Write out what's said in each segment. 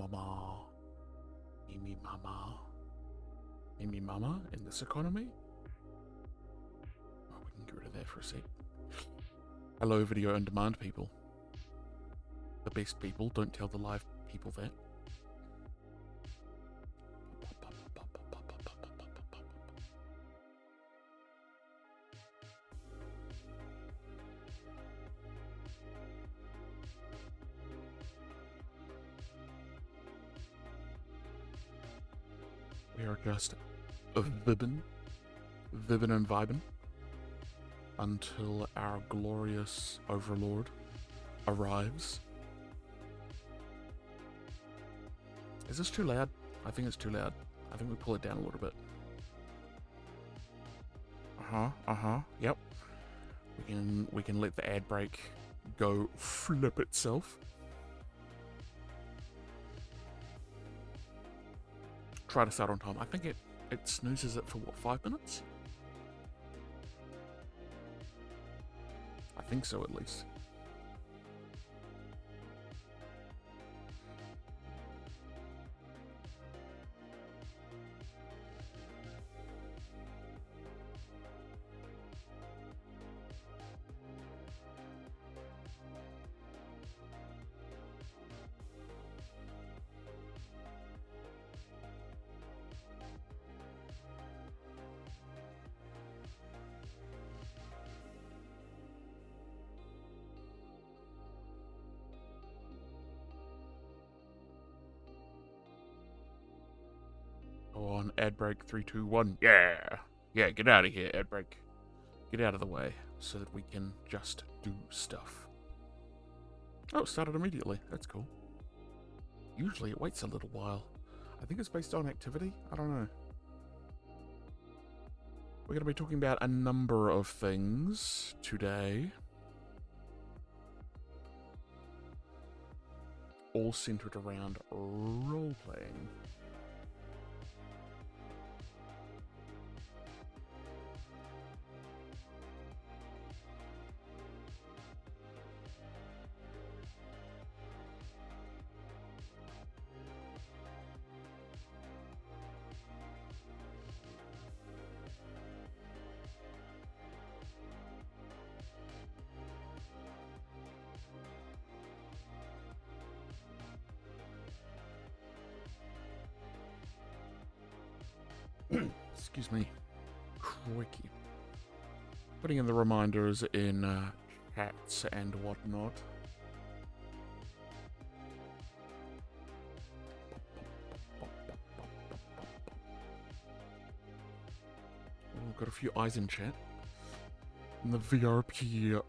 mama. Mimi mama. Mimi mama in this economy? Oh, we can get rid of that for a sec. Hello, video on demand people. The best people, don't tell the live people that. We are just vibbin' and vibin' until our glorious overlord arrives. Is this too loud? I think it's too loud. I think we pull it down a little bit. Yep. We can let the ad break go flip itself. Try to start on time. I think it snoozes it for what, 5 minutes? I think so, at least. On ad break 3, 2, 1. Yeah, get out of here, ad break. Get out of the way so that we can just do stuff. Oh, it started immediately. That's cool. Usually it waits a little while. I think it's based on activity. I don't know. We're going to be talking about a number of things today, all centered around role-playing. Excuse me. Crikey. Putting in the reminders in chats and whatnot. We've got a few eyes in chat. In the VRP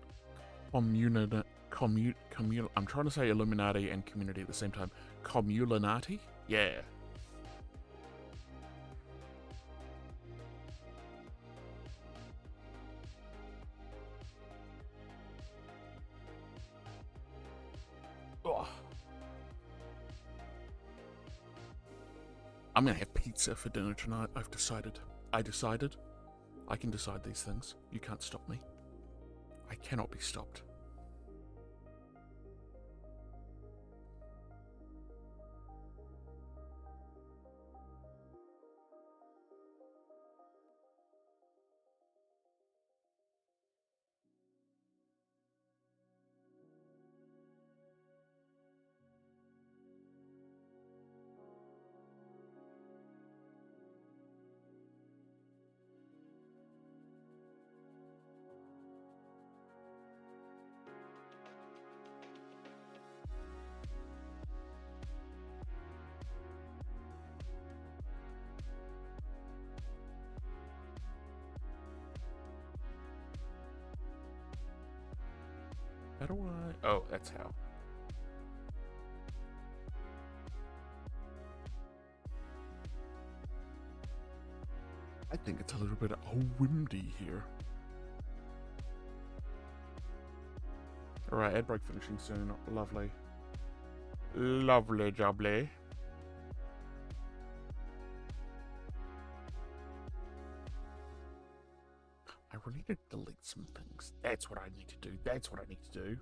community. I'm trying to say Illuminati and community at the same time. Commulinati? Yeah. I'm gonna have pizza for dinner tonight. I decided. I can decide these things. You can't stop me. I cannot be stopped. How do I... Oh, that's how. I think it's a little bit windy here. Alright, ad break finishing soon. Lovely. Lovely jubbly. I really need to delete some things. That's what I need to do. That's what I need to do.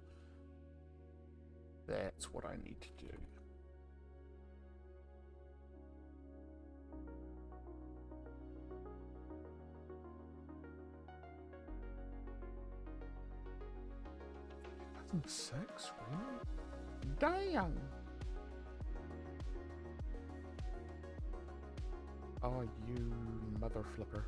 6? Really? Damn! Oh, you mother flipper.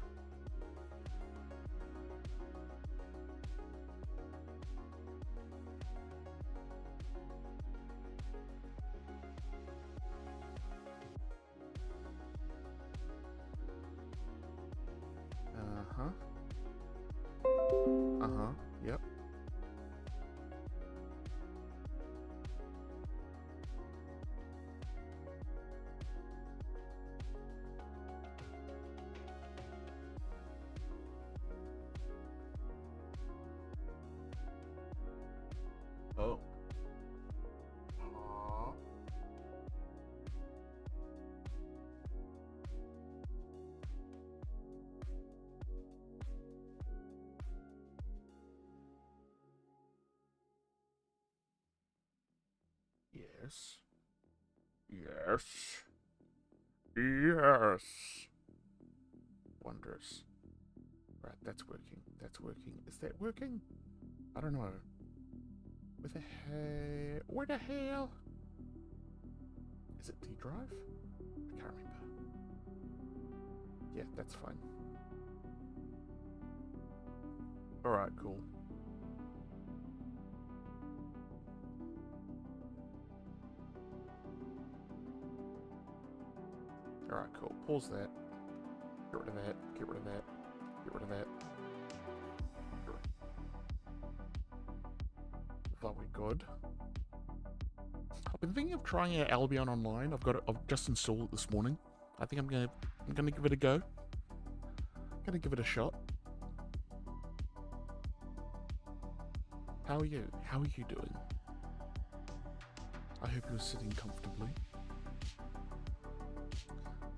Uh-huh. Uh-huh. Yep. Oh. Yes. Yes. Yes. Wondrous. Right, that's working. That's working. Is that working? I don't know. Where the hell? Is it D drive? I can't remember. Yeah, that's fine. Alright, cool. Alright, cool. Pause that. Get rid of that. Get rid of that. Get rid of that. Are we good? I've been thinking of trying out Albion Online. I've just installed it this morning. I think I'm gonna give it a go. Gonna give it a shot. How are you? How are you doing? I hope you're sitting comfortably.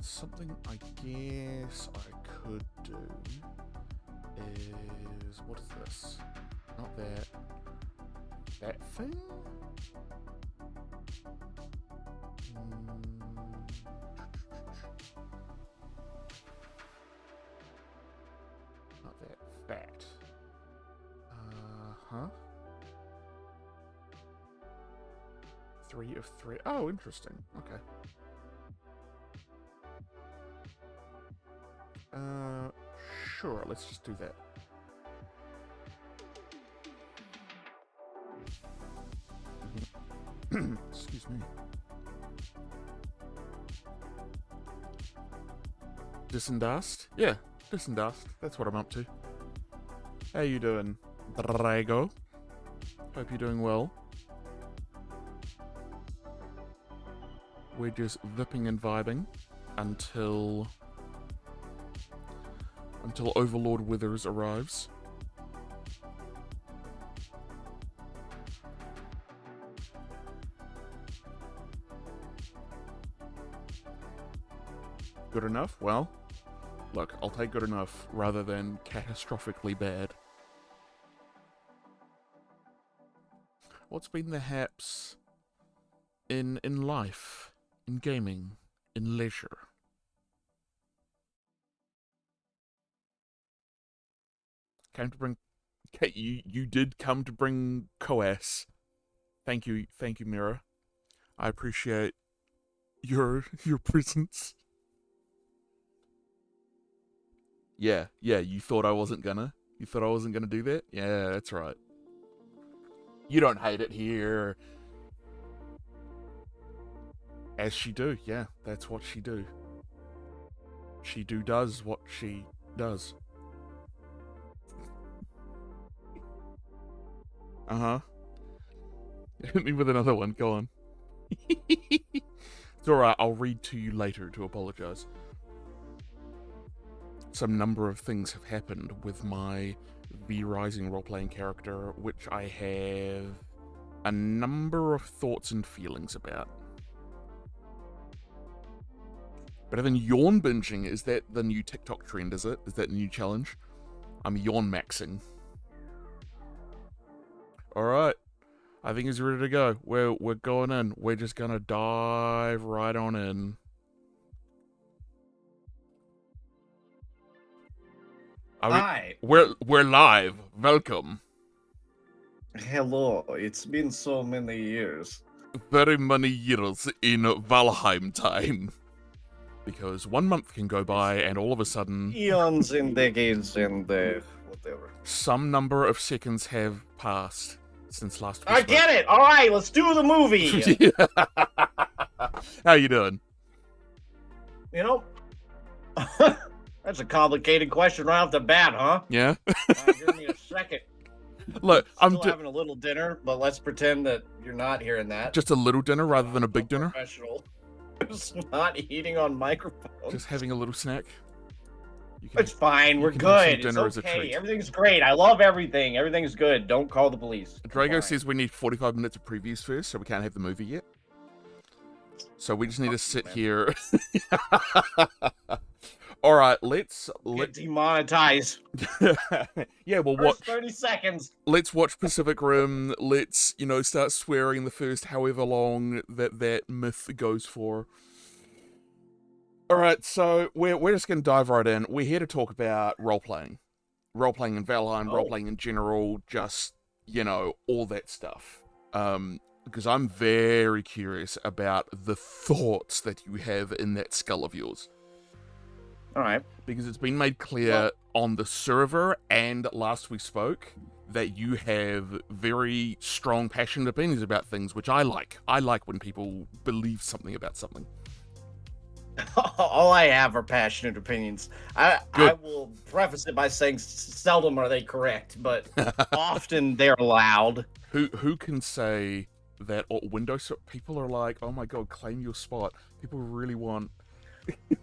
Something I guess I could do is... what is this? Not that. That thing? Not that. That. Uh-huh. 3 of 3. Oh, interesting. Okay. Sure, let's just do that. Excuse me. Disendast? Yeah, Disendast. That's what I'm up to. How you doing, Drago? Hope you're doing well. We're just vipping and vibing until Overlord Withers arrives. Good enough? Well, look, I'll take good enough rather than catastrophically bad. What's been the haps in life, in gaming, in leisure? Came to bring... You did come to bring Coas. Thank you, Mira. I appreciate your presence. Yeah, you thought I wasn't gonna? You thought I wasn't gonna do that? Yeah, that's right. You don't hate it here. As she do, yeah, that's what she do. She does what she does. Uh-huh. Hit me with another one, go on. It's alright, I'll read to you later to apologize. Some number of things have happened with my V Rising role-playing character, which I have a number of thoughts and feelings about. Better than yawn binging, is that the new TikTok trend, is it? Is that the new challenge? I'm yawn maxing. Alright. I think he's ready to go. We're going in. We're just gonna dive right on in. Hi. We're live. Welcome. Hello, it's been so many years. Very many years in Valheim time. Because 1 month can go by and all of a sudden Eons and decades and whatever. some number of seconds have passed since last we I spoke. get it! Alright, let's do the movie! How you doing? You know, that's a complicated question right off the bat, huh? Yeah? Give me a second. Look, I'm Still having a little dinner, but let's pretend that you're not hearing that. just a little dinner rather than a big dinner. Professional. Who's not eating on microphone. Just having a little snack. It's fine. We're can have some good. It's dinner as a okay. treat. Everything's great. I love everything. Everything's good. Don't call the police. Drago says we need 45 minutes of previews first, so we can't have the movie yet. So we just need to sit here. All right, let's get demonetized. Yeah, well, First 30 seconds. Let's watch Pacific Rim. Let's start swearing the first however long that myth goes for. All right, so we're just gonna dive right in. We're here to talk about role-playing in Valheim, role-playing in general, just all that stuff. Because I'm very curious about the thoughts that you have in that skull of yours. All right. Because it's been made clear on the server and last we spoke that you have very strong, passionate opinions about things, which I like. I like when people believe something about something. All I have are passionate opinions. I will preface it by saying seldom are they correct, but often they're loud. Who can say that Windows people are like, oh my god, claim your spot. People really want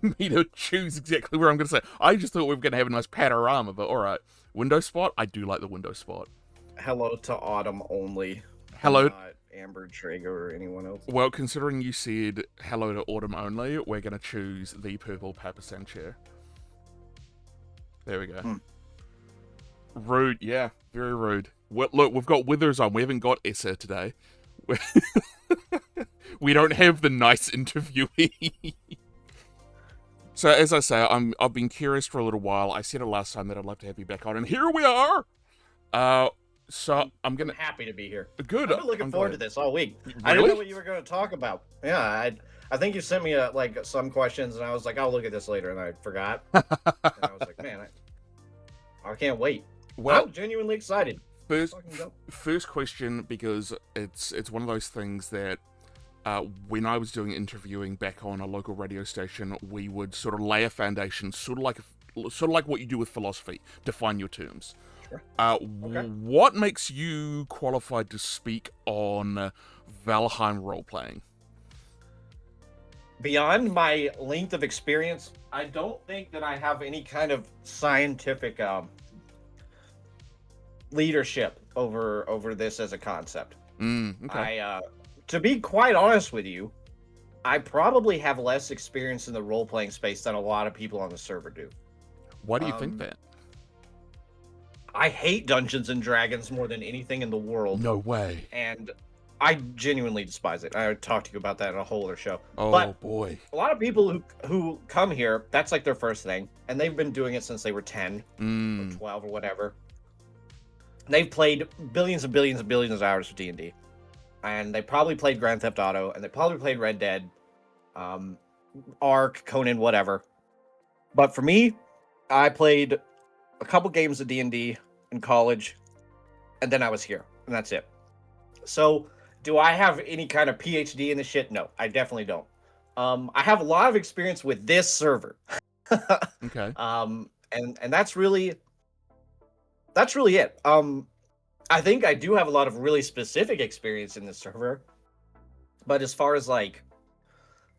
me to choose exactly where I'm going to say. I just thought we were going to have a nice panorama, but all right. Window spot? I do like the window spot. Hello to Autumn only. Hello. Not Amber, Traeger, or anyone else. Well, considering you said hello to Autumn only, we're going to choose the purple Papasan chair. There we go. Rude. Yeah, very rude. Look, we've got Withers on. We haven't got Essa today. We don't have the nice interviewee. So, as I say, I've been curious for a little while. I said it last time that I'd love to have you back on, and here we are! So, I'm happy to be here. Good. I've been looking forward to this all week. Really? I didn't know what you were going to talk about. Yeah, I think you sent me some questions, and I was like, I'll look at this later, and I forgot. And I was like, man, I can't wait. Well, I'm genuinely excited. First question, because it's one of those things that when I was doing interviewing back on a local radio station, we would sort of lay a foundation, sort of like what you do with philosophy, define your terms. Sure. Okay. What makes you qualified to speak on Valheim role-playing? Beyond my length of experience, I don't think that I have any kind of scientific leadership over this as a concept. Okay. To be quite honest with you, I probably have less experience in the role-playing space than a lot of people on the server do. Why do you think that? I hate Dungeons and Dragons more than anything in the world. No way. And I genuinely despise it. I talked to you about that in a whole other show. Oh, boy. A lot of people who come here, that's like their first thing. And they've been doing it since they were 10 or 12 or whatever. They've played billions and billions and billions of hours of D&D. And they probably played Grand Theft Auto, and they probably played Red Dead, Ark, Conan, whatever. But for me, I played a couple games of D&D in college, and then I was here, and that's it. So, do I have any kind of PhD in this shit? No, I definitely don't. I have a lot of experience with this server. Okay. And that's really it. I think I do have a lot of really specific experience in this server, but as far as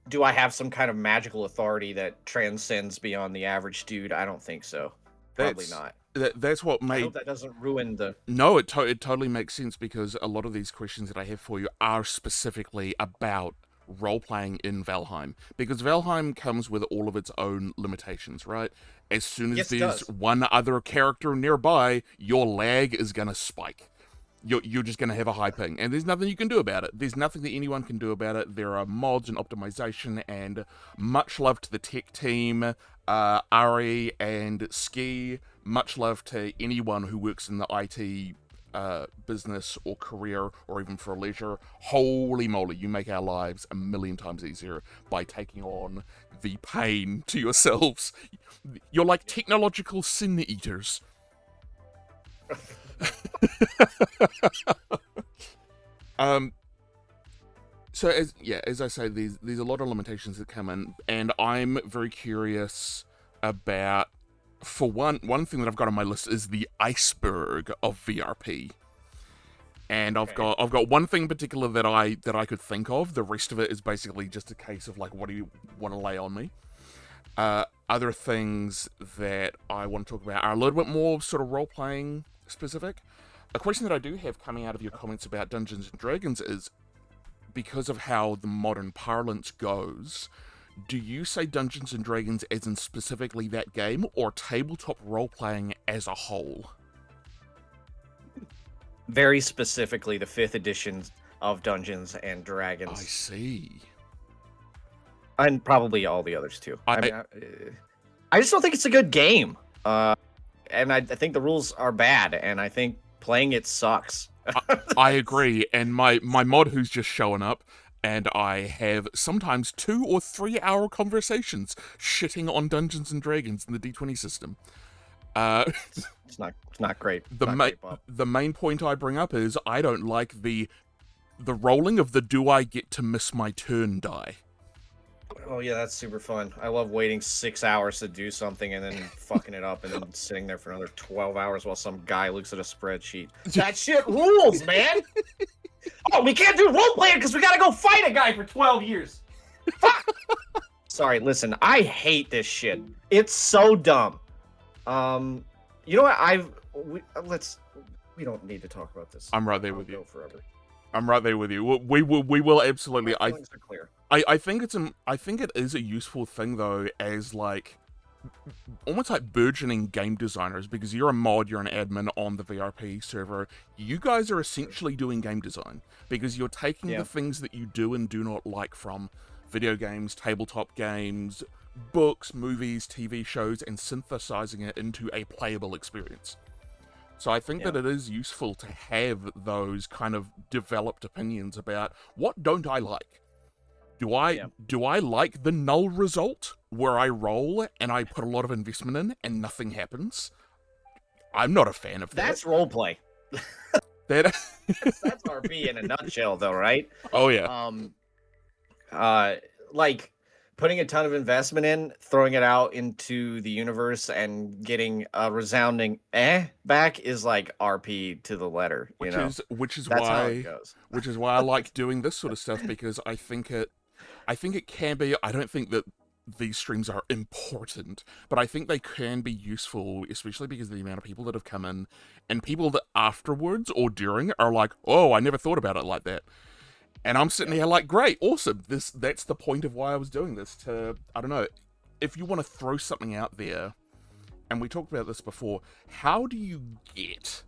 do I have some kind of magical authority that transcends beyond the average dude? I don't think so. Probably not. That's what made... I hope that doesn't ruin the... No, it totally makes sense, because a lot of these questions that I have for you are specifically about role-playing in Valheim. Because Valheim comes with all of its own limitations, right? As soon as there's one other character nearby, your lag is going to spike. You're just going to have a high ping, and there's nothing you can do about it. There's nothing that anyone can do about it. There are mods and optimization, and much love to the tech team, Ari and Ski. Much love to anyone who works in the IT business or career or even for leisure, holy moly, you make our lives a million times easier by taking on the pain to yourselves. You're like technological sin eaters. So as I say, there's a lot of limitations that come in, and I'm very curious about. For one thing that I've got on my list is the iceberg of VRP, and I've got one thing in particular that I could think of. The rest of it is basically just a case of like, what do you want to lay on me? Other things that I want to talk about are a little bit more sort of role-playing specific. A question that I do have coming out of your comments about Dungeons and Dragons is, because of how the modern parlance goes, do you say Dungeons and Dragons as in specifically that game, or tabletop role-playing as a whole? Very specifically the 5th edition of Dungeons and Dragons. I see. And probably all the others too. I just don't think it's a good game. And I think the rules are bad, and I think playing it sucks. I agree, and my mod who's just showing up, and I have sometimes 2 or 3 hour conversations shitting on Dungeons and Dragons in the D20 system. It's not great. The main point I bring up is I don't like the rolling of the "do I get to miss my turn" die. Oh yeah, that's super fun. I love waiting 6 hours to do something and then fucking it up and then sitting there for another 12 hours while some guy looks at a spreadsheet. That shit rules, man! Oh, we can't do role-playing because we gotta go fight a guy for 12 years! Fuck! Sorry, listen, I hate this shit. It's so dumb. You know what, we don't need to talk about this. I'm right there with you. Go forever. I'm right there with you. We will absolutely. My feelings are clear. I think it is a useful thing though, as like almost like burgeoning game designers, because you're a mod, you're an admin on the VRP server. You guys are essentially doing game design because you're taking the things that you do and do not like from video games, tabletop games, books, movies, TV shows, and synthesizing it into a playable experience. So I think that it is useful to have those kind of developed opinions about what don't I like. Do I like the null result where I roll and I put a lot of investment in and nothing happens? I'm not a fan of that. That's roleplay. That's RP in a nutshell, though, right? Oh yeah. Like putting a ton of investment in, throwing it out into the universe, and getting a resounding back is like RP to the letter. Which is That's why how it goes. Which is why I like doing this sort of stuff, because I think it can be. I don't think that these streams are important, but I think they can be useful, especially because of the amount of people that have come in and people that afterwards or during are like, oh, I never thought about it like that. And I'm sitting here like, great, awesome. That's the point of why I was doing this, to, I don't know, if you want to throw something out there, and we talked about this before, how do you get,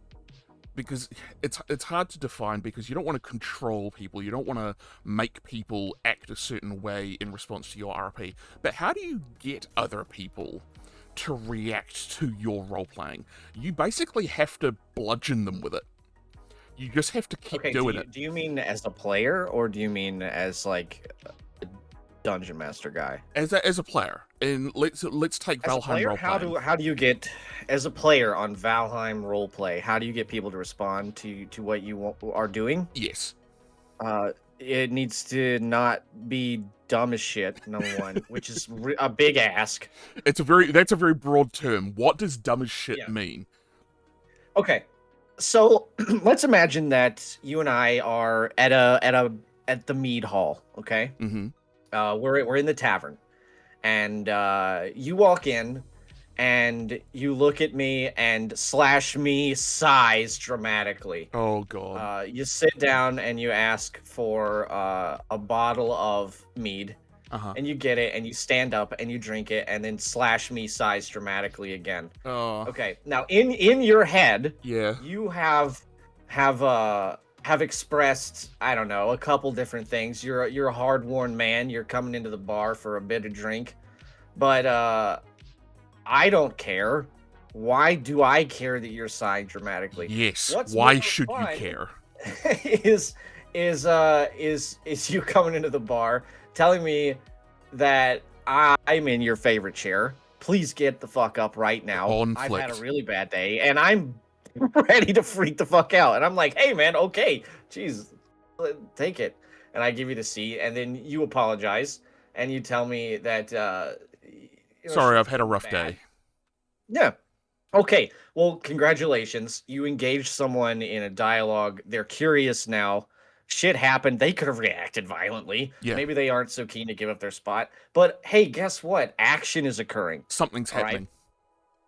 because it's hard to define, because you don't want to control people, you don't want to make people act a certain way in response to your RP, but how do you get other people to react to your role-playing? You basically have to bludgeon them with it. You just have to keep doing it. Do you mean as a player, or do you mean as like a dungeon master guy? As a player, and let's take Valheim roleplay. How do you get, as a player on Valheim roleplay, how do you get people to respond to what you are doing? Yes. It needs to not be dumb as shit, number one, which is a big ask. That's a very broad term. What does dumb as shit mean? Okay. So let's imagine that you and I are at the mead hall, okay? Mm-hmm. We're in the tavern, and you walk in, and you look at me and slash me sighs dramatically. Oh god. You sit down and you ask for a bottle of mead, and you get it, and you stand up and you drink it, and then slash me sighs dramatically again. Oh. Okay. Now in your head, you have expressed, I don't know, a couple different things. You're a hard-worn man. You're coming into the bar for a bit of drink, but I don't care. why do I care that you're sighing dramatically? Yes. What's Why more should you fun care? is is you coming into the bar telling me that I'm in your favorite chair. Please get the fuck up right now. I've had a Conflict. really bad day and I'm ready to freak the fuck out. And I'm like, hey man, okay, jeez, take it. And I give you the seat, and then you apologize and you tell me that Sorry, I've shit's had a been rough bad. day. Yeah. Okay. Well, congratulations. You engaged someone in a dialogue. They're curious now. Shit happened. They could have reacted violently. Yeah. Maybe they aren't so keen to give up their spot. But hey, guess what? Action is occurring. Something's All right. happening.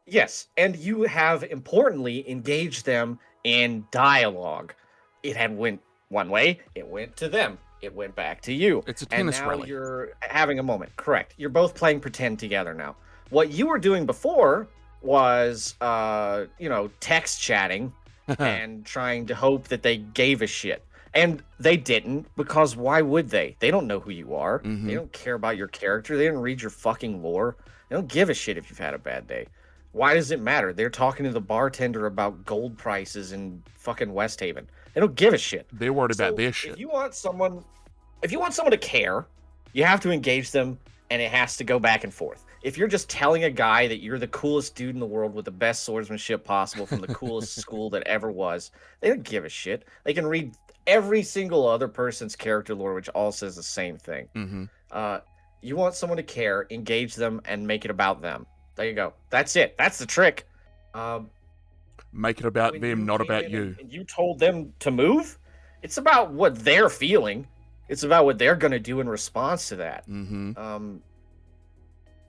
Yes. And you have importantly engaged them in dialogue. It had went one way, it went to them. It went back to you. It's a And tennis now rally. you're having a moment. Correct. You're both playing pretend together now. What you were doing before was text chatting and trying to hope that they gave a shit. And they didn't, because why would they? They don't know who you are. Mhm. They don't care about your character. They didn't read your fucking lore. They don't give a shit if you've had a bad day. Why does it matter? They're talking to the bartender about gold prices in fucking West Haven. They don't give a shit. They're worried about So their shit. If you want someone to care, you have to engage them, and it has to go back and forth. If you're just telling a guy that you're the coolest dude in the world with the best swordsmanship possible from the coolest school that ever was, they don't give a shit. They can read every single other person's character lore, which all says the same thing. Mm-hmm. You want someone to care, engage them, and make it about them. There you go. That's it. That's the trick. Make it about When them, not came about in you. and you told them to move, it's about what they're feeling. It's about what they're going to do in response to that. Mm-hmm.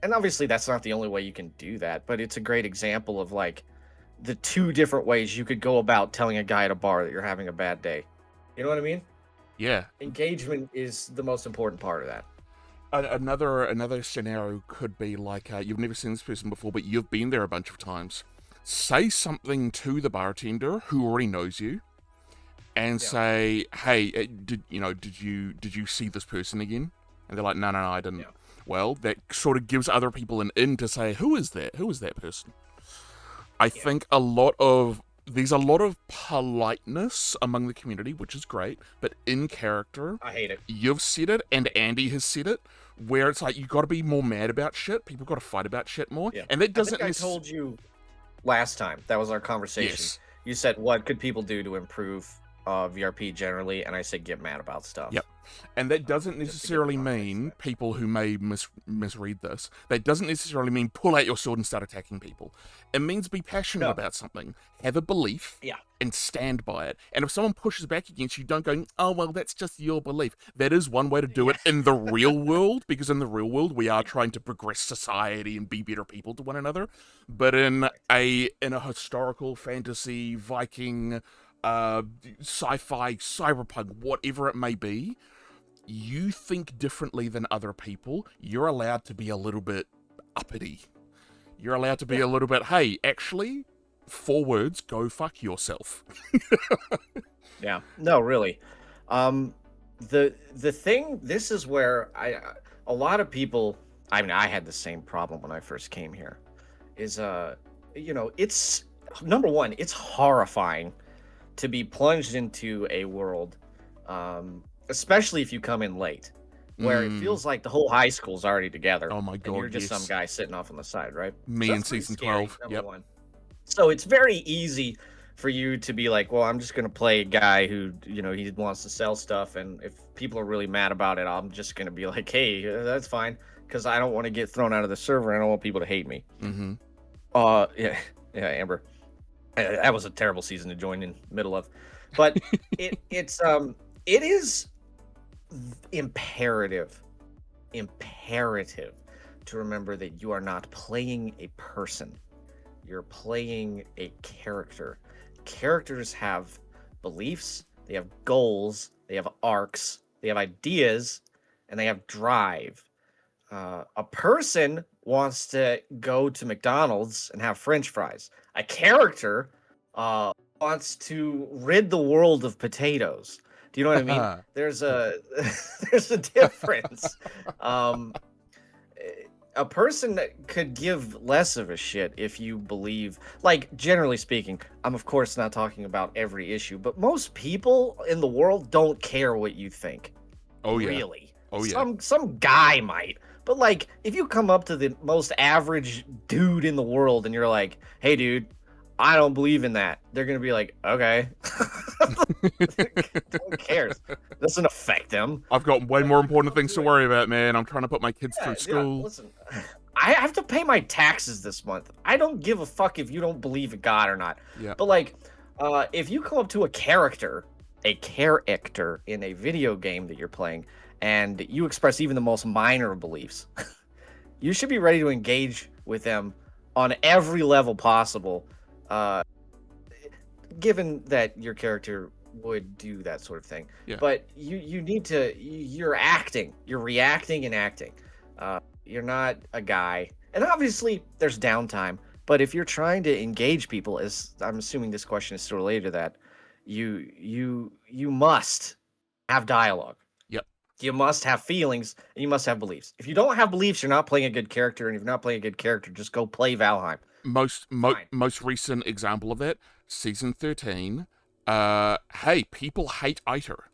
And obviously that's not the only way you can do that, but it's a great example of like the two different ways you could go about telling a guy at a bar that you're having a bad day. You know what I mean? Yeah. Engagement is the most important part of that. Another scenario could be like you've never seen this person before, but you've been there a bunch of times. Say something to the bartender who already knows you, and say, "Hey, did you see this person again?" And they're like, "No, I didn't." Yeah. Well, that sort of gives other people an in to say, "Who is that? Who is that person?" I think there's a lot of politeness among the community, which is great, but in character, I hate it. you've said it, and Andy has said it, where it's like you got to be more mad about shit. People got to fight about shit more, and that doesn't. I told you last time. That was our conversation. Yes. You said, "What could people do to improve VRP generally?" And I said, "Get mad about stuff." Yep. And that doesn't necessarily mean, people who may misread this, that doesn't necessarily mean pull out your sword and start attacking people. It means be passionate about something, have a belief, and stand by it. And if someone pushes back against you, don't go, "Oh, well, that's just your belief." That is one way to do it in the real world, because in the real world, we are trying to progress society and be better people to one another. But in a historical fantasy, Viking, sci-fi, cyberpunk, whatever it may be, you think differently than other people. You're allowed to be a little bit uppity. You're allowed to be a little bit, hey, actually, 4 words, go fuck yourself. Yeah. No, really. The thing, this is where a lot of people, I mean, I had the same problem when I first came here, is it's number one, it's horrifying to be plunged into a world, especially if you come in late, where it feels like the whole high school's already together. Oh my god, and you're just yes. some guy sitting off on the side, right? Me So in that's pretty season scary, 12. number Yep. one. So it's very easy for you to be like, well, I'm just gonna play a guy who, he wants to sell stuff, and if people are really mad about it, I'm just gonna be like, hey, that's fine, because I don't want to get thrown out of the server, and I don't want people to hate me. Mm-hmm. Yeah, Amber. That was a terrible season to join in middle of, but it is imperative to remember that you are not playing a person. You're playing a character. Characters have beliefs, they have goals, they have arcs, they have ideas, and they have drive. A person wants to go to McDonald's and have French fries. A character wants to rid the world of potatoes. Do you know what I mean? There's a there's a difference. a person that could give less of a shit if you believe, like, generally speaking, I'm of course not talking about every issue, but most people in the world don't care what you think. Oh yeah. Really. Oh yeah. Some guy might. But like, if you come up to the most average dude in the world and you're like, "Hey dude, I don't believe in that." They're going to be like, "Okay." Who cares? Doesn't affect them. I've got way more important things to worry about, man. I'm trying to put my kids through Yeah, school. listen, I have to pay my taxes this month. I don't give a fuck if you don't believe in God or not. Yeah. But like, if you come up to a character in a video game that you're playing, and you express even the most minor beliefs, you should be ready to engage with them on every level possible. Given that your character would do that sort of thing. Yeah. But you need to, you're acting, you're reacting and acting. You're not a guy. And obviously there's downtime, but if you're trying to engage people, as I'm assuming this question is still related to that, you must have dialogue. Yep. You must have feelings and you must have beliefs. If you don't have beliefs, you're not playing a good character, and if you're not playing a good character, just go play Valheim. Most recent example of that, season 13. Hey, people hate Iter,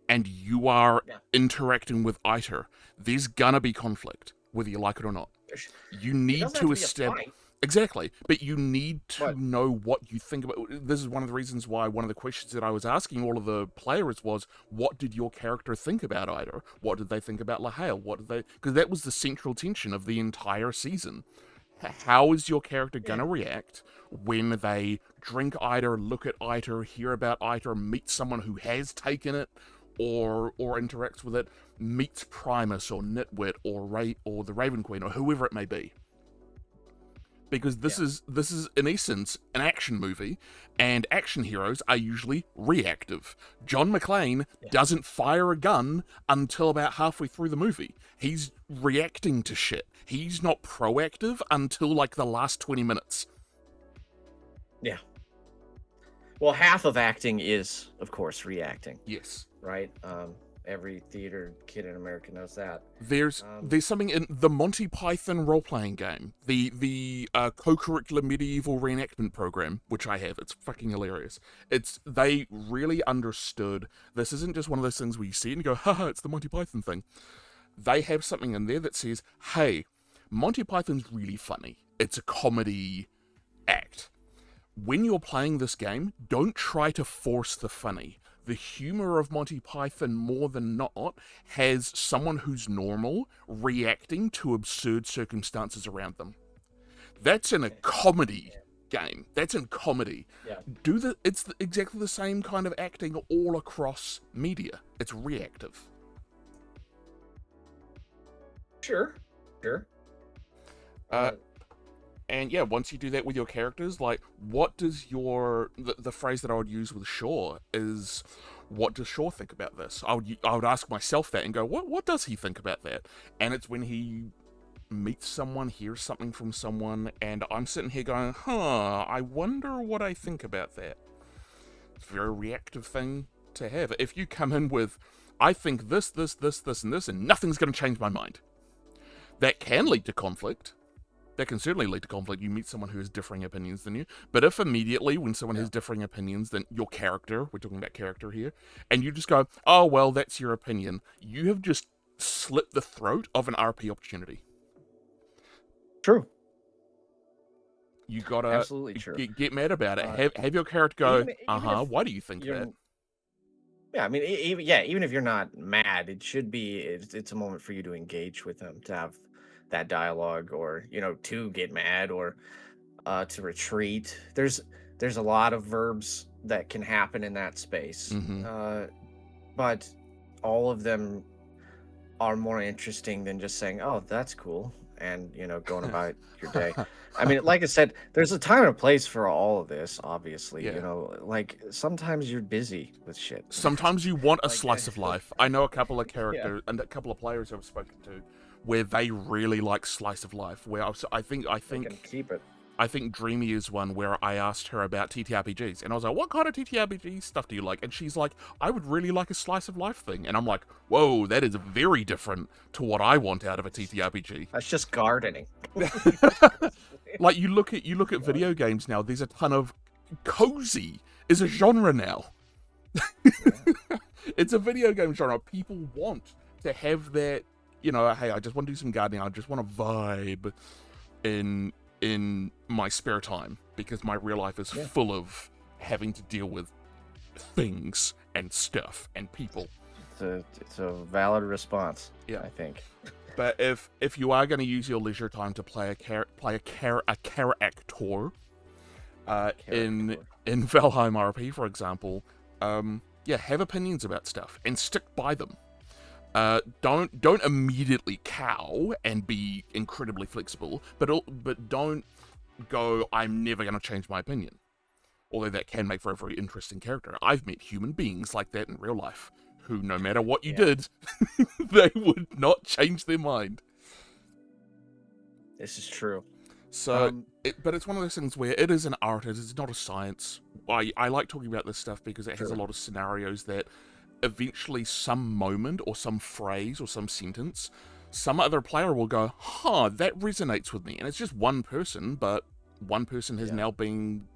and you are interacting with Iter. There's gonna be conflict, whether you like it or not. You need to establish exactly, but you need to know what you think about. This is one of the reasons why one of the questions that I was asking all of the players was, what did your character think about Iter? What did they think about Lahail? What did they? Because that was the central tension of the entire season. How is your character gonna react when they drink Iter, look at Iter, hear about Iter, meet someone who has taken it, or interacts with it, meets Primus or Nitwit or the Raven Queen or whoever it may be? Because this is in essence an action movie, and action heroes are usually reactive. John McClane doesn't fire a gun until about halfway through the movie. He's reacting to shit. He's not proactive until like the last 20 minutes. Yeah. Well, half of acting is, of course, reacting. Yes. Right? Every theater kid in America knows that. There's something in the Monty Python role-playing game, the co-curricular medieval reenactment program, which I have. It's fucking hilarious. They really understood this isn't just one of those things where you see it and go, haha, it's the Monty Python thing. They have something in there that says, hey, Monty Python's really funny. It's a comedy act. When you're playing this game, don't try to force the funny. The humor of Monty Python, more than not, has someone who's normal reacting to absurd circumstances around them. That's in a comedy game. That's in comedy. Yeah. It's exactly the same kind of acting all across media. It's reactive. Sure. And yeah, once you do that with your characters, like, what does the phrase that I would use with Shaw is, what does Shaw think about this? I would ask myself that and go, what does he think about that? And it's when he meets someone, hears something from someone, and I'm sitting here going, I wonder what I think about that. It's a very reactive thing to have. If you come in with, I think this, and this, and nothing's going to change my mind, that can lead to conflict. That can certainly lead to conflict. You meet someone who has differing opinions than you. But if immediately, when someone has differing opinions than your character, we're talking about character here, and you just go, oh, well, that's your opinion, you have just slit the throat of an RP opportunity. True. You gotta absolutely true. Get mad about it. Have your character go, why do you think that? Yeah, I mean, even if you're not mad, it should be, it's a moment for you to engage with them, to have that dialogue, or to get mad, or to retreat. There's a lot of verbs that can happen in that space, but all of them are more interesting than just saying, oh, that's cool, and going about your day. I mean, like I said, there's a time and a place for all of this, obviously. Like, sometimes you're busy with shit. Sometimes you want a slice of life. I know a couple of characters and a couple of players I've spoken to where they really like slice of life. Where I think can keep it. I think Dreamy is one where I asked her about TTRPGs, and I was like, what kind of TTRPG stuff do you like? And she's like, I would really like a slice of life thing. And I'm like, whoa, that is very different to what I want out of a TTRPG. That's just gardening. Like, you look at video games now, there's a ton of cozy is a genre now. It's a video game genre. People want to have that, you know, hey, I just want to do some gardening, I just want to vibe in my spare time, because my real life is full of having to deal with things and stuff and people. It's a valid response, I think. But if you are going to use your leisure time to play a character in Valheim RP, for example, have opinions about stuff and stick by them. Don't immediately cow and be incredibly flexible, but don't go, I'm never going to change my opinion. Although that can make for a very interesting character. I've met human beings like that in real life, who, no matter what you did, they would not change their mind. This is true. So, but it's one of those things where it is an art, it is not a science. I like talking about this stuff because it has a lot of scenarios that eventually some moment or some phrase or some sentence, some other player will go, that resonates with me. And it's just one person, but one person has now been,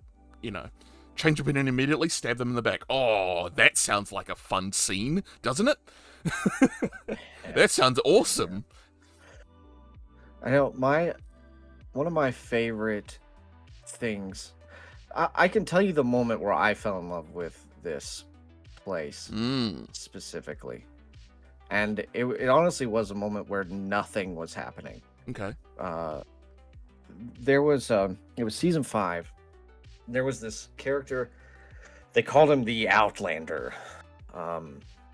change opinion immediately, stab them in the back. Oh, that sounds like a fun scene, doesn't it? That sounds awesome. I know, one of my favorite things, I can tell you the moment where I fell in love with this place specifically. And it honestly was a moment where nothing was happening. Okay. It was season 5. There was this character, they called him the Outlander.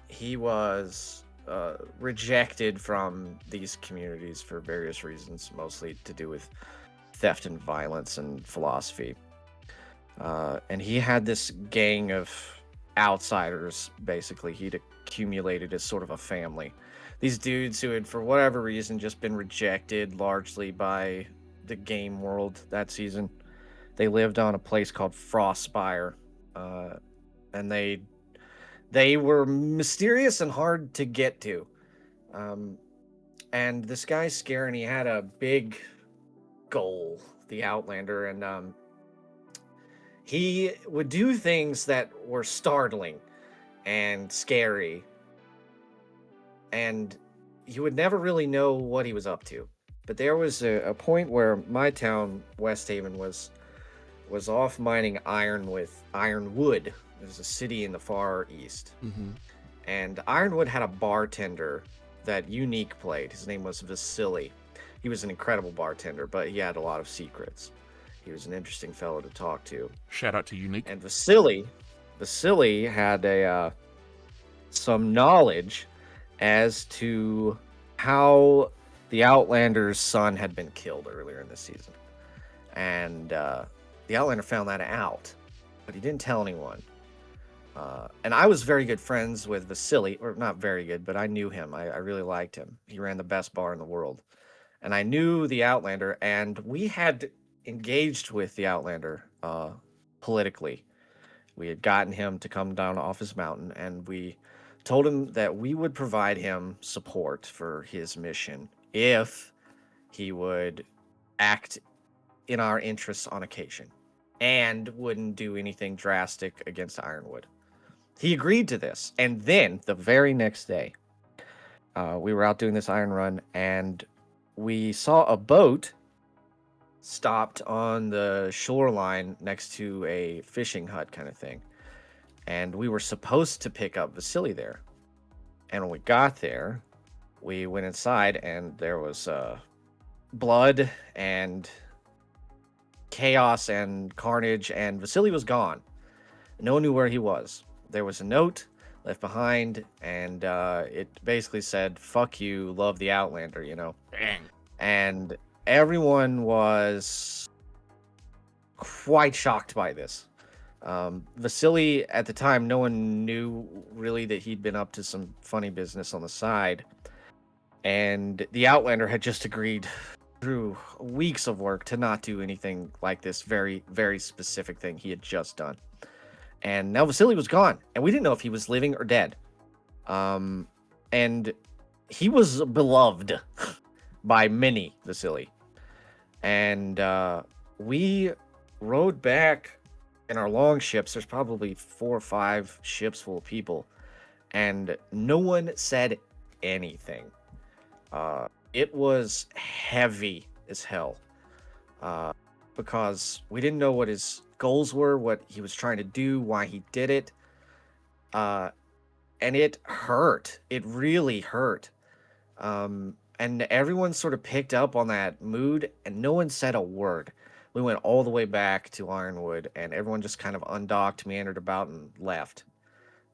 He was rejected from these communities for various reasons, mostly to do with theft and violence and philosophy. And he had this gang of outsiders, basically. He'd accumulated as sort of a family. These dudes who had, for whatever reason, just been rejected largely by the game world that season. They lived on a place called Frostspire, and they were mysterious and hard to get to. And this guy Scarin, he had a big goal, the Outlander, and he would do things that were startling and scary, and you would never really know what he was up to. But there was a point where my town, West Haven, was off mining ironwood. It was a city in the far east. Mm-hmm. And Ironwood had a bartender that Unique played. His name was Vasily. He was an incredible bartender, but he had a lot of secrets. He was an interesting fellow to talk to. Shout out to Unique. And Vasily had some knowledge as to how the Outlander's son had been killed earlier in the season. And the Outlander found that out, but he didn't tell anyone. And I was very good friends with Vasily, or not very good, but I knew him. I really liked him. He ran the best bar in the world. And I knew the Outlander, and we had engaged with the Outlander politically. We had gotten him to come down off his mountain, and we told him that we would provide him support for his mission if he would act in our interests on occasion and wouldn't do anything drastic against Ironwood. He agreed to this, and then the very next day, we were out doing this iron run, and we saw a boat stopped on the shoreline next to a fishing hut kind of thing. And we were supposed to pick up Vasily there. And when we got there, we went inside, and there was blood and chaos and carnage, and Vasily was gone. No one knew where he was. There was a note left behind, and it basically said, "Fuck you, love the Outlander," Bang. And everyone was quite shocked by this. Vasily, at the time, no one knew really that he'd been up to some funny business on the side. And the Outlander had just agreed through weeks of work to not do anything like this very, very specific thing he had just done. And now Vasily was gone, and we didn't know if he was living or dead. And he was beloved by many, Vasily. And we rode back in our long ships. There's probably 4 or 5 ships full of people, and no one said anything. It was heavy as hell, because we didn't know what his goals were, what he was trying to do, why he did it. And it hurt. It really hurt. And everyone sort of picked up on that mood, and no one said a word. We went all the way back to Ironwood, and everyone just kind of undocked, meandered about, and left.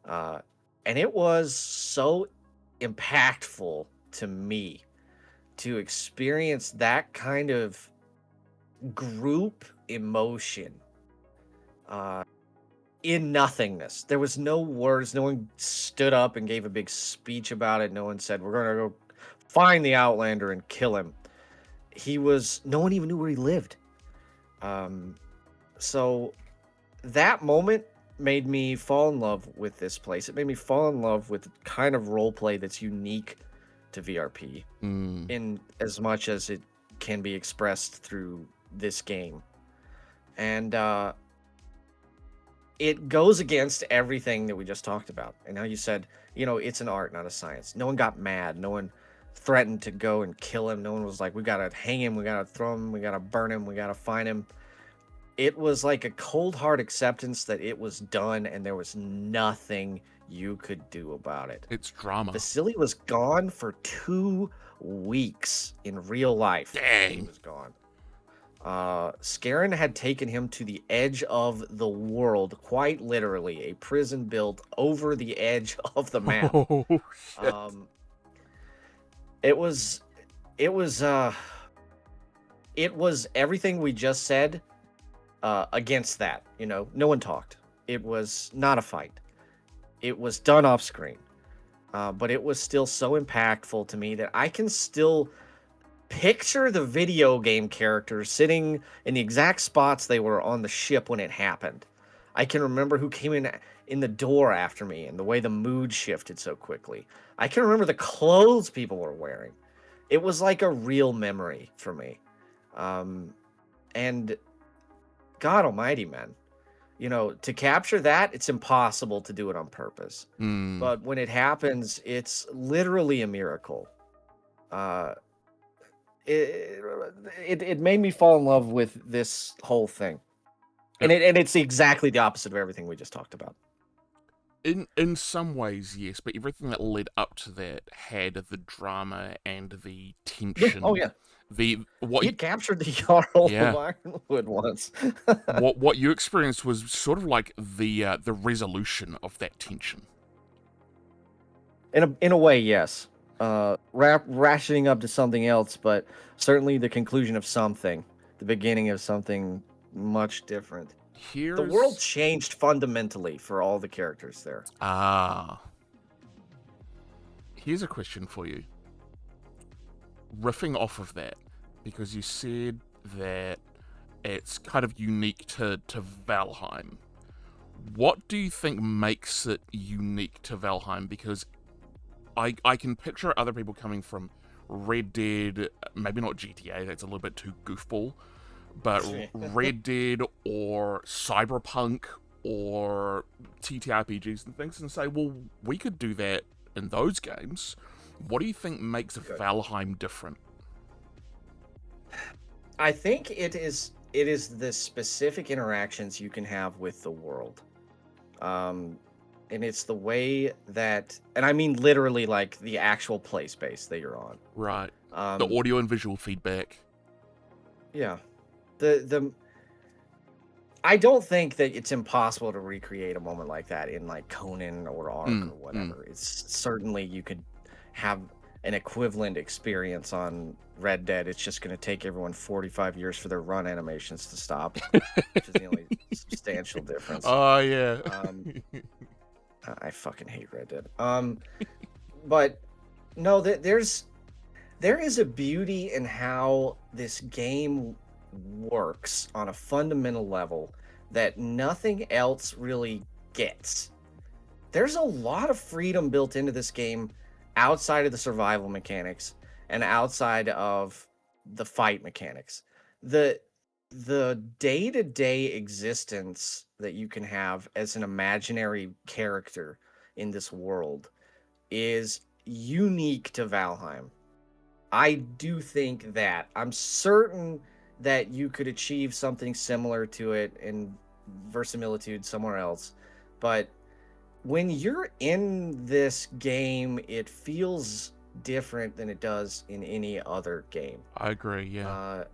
And it was so impactful to me to experience that kind of group emotion in nothingness. There was no words. No one stood up and gave a big speech about it. No one said, we're going to go find the Outlander and kill him. No one even knew where he lived. So that moment made me fall in love with this place. It made me fall in love with the kind of role play that's unique to VRP in as much as it can be expressed through this game. And it goes against everything that we just talked about. And now you said, it's an art, not a science. No one got mad. No one threatened to go and kill him. No one was like, we gotta hang him, we gotta throw him, we gotta burn him, we gotta find him. It was like a cold hard acceptance that it was done, and there was nothing you could do about it. It's drama. Vasily was gone for 2 weeks in real life. Dang. He was gone. Scarin had taken him to the edge of the world, quite literally, a prison built over the edge of the map. Oh, shit. It was everything we just said against that. No one talked. It was not a fight. It was done off screen. But it was still so impactful to me that I can still picture the video game characters sitting in the exact spots they were on the ship when it happened. I can remember who came in the door after me and the way the mood shifted so quickly. I can remember the clothes people were wearing. It was like a real memory for me. And God almighty, man. To capture that, it's impossible to do it on purpose. But when it happens, it's literally a miracle. It made me fall in love with this whole thing. And it's exactly the opposite of everything we just talked about. In some ways, yes, but everything that led up to that had the drama and the tension. Oh yeah. He captured the Jarl of Ironwood once. what you experienced was sort of like the resolution of that tension. In a way, yes. Rationing up to something else, but certainly the conclusion of something, the beginning of something much different. The world changed fundamentally for all the characters there. Here's a question for you. Riffing off of that, because you said that it's kind of unique to Valheim. What do you think makes it unique to Valheim? Because I can picture other people coming from Red Dead, maybe not GTA, that's a little bit too goofball, but Red Dead or Cyberpunk or TTRPGs and things, and say, well, we could do that in those games. What do you think makes Valheim different? I think it is the specific interactions you can have with the world. And it's the way that, and I mean literally like the actual play space that you're on. Right. The audio and visual feedback. Yeah. I don't think that it's impossible to recreate a moment like that in like Conan or Ark or whatever. It's certainly you could have an equivalent experience on Red Dead. It's just going to take everyone 45 years for their run animations to stop, which is the only substantial difference. Oh, yeah. I fucking hate Red Dead. But no, there's there is a beauty in how this game works on a fundamental level that nothing else really gets. There's a lot of freedom built into this game outside of the survival mechanics and outside of the fight mechanics. The the day-to-day existence that you can have as an imaginary character in this world is unique to Valheim. I do think that. I'm certain that you could achieve something similar to it in verisimilitude somewhere else. But when you're in this game, it feels different than it does in any other game. I agree, yeah.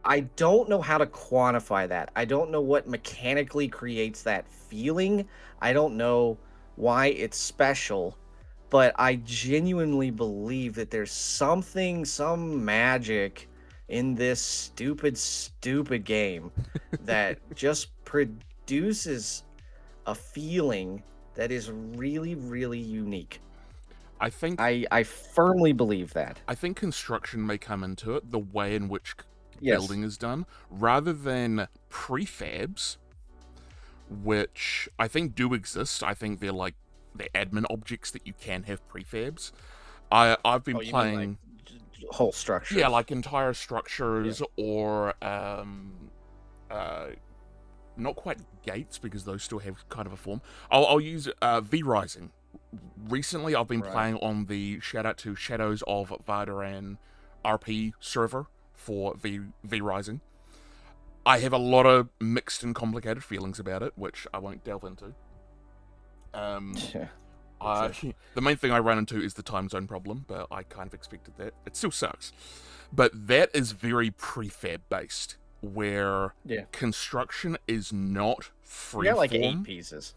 I don't know how to quantify that. I don't know what mechanically creates that feeling. I don't know why it's special, but I genuinely believe that there's something, some magic in this stupid game that just produces a feeling that is really, really unique. I think I firmly believe that. I think construction may come into it, the way in which Yes. building is done, rather than prefabs, which I think do exist. I think they're like the admin objects that you can have prefabs. I've been Oh, you mean, playing like, whole structure. yeah, like entire structures or not quite gates because those still have kind of a form. I'll use V Rising. Recently, I've been Right. playing on the shout out to Shadows of Vardaran RP server for V Rising. I have a lot of mixed and complicated feelings about it, which I won't delve into. The main thing I run into is the time zone problem, but I kind of expected that. It still sucks. But that is very prefab based, where Yeah. construction is not freeform. You got like 8 pieces.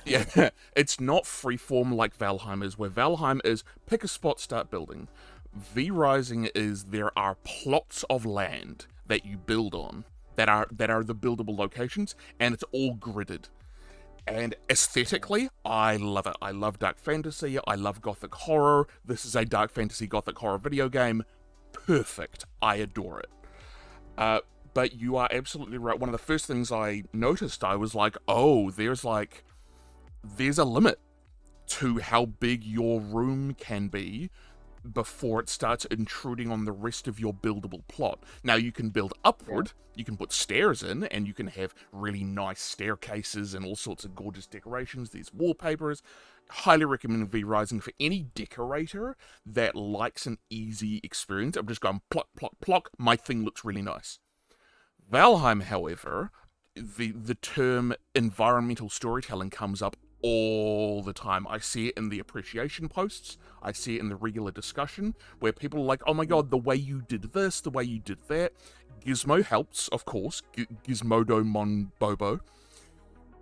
Yeah, it's not freeform like Valheim is, where Valheim is pick a spot, start building. V Rising is there are plots of land that you build on that are the buildable locations, and it's all gridded. And aesthetically, I love it. I love dark fantasy. I love gothic horror. This is a dark fantasy gothic horror video game. Perfect. I adore it. But you are absolutely right. One of the first things I noticed, I was like, oh, there's a limit to how big your room can be before it starts intruding on the rest of your buildable plot. Now, you can build upward, you can put stairs in, and you can have really nice staircases and all sorts of gorgeous decorations. There's wallpapers. Highly recommend V Rising for any decorator that likes an easy experience. I'm just going pluck, pluck, pluck. My thing looks really nice. Valheim, however, the term environmental storytelling comes up all the time. I see it in the appreciation posts. I see it in the regular discussion where people are like, oh my god, the way you did this, the way you did that. Gizmo helps, of course. Gizmodo Mon Bobo,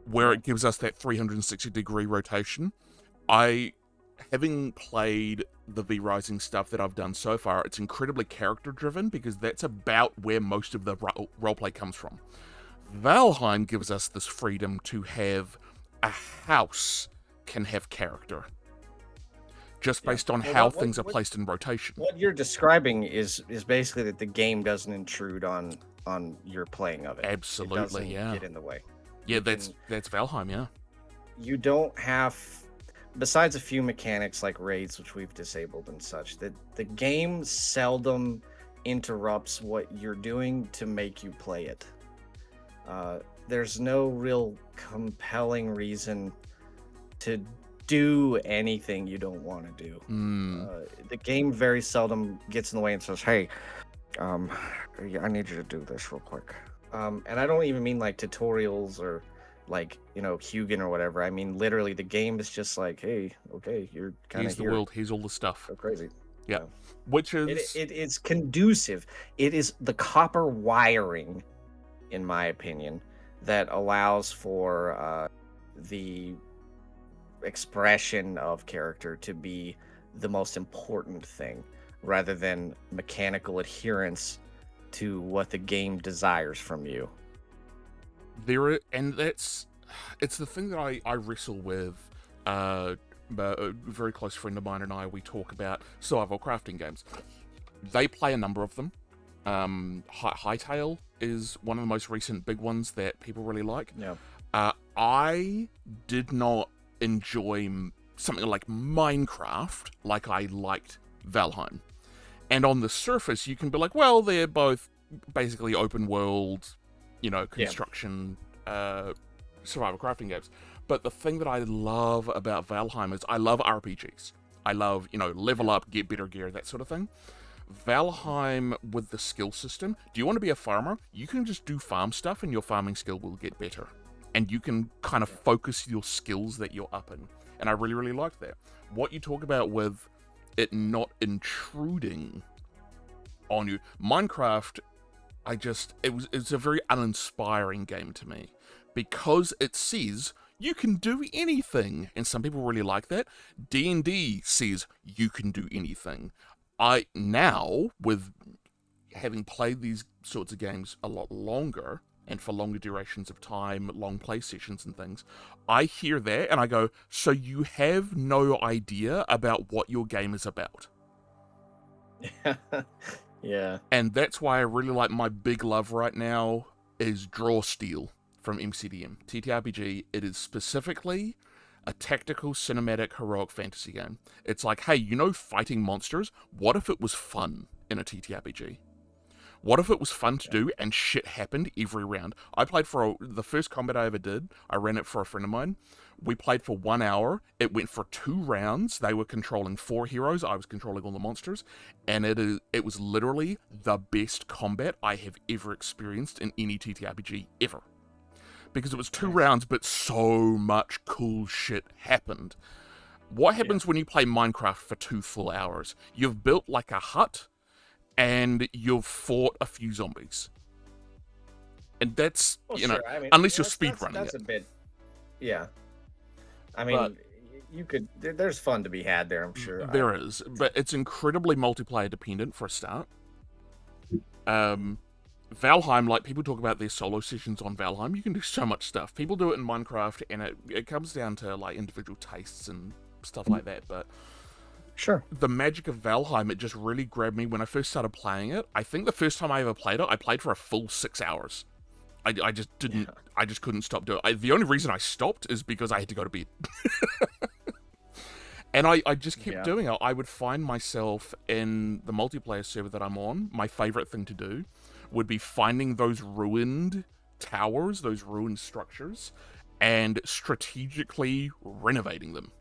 where it gives us that 360-degree rotation. Having played the V Rising stuff that I've done so far, it's incredibly character-driven because that's about where most of the roleplay comes from. Valheim gives us this freedom to have a house can have character, just based on how things are placed in rotation. What you're describing is basically that the game doesn't intrude on your playing of it. Absolutely, it doesn't yeah. Get in the way. Yeah, that's Valheim, yeah. You don't have, besides a few mechanics like raids, which we've disabled and such, that the game seldom interrupts what you're doing to make you play it. There's no real compelling reason to do anything you don't want to do. The game very seldom gets in the way and says, hey, I need you to do this real quick. And I don't even mean like tutorials or like, Hugin or whatever. I mean, literally, the game is just like, hey, okay, you're kind of Here's the world, here's all the stuff. Go crazy. Yeah. Which is... It is conducive. It is the copper wiring, in my opinion, that allows for the expression of character to be the most important thing, rather than mechanical adherence to what the game desires from you. It's the thing that I wrestle with. A very close friend of mine and I, we talk about survival crafting games. They play a number of them. Hightail is one of the most recent big ones that people really like. Yeah. I did not enjoy something like Minecraft like I liked Valheim. And on the surface, you can be like, well, they're both basically open world, construction, survival crafting games. But the thing that I love about Valheim is I love RPGs. I love, level up, get better gear, that sort of thing. Valheim with the skill system, do you want to be a farmer? You can just do farm stuff and your farming skill will get better. And you can kind of focus your skills that you're up in. And I really, really like that. What you talk about with it not intruding on you. Minecraft, it's a very uninspiring game to me. Because it says you can do anything. And some people really like that. D&D says you can do anything. Now, with having played these sorts of games a lot longer, and for longer durations of time, long play sessions and things, I hear that and I go, so you have no idea about what your game is about. Yeah. And that's why I really like my big love right now is Draw Steel from MCDM. TTRPG, it is specifically a tactical, cinematic, heroic fantasy game. It's like, hey, fighting monsters? What if it was fun in a TTRPG? What if it was fun to do and shit happened every round? I played the first combat I ever did, I ran it for a friend of mine. We played for 1 hour. It went for 2 rounds. They were controlling 4 heroes. I was controlling all the monsters. And it was literally the best combat I have ever experienced in any TTRPG ever. Because it was 2 rounds, but so much cool shit happened. What happens when you play Minecraft for 2 full hours? You've built like a hut, and you've fought a few zombies. And that's, sure. I mean, unless you're speedrunning that's it. a bit, yeah. I mean, you could, there's fun to be had there, I'm sure. There is, but it's incredibly multiplayer dependent for a start. Valheim, like, people talk about their solo sessions on Valheim. You can do so much stuff. People do it in Minecraft, and it comes down to, like, individual tastes and stuff like that, but sure. The magic of Valheim, it just really grabbed me when I first started playing it. I think the first time I ever played it, I played for a full 6 hours. I just didn't, I just couldn't stop doing it. The only reason I stopped is because I had to go to bed. And I just kept doing it. I would find myself in the multiplayer server that I'm on, my favorite thing to do would be finding those ruined towers, those ruined structures, and strategically renovating them.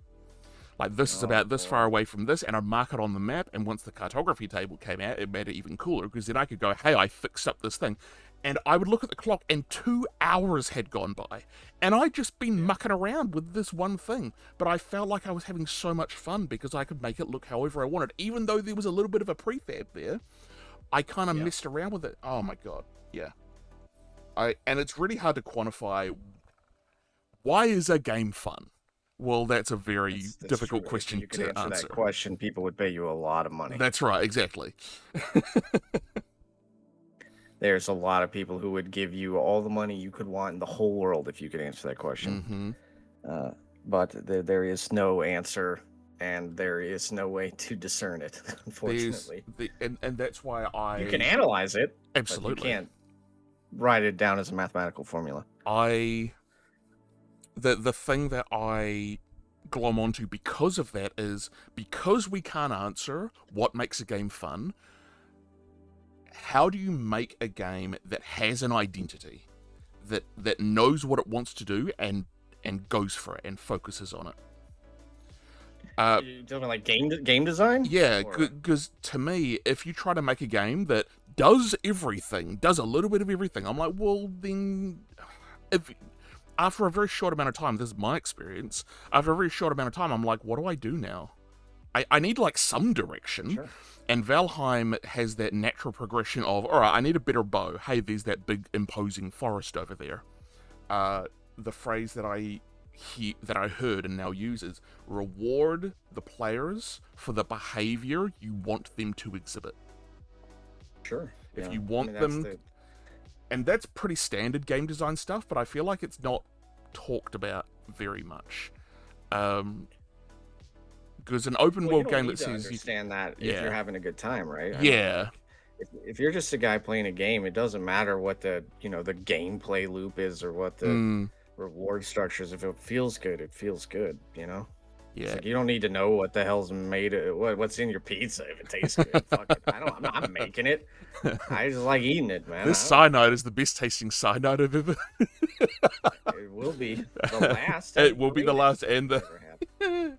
Like, this is about this far away from this, and I'd mark it on the map, and once the cartography table came out, it made it even cooler, because then I could go, hey, I fixed up this thing. And I would look at the clock, and 2 hours had gone by. And I'd just been mucking around with this one thing. But I felt like I was having so much fun, because I could make it look however I wanted. Even though there was a little bit of a prefab there, I kind of messed around with it. Oh my god, yeah. And it's really hard to quantify, why is a game fun? Well, that's a very difficult question to answer. If you could answer that question, people would pay you a lot of money. That's right, exactly. There's a lot of people who would give you all the money you could want in the whole world if you could answer that question. Mm-hmm. But there is no answer, and there is no way to discern it, unfortunately. And that's why You can analyze it. Absolutely. But you can't write it down as a mathematical formula. The thing that I glom onto because of that is, because we can't answer what makes a game fun, how do you make a game that has an identity, that knows what it wants to do and goes for it and focuses on it? You're talking like game design? Yeah, because to me, if you try to make a game that does everything, does a little bit of everything, I'm like, well, then, after a very short amount of time, this is my experience, after a very short amount of time, I'm like, what do I do now? I need, like, some direction. Sure. And Valheim has that natural progression of, all right, I need a better bow. Hey, there's that big imposing forest over there. The phrase that I heard and now use is, reward the players for the behavior you want them to exhibit. Sure. If you want them... And that's pretty standard game design stuff, but I feel like it's not talked about very much. Because Because an open Well, you world don't game need that to says you, understand that if yeah, you're having a good time, right? I mean, yeah, like, if you're just a guy playing a game, it doesn't matter what the the gameplay loop is or what the mm, reward structures. If it feels good, it feels good. It's yeah. like you don't need to know what the hell's made it, what's in your pizza if it tastes good. Fuck it. I'm not making it. I just like eating it, man. This I don't cyanide is the best tasting cyanide I've ever. It will be the last It and will be the greatest last and the. ever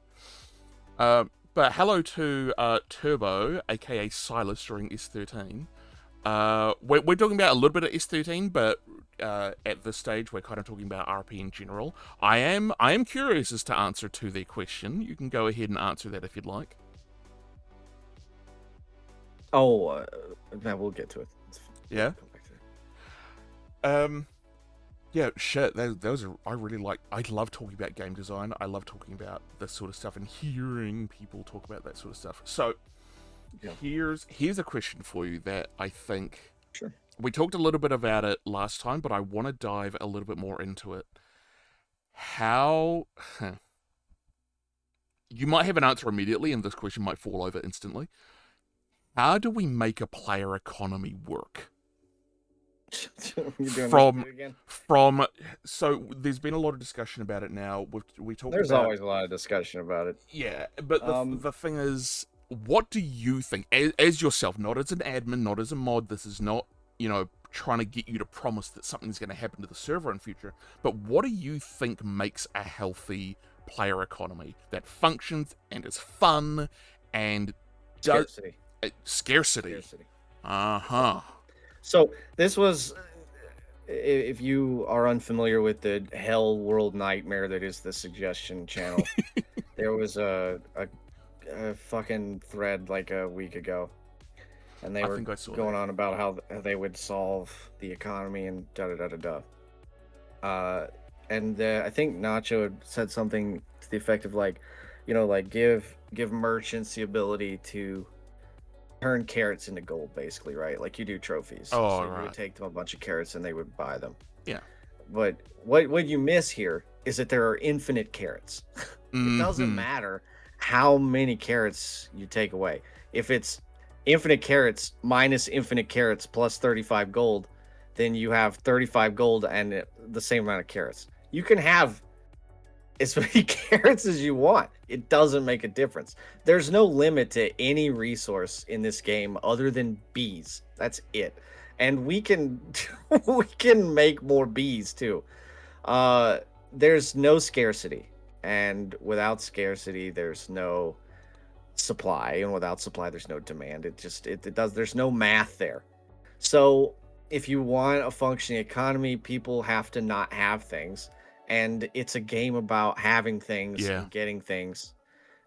happened. But hello to Turbo, aka Silas during S13. We're talking about a little bit of S13, but at this stage we're kind of talking about RP in general. I am curious as to answer to their question. You can go ahead and answer that if you'd like. Oh, we'll get to it. Yeah. Come back to it. Yeah, shit. Those are. I really like. I love talking about game design. I love talking about this sort of stuff and hearing people talk about that sort of stuff. So, Yeah. here's a question for you that I think Sure. we talked a little bit about it last time, but I want to dive a little bit more into it. How you might have an answer immediately, and this question might fall over instantly. How do we make a player economy work? You doing From this again? So there's been a lot of discussion about it now. We talked There's about, always a lot of discussion about it. yeah, but Um, the thing is, what do you think as yourself, not as an admin, not as a mod? This is not trying to get you to promise that something's going to happen to the server in future. But what do you think makes a healthy player economy that functions and is fun and does scarcity. scarcity? Scarcity. Uh-huh. So this was, if you are unfamiliar with the hell world nightmare that is the suggestion channel, there was a fucking thread like a week ago, and they I were think I saw going that. on about how they would solve the economy and da da da da da. And I think Nacho had said something to the effect of like, like give merchants the ability to turn carrots into gold, basically, right? Like you do trophies. Oh, So you would right. take them a bunch of carrots and they would buy them. Yeah. But what you miss here is that there are infinite carrots. It doesn't Mm-hmm. matter how many carrots you take away. If it's infinite carrots minus infinite carrots plus 35 gold, then you have 35 gold and the same amount of carrots. You can have as many carrots as you want. It doesn't make a difference. There's no limit to any resource in this game other than bees. That's it. And we can we can make more bees too. There's no scarcity. And without scarcity, there's no supply. And without supply, there's no demand. It does there's no math there. So if you want a functioning economy, people have to not have things. And it's a game about having things Yeah. and getting things.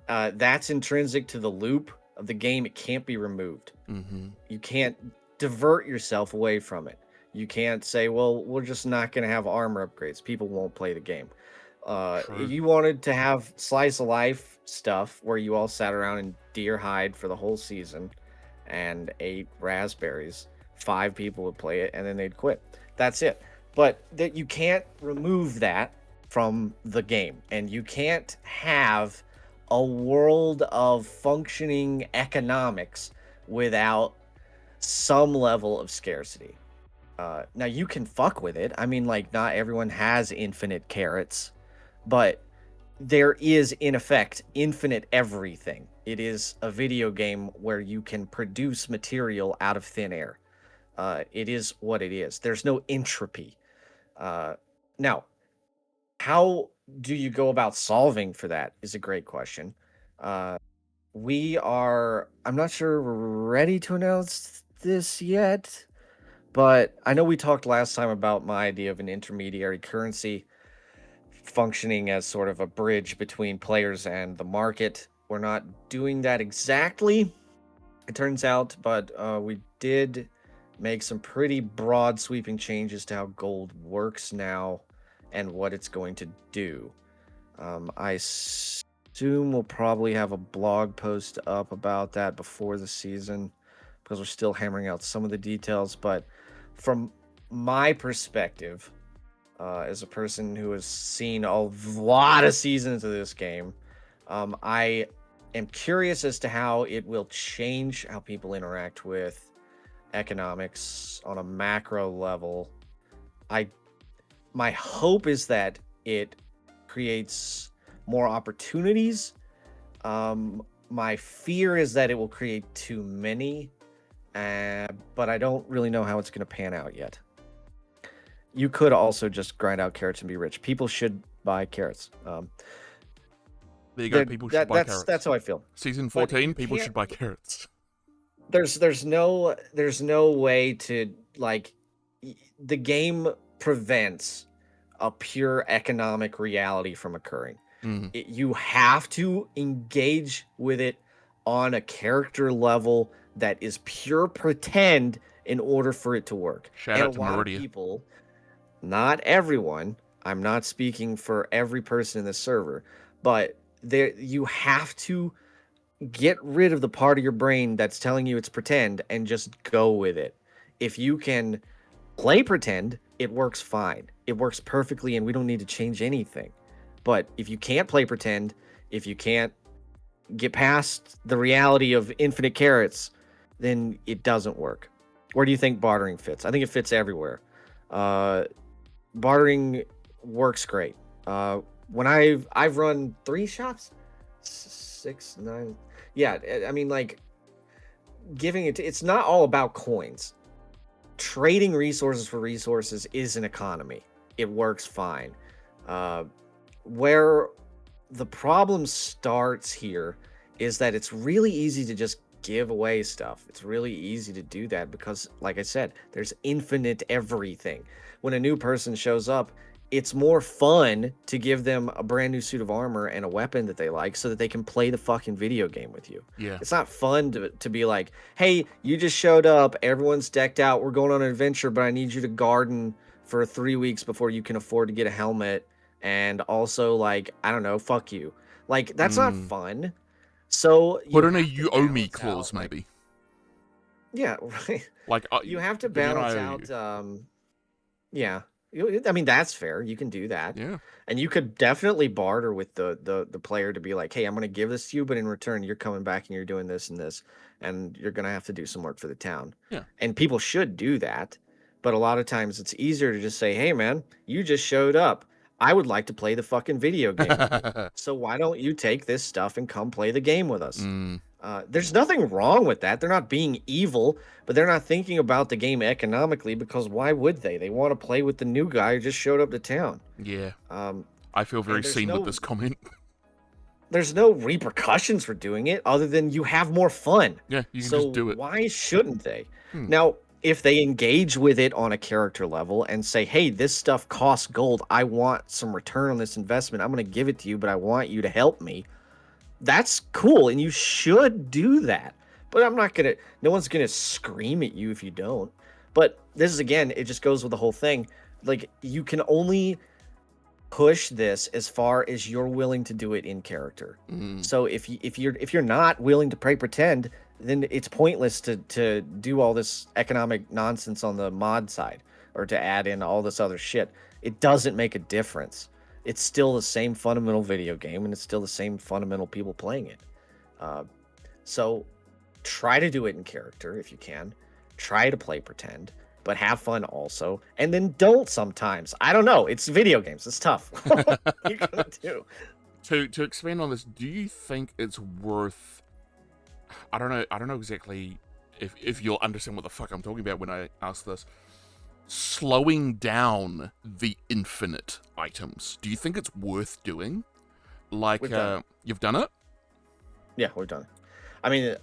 That's intrinsic to the loop of the game. It can't be removed. Mm-hmm. You can't divert yourself away from it. You can't say, well, we're just not going to have armor upgrades. People won't play the game. True. If you wanted to have slice of life stuff where you all sat around in deer hide for the whole season and ate raspberries, 5 people would play it and then they'd quit. That's it. But that you can't remove that from the game, and you can't have a world of functioning economics without some level of scarcity. Now you can fuck with it. I mean, like, not everyone has infinite carrots, but there is in effect infinite everything. It is a video game where you can produce material out of thin air. It is what it is. There's no entropy. Now, how do you go about solving for that is a great question. I'm not sure we're ready to announce this yet, but I know we talked last time about my idea of an intermediary currency functioning as sort of a bridge between players and the market. We're not doing that exactly, it turns out, but we did make some pretty broad sweeping changes to how gold works now and what it's going to do. I assume we'll probably have a blog post up about that before the season because we're still hammering out some of the details. But from my perspective, as a person who has seen a lot of seasons of this game, I am curious as to how it will change how people interact with economics on a macro level. I My hope is that it creates more opportunities. My fear is that it will create too many, but I don't really know how it's going to pan out yet. You could also just grind out carrots and be rich. People should buy carrots. There you go. People should buy carrots. That's how I feel. Season But 14, people should buy carrots. There's no way to like the game prevents a pure economic reality from occurring. You have to engage with it on a character level that is pure pretend in order for it to work. Shout and out to a lot Meridia. of people, not everyone, I'm not speaking for every person in the server, but you have to get rid of the part of your brain that's telling you it's pretend and just go with it. If you can play pretend, it works fine. It works perfectly, and we don't need to change anything. But if you can't play pretend, if you can't get past the reality of infinite carrots, then it doesn't work. Where do you think bartering fits? I think it fits everywhere. Bartering works great. When I've run 3 shops, 6, 9. Yeah, I mean, like, it's not all about coins. Trading resources for resources is an economy. It works fine. Where the problem starts here is that it's really easy to just give away stuff. It's really easy to do that because, like I said, there's infinite everything. When a new person shows up, it's more fun to give them a brand new suit of armor and a weapon that they like so that they can play the fucking video game with you. Yeah. It's not fun to be like, hey, you just showed up, everyone's decked out, we're going on an adventure, but I need you to garden for 3 weeks before you can afford to get a helmet. And also, like, I don't know, fuck you. Like, that's not fun. So put in a you owe me clause, maybe. Yeah, right. Like, you have to balance out. Yeah, I mean, that's fair. You can do that. Yeah. And you could definitely barter with the player to be like, hey, I'm going to give this to you, but in return, you're coming back and you're doing this and this, and you're going to have to do some work for the town. Yeah. And people should do that. But a lot of times it's easier to just say, hey, man, you just showed up. I would like to play the fucking video game. So why don't you take this stuff and come play the game with us? There's nothing wrong with that. They're not being evil, but they're not thinking about the game economically because why would they? They want to play with the new guy who just showed up to town. Yeah. I feel very seen with this comment. There's no repercussions for doing it other than you have more fun. Yeah, you can just do it. Why shouldn't they? Now, if they engage with it on a character level and say, hey, this stuff costs gold, I want some return on this investment, I'm going to give it to you, but I want you to help me. That's cool, and you should do that. But no one's going to scream at you if you don't. But this is, again, it just goes with the whole thing. Like, you can only push this as far as you're willing to do it in character. So if you're not willing to play pretend, then it's pointless to do all this economic nonsense on the mod side or to add in all this other shit. It doesn't make a difference. It's still the same fundamental video game, and it's still the same fundamental people playing it. So try to do it in character if you can. Try to play pretend, but have fun also. And then don't sometimes. I don't know. It's video games. It's tough. What are you gonna do? To expand on this, do you think it's worth... I don't know exactly if you'll understand what the fuck I'm talking about when I ask this. Slowing down the infinite items. Do you think it's worth doing? Like, you've done it? Yeah, we've done it. I mean,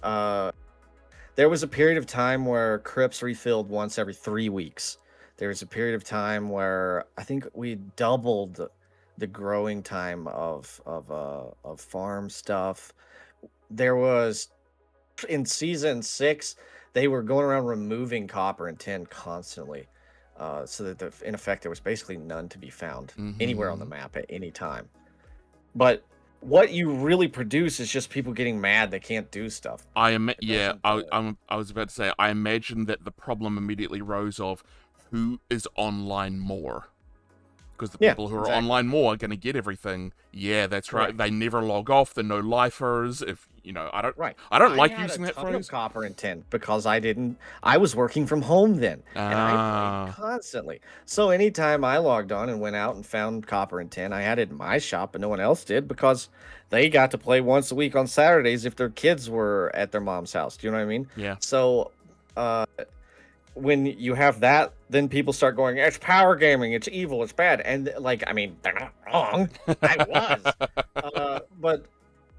there was a period of time where crypts refilled once every 3 weeks. There was a period of time where I think we doubled the growing time of farm stuff. There was, in season 6, they were going around removing copper and tin constantly. So that in effect, there was basically none to be found anywhere on the map at any time. But what you really produce is just people getting mad they can't do stuff. I was about to say, I imagine that the problem immediately rose of who is online more. because the Yeah, people who are exactly. online more are going to get everything. Yeah, that's right. Correct. They never log off. They're no lifers. If Right. I don't I like had a using that ton of phrase. copper and tin because I was working from home then, and I played Ah, constantly. So anytime I logged on and went out and found copper and tin, I had it in my shop, but no one else did because they got to play once a week on Saturdays if their kids were at their mom's house. Do you know what I mean? yeah. So, uh, when you have that, then people start going, "It's power gaming. It's evil. It's bad." And like, I mean, they're not wrong. I was, but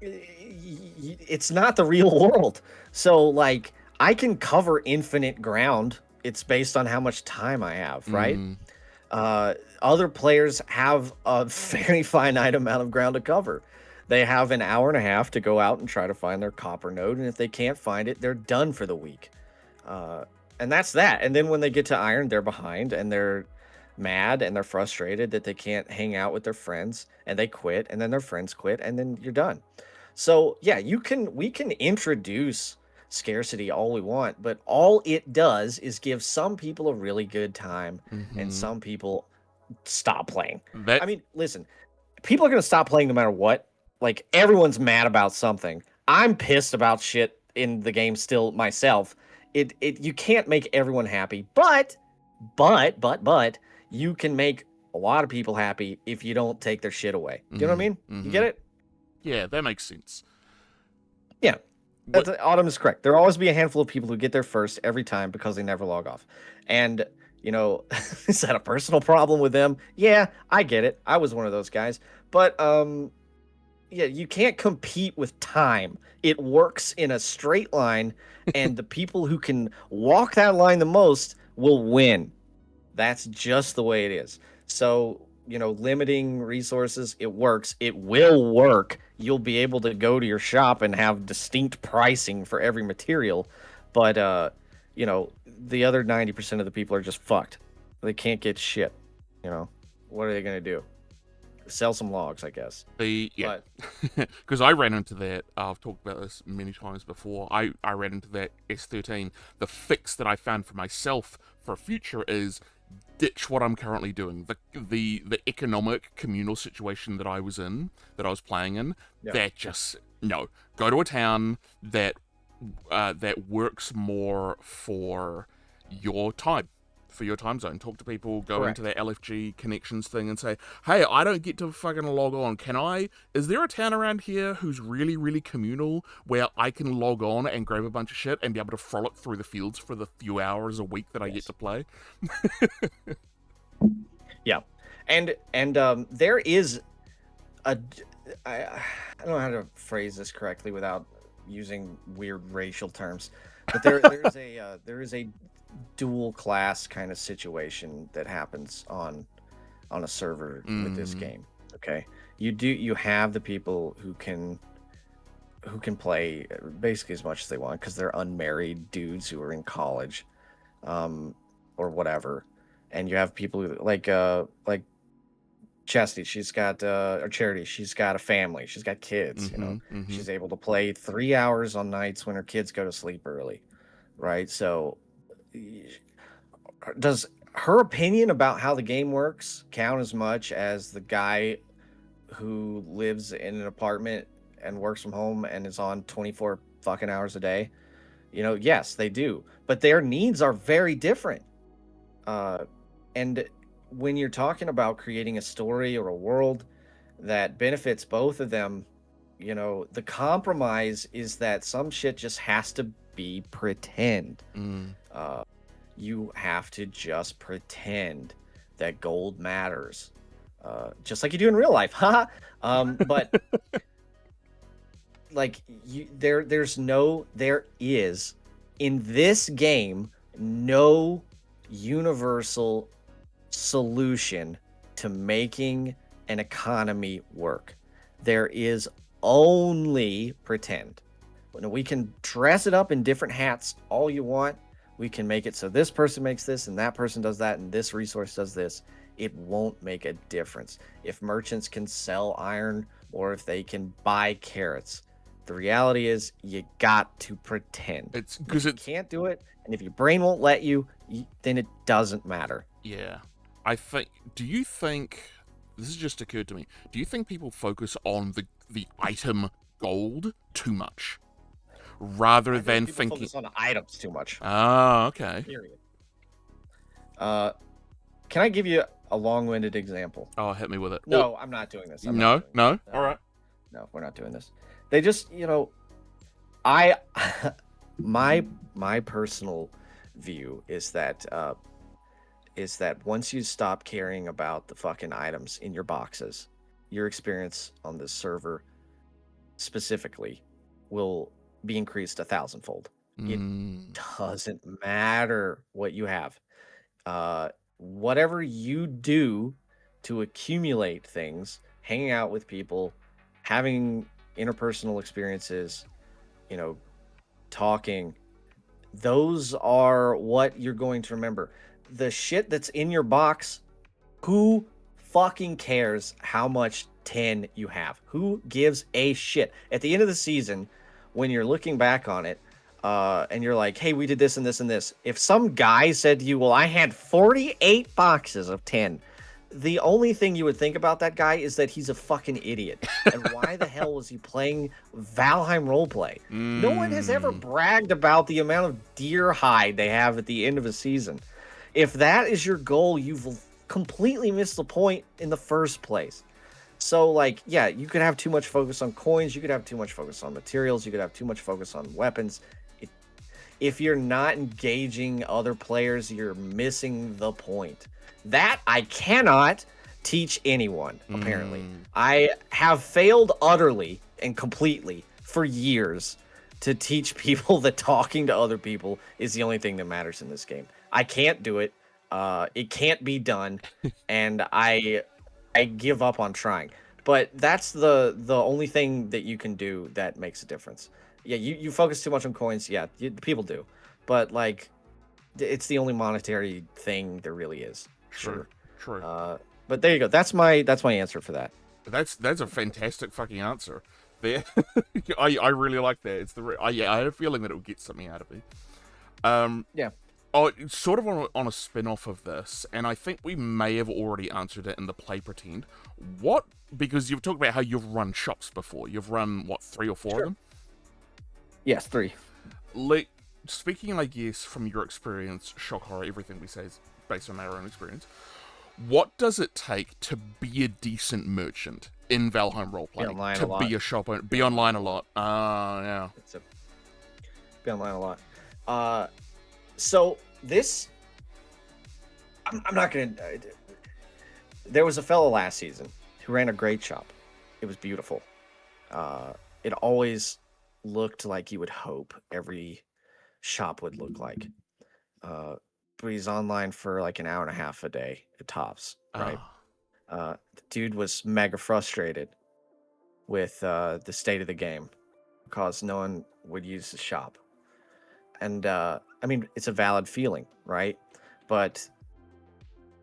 it's not the real world. So like, I can cover infinite ground. It's based on how much time I have, right? Mm, Other players have a very finite amount of ground to cover. They have an hour and a half to go out and try to find their copper node, and if they can't find it, they're done for the week. Uh, and that's that. And then when they get to iron, they're behind and they're mad and they're frustrated that they can't hang out with their friends and they quit and then their friends quit and then you're done. So yeah, we can introduce scarcity all we want, but all it does is give some people a really good time and hmm some people stop playing. I That mean, listen, people are going to stop playing no matter what. Like everyone's mad about something. I'm pissed about shit in the game still myself. It you can't make everyone happy, but you can make a lot of people happy if you don't take their shit away. Do you know what I mean? You hmm get it? Yeah, that makes sense. Yeah. What? Autumn is correct. There'll always be a handful of people who get there first every time because they never log off. And, is that a personal problem with them? Yeah, I get it. I was one of those guys. But yeah, you can't compete with time. It works in a straight line, and the people who can walk that line the most will win. That's just the way it is. So, limiting resources, it works. It will work. You'll be able to go to your shop and have distinct pricing for every material. But, the other 90% of the people are just fucked. They can't get shit. What are they going to do? Sell some logs, I guess. Yeah, But, because I ran into that. I've talked about this many times before. I ran into that S13. The fix that I found for myself for future is ditch what I'm currently doing. The economic communal situation that I was in, that I was playing in, yeah. that just no. Go to a town that works more for your time. For your time zone, talk to people, go into Correct. that LFG connections thing and say, hey, I don't get to fucking log on. Can I? Is there a town around here who's really, really communal where I can log on and grab a bunch of shit and be able to frolic through the fields for the few hours a week that I get Yes. to play? Yeah. And there is a I don't know how to phrase this correctly without using weird racial terms, but there is a dual class kind of situation that happens on a server with this Mm, game. Okay, you have the people who can play basically as much as they want because they're unmarried dudes who are in college, um, or whatever, and you have people who, like Chastity, or Charity, she's got a family, she's got kids, mm-hmm, mm-hmm. she's able to play 3 hours on nights when her kids go to sleep early, right? So, does her opinion about how the game works count as much as the guy who lives in an apartment and works from home and is on 24 fucking hours a day? Yes, they do, but their needs are very different. Uh, and when you're talking about creating a story or a world that benefits both of them, the compromise is that some shit just has to be pretend. Mm. Uh, you have to just pretend that gold matters, just like you do in real life. Haha. But like there is in this game no universal solution to making an economy work. There is only pretend. We can dress it up in different hats all you want. We can make it so this person makes this and that person does that and this resource does this. It won't make a difference. If merchants can sell iron or if they can buy carrots, the reality is you got to pretend. It's If because you it's can't do it, and if your brain won't let you, then it doesn't matter. yeah. Do you think this has just occurred to me? Do you think people focus on the item gold too much, rather I than think people thinking? focus on items too much. Ah, okay. Period. Can I give you a long-winded example? Oh, hit me with it. No, I'm not doing this. I'm not No, doing no. this. All right. No, we're not doing this. They just, I, my personal view is that once you stop caring about the fucking items in your boxes, your experience on this server specifically will be increased 1,000-fold. It doesn't matter what you have. Whatever you do to accumulate things, hanging out with people, having interpersonal experiences, talking, those are what you're going to remember. The shit that's in your box, who fucking cares how much 10 you have? Who gives a shit? At the end of the season, when you're looking back on it, and you're like, hey, we did this and this and this. If some guy said to you, well, I had 48 boxes of 10, the only thing you would think about that guy is that he's a fucking idiot. And why the hell was he playing Valheim roleplay? No one has ever bragged about the amount of deer hide they have at the end of a season. If that is your goal, you've completely missed the point in the first place. So, yeah, you could have too much focus on coins. You could have too much focus on materials. You could have too much focus on weapons. If you're not engaging other players, you're missing the point. That I cannot teach anyone, apparently. I have failed utterly and completely for years to teach people that talking to other people is the only thing that matters in this game. I can't do it. It can't be done. And I give up on trying. But that's the only thing that you can do that makes a difference. Yeah, you focus too much on coins. Yeah, people do. But, it's the only monetary thing there really is. Sure. But there you go. That's my answer for that. That's a fantastic fucking answer. There, I really like that. It's I had a feeling that it would get something out of me. Yeah. Oh, it's sort of on a spin-off of this, and I think we may have already answered it in the play pretend. Because you've talked about how you've run shops before. You've run, 3 or 4 of them? Yes, 3. Speaking, I guess, from your experience, shock horror, everything we say is based on our own experience. What does it take to be a decent merchant in Valheim roleplaying? To be a shop owner, be online a lot. Yeah. Be online a lot. So this, I'm not gonna. There was a fellow last season who ran a great shop. It was beautiful. It always looked like you would hope every shop would look like. But he's online for an hour and a half a day at tops, right? The dude was mega frustrated with the state of the game because no one would use the shop. And it's a valid feeling, right? But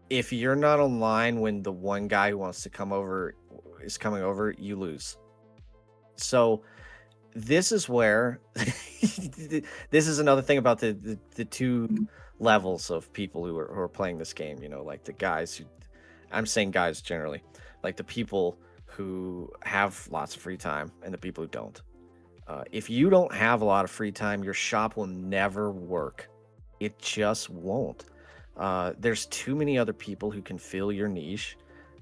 if you're not online when the one guy who wants to come over is coming over, you lose. So this is where this is another thing about the two levels of people who are playing this game, the guys who, I'm saying guys generally, the people who have lots of free time and the people who don't. If you don't have a lot of free time, your shop will never work. It just won't. There's too many other people who can fill your niche,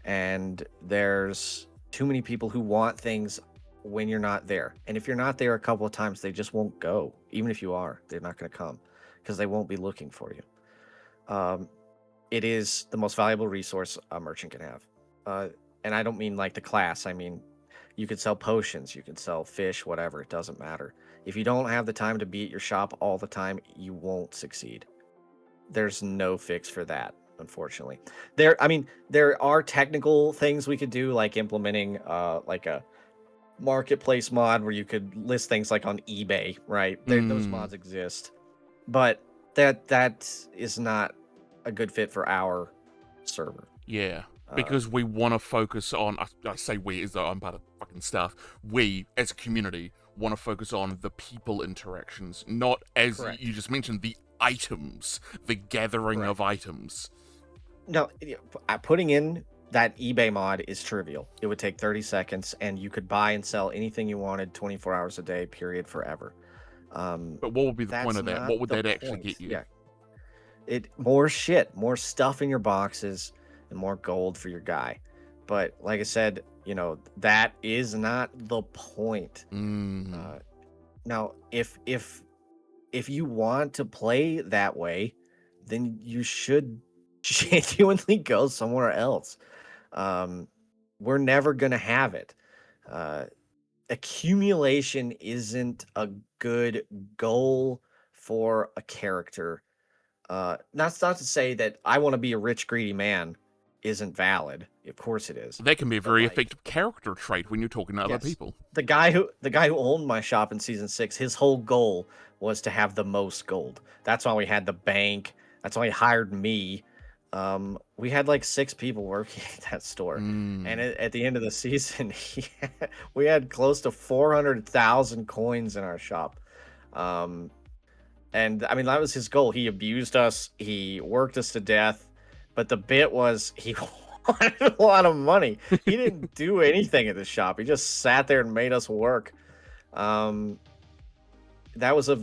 and there's too many people who want things when you're not there. And if you're not there a couple of times, they just won't go. Even if you are, they're not going to come because they won't be looking for you. It is the most valuable resource a merchant can have. And I don't mean the class. I mean, you could sell potions, you can sell fish, whatever. It doesn't matter. If you don't have the time to be at your shop all the time, you won't succeed. There's no fix for that, unfortunately. There are technical things we could do, like implementing a marketplace mod where you could list things on eBay, right? Those mods exist, but that is not a good fit for our server. Yeah, because we want to focus on, I say we as though I'm part of fucking staff, we as a community want to focus on the people interactions, not, as Correct. you just mentioned, the items, the gathering of items. No, putting in that eBay mod is trivial. It would take 30 seconds, and you could buy and sell anything you wanted 24 hours a day, period, forever. But what would be the point That's of that? not What would the that actually point. get you? Yeah, more shit, more stuff in your boxes, and more gold for your guy. But like I said, that is not the point. Mm. Now, if you want to play that way, then you should genuinely go somewhere else. Um, we're never gonna have it. Uh, Accumulation isn't a good goal for a character. That's not to say that I want to be a rich, greedy man isn't valid. Of course it is. That can be a But very like, effective character trait when you're talking to other yes, people. the guy who owned my shop in season 6, his whole goal was to have the most gold. That's why we had the bank. That's why he hired me. We had like 6 people working at that store, and Mm. at the end of the season, we had close to 400,000 coins in our shop. Um, and I mean, that was his goal. He abused us, he worked us to death. But the bit was he wanted a lot of money. He didn't do anything at the shop. He just sat there and made us work. Um, that's a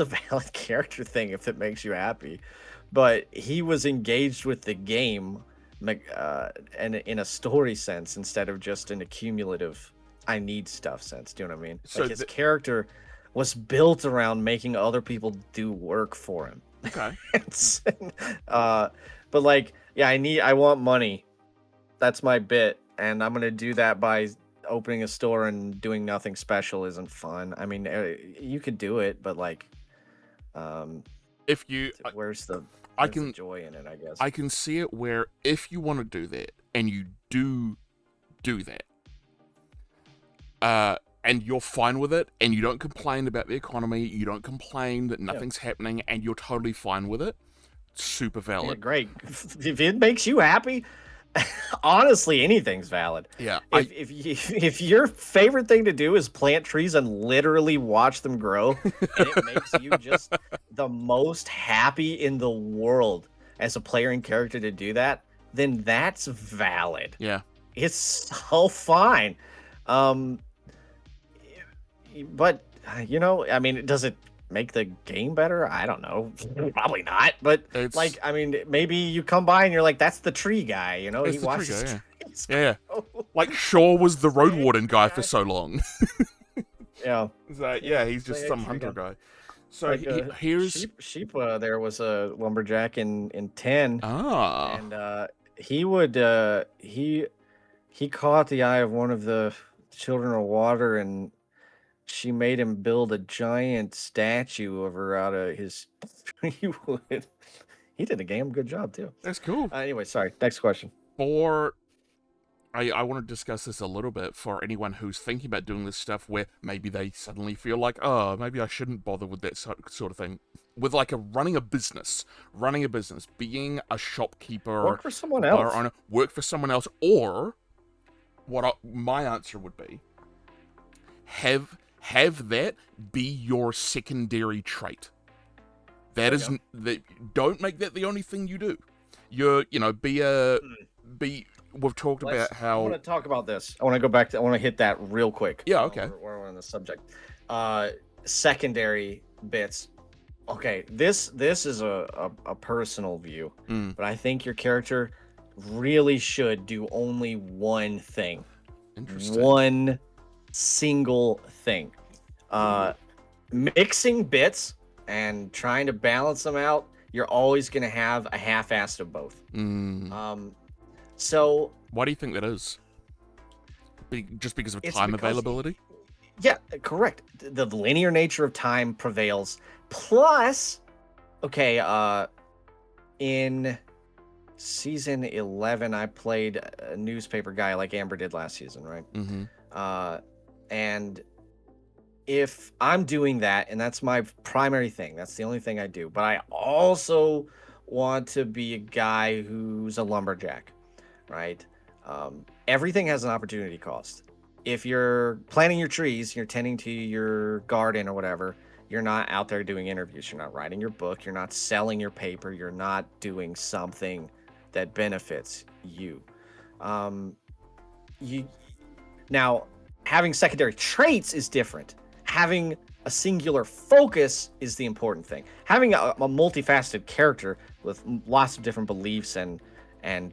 valid character thing if it makes you happy. But he was engaged with the game, and in a story sense instead of just an accumulative I need stuff sense. Do you know what I mean? So, Like, his character was built around making other people do work for him. okay. It's- but like, yeah, I want money. That's my bit, and I'm gonna do that by opening a store and doing nothing special isn't fun. I mean, you could do it, but like, um, If you, where's the I where's the can, joy in it? I guess. I can see it where if you want to do that and you do that, and you're fine with it, and you don't complain about the economy, you don't complain that nothing's happening, and you're totally fine with it, super Yeah, valid. great. If it makes you happy, honestly, anything's valid. Yeah, If your favorite thing to do is plant trees and literally watch them grow, and it makes you just the most happy in the world as a player and character to do that, then that's valid. yeah. It's so fine. Um, but I mean, does it make the game better? I don't know. Probably not. But It's like, I mean, maybe you come by and you're like, "That's the tree guy," it's He the watches trigger, trees. yeah. grow. Like Shaw was the road Hey, warden guy for guy. so long. Yeah. So yeah, he's just Hey, some tree hunter guy. guy. So Like, here's sheep. There was a lumberjack in 10, ah and he would he caught the eye of one of the children of water, and she made him build a giant statue of her out of his tree wood. He did a damn good job too. that's cool. Anyway, sorry. Next question. For I want to discuss this a little bit for anyone who's thinking about doing this stuff where maybe they suddenly feel like, oh, maybe I shouldn't bother with that sort of thing. With like running a business, being a shopkeeper, Work for someone bar else. owner, work for someone else, or my answer would be, have that be your secondary trait. That is don't make that the only thing you do. Be. We've talked about I how. want to talk about this. I want to go back to. I want to hit that real quick. Yeah, okay. We're on the subject. Secondary bits. Okay, this is a personal view, but I think your character really should do only one thing. Interesting. One single thing. Mixing bits and trying to balance them out, you're always going to have a half-assed of both. So why do you think that is? Just because of It's time because- availability? yeah, correct. The linear nature of time prevails. Plus, okay, in season 11, I played a newspaper guy like Amber did last season, right? Mm-hmm. And if I'm doing that, and that's my primary thing, that's the only thing I do, but I also want to be a guy who's a lumberjack, right? Everything has an opportunity cost. If you're planting your trees, you're tending to your garden or whatever, you're not out there doing interviews, you're not writing your book, you're not selling your paper, you're not doing something that benefits you. You now having secondary traits is different. Having a singular focus is the important thing. Having a multifaceted character with lots of different beliefs and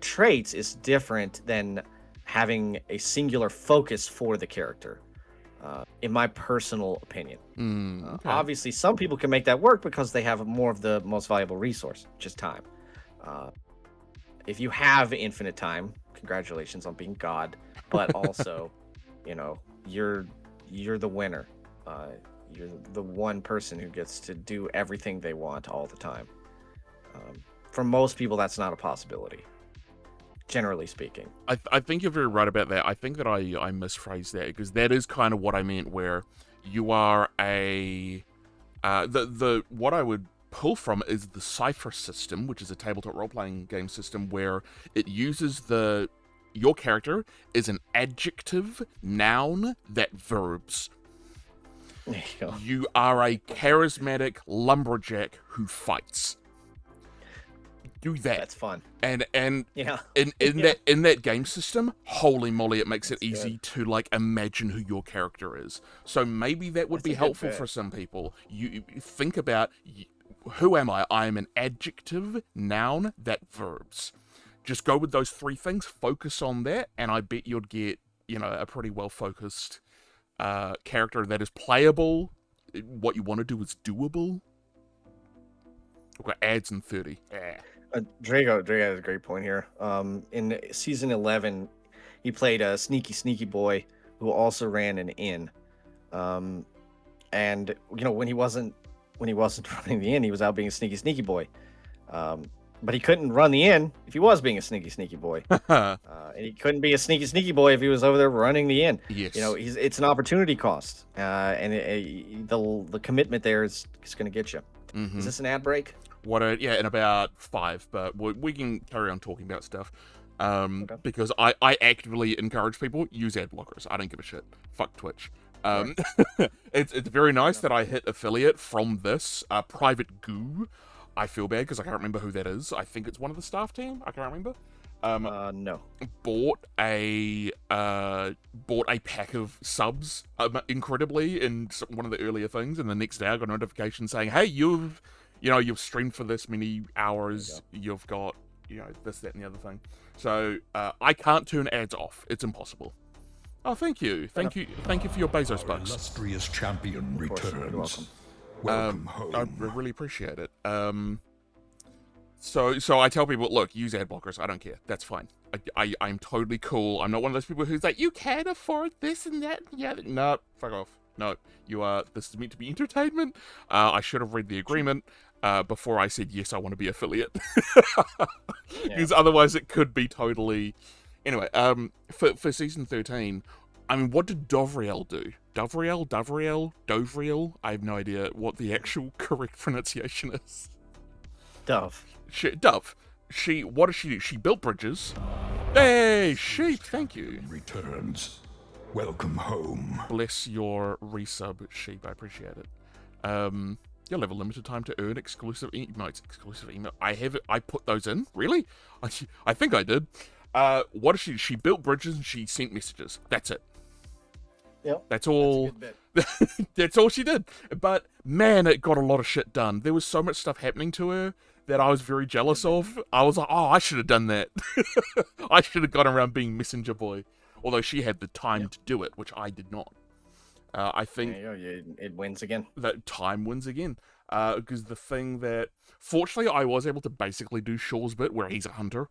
traits is different than having a singular focus for the character, in my personal opinion. Okay. Obviously, some people can make that work because they have more of the most valuable resource, which is time. If you have infinite time, congratulations on being God, but also, you're the winner. You're the one person who gets to do everything they want all the time. For most people, that's not a possibility, generally speaking. I think you're very right about that. I think that I misphrased that, because that is kind of what I meant, where you are what I would pull from is the Cypher system, which is a tabletop role-playing game system where it uses your character is an adjective noun that verbs. There you go. You are a charismatic lumberjack who fights. Do that. That's fun. And Yeah. in that game system, holy moly, it makes it That's easy to like imagine who your character is. So maybe that would That's be a good helpful bit. for some people. You think about, who am I? I am an adjective noun that verbs. Just go with those three things, focus on that, and I bet you'd get, a pretty well focused character that is playable. What you want to do is doable. We've got ads in 30. Yeah. Drago has a great point here. In season 11, he played a sneaky boy who also ran an inn. And when he wasn't running the inn, he was out being a sneaky boy. But he couldn't run the inn if he was being a sneaky boy. And he couldn't be a sneaky boy if he was over there running the inn. Yes. It's an opportunity cost, and the commitment there is going to get you. Mm-hmm. Is this an ad break? In about 5, but we can carry on talking about stuff. Okay. Because I actively encourage people, use ad blockers. I don't give a shit. Fuck Twitch. It's very nice that I hit affiliate from this private goo. I feel bad because I can't remember who that is. I think it's one of the staff team. I can't remember. No. Bought a pack of subs, incredibly, in one of the earlier things, and the next day I got a notification saying, "Hey, you've streamed for this many hours. You've got this, that, and the other thing." So I can't turn ads off. It's impossible. Oh, thank you for your Bezos bucks. Illustrious champion returns. You're welcome. Welcome home. I really appreciate it. So I tell people, look, use ad blockers. I don't care. That's fine. I'm totally cool. I'm not one of those people who's like, you can't afford this and that. Yeah, no, fuck off. No, this is meant to be entertainment. I should have read the agreement before I said, yes, I want to be affiliate. Because otherwise it could be totally... Anyway, for season 13, I mean, what did Dovriel do? Dovriel? I have no idea what the actual correct pronunciation is. Dove. Dove. What does she do? She built bridges. Hey, sheep, thank you. Returns. Welcome home. Bless your resub, sheep. I appreciate it. You'll have a limited time to earn exclusive emotes. Exclusive email. I put those in? Really? I think I did. What does she do? She built bridges and she sent messages. That's it. Yep. That's all. That's all she did. But man, it got a lot of shit done. There was so much stuff happening to her that I was very jealous of. I was like, oh, I should have done that. I should have gone around being messenger boy. Although she had the time to do it, which I did not. I think it wins again. that time wins again. Because the thing that, fortunately, I was able to basically do Shaw's bit where he's a hunter.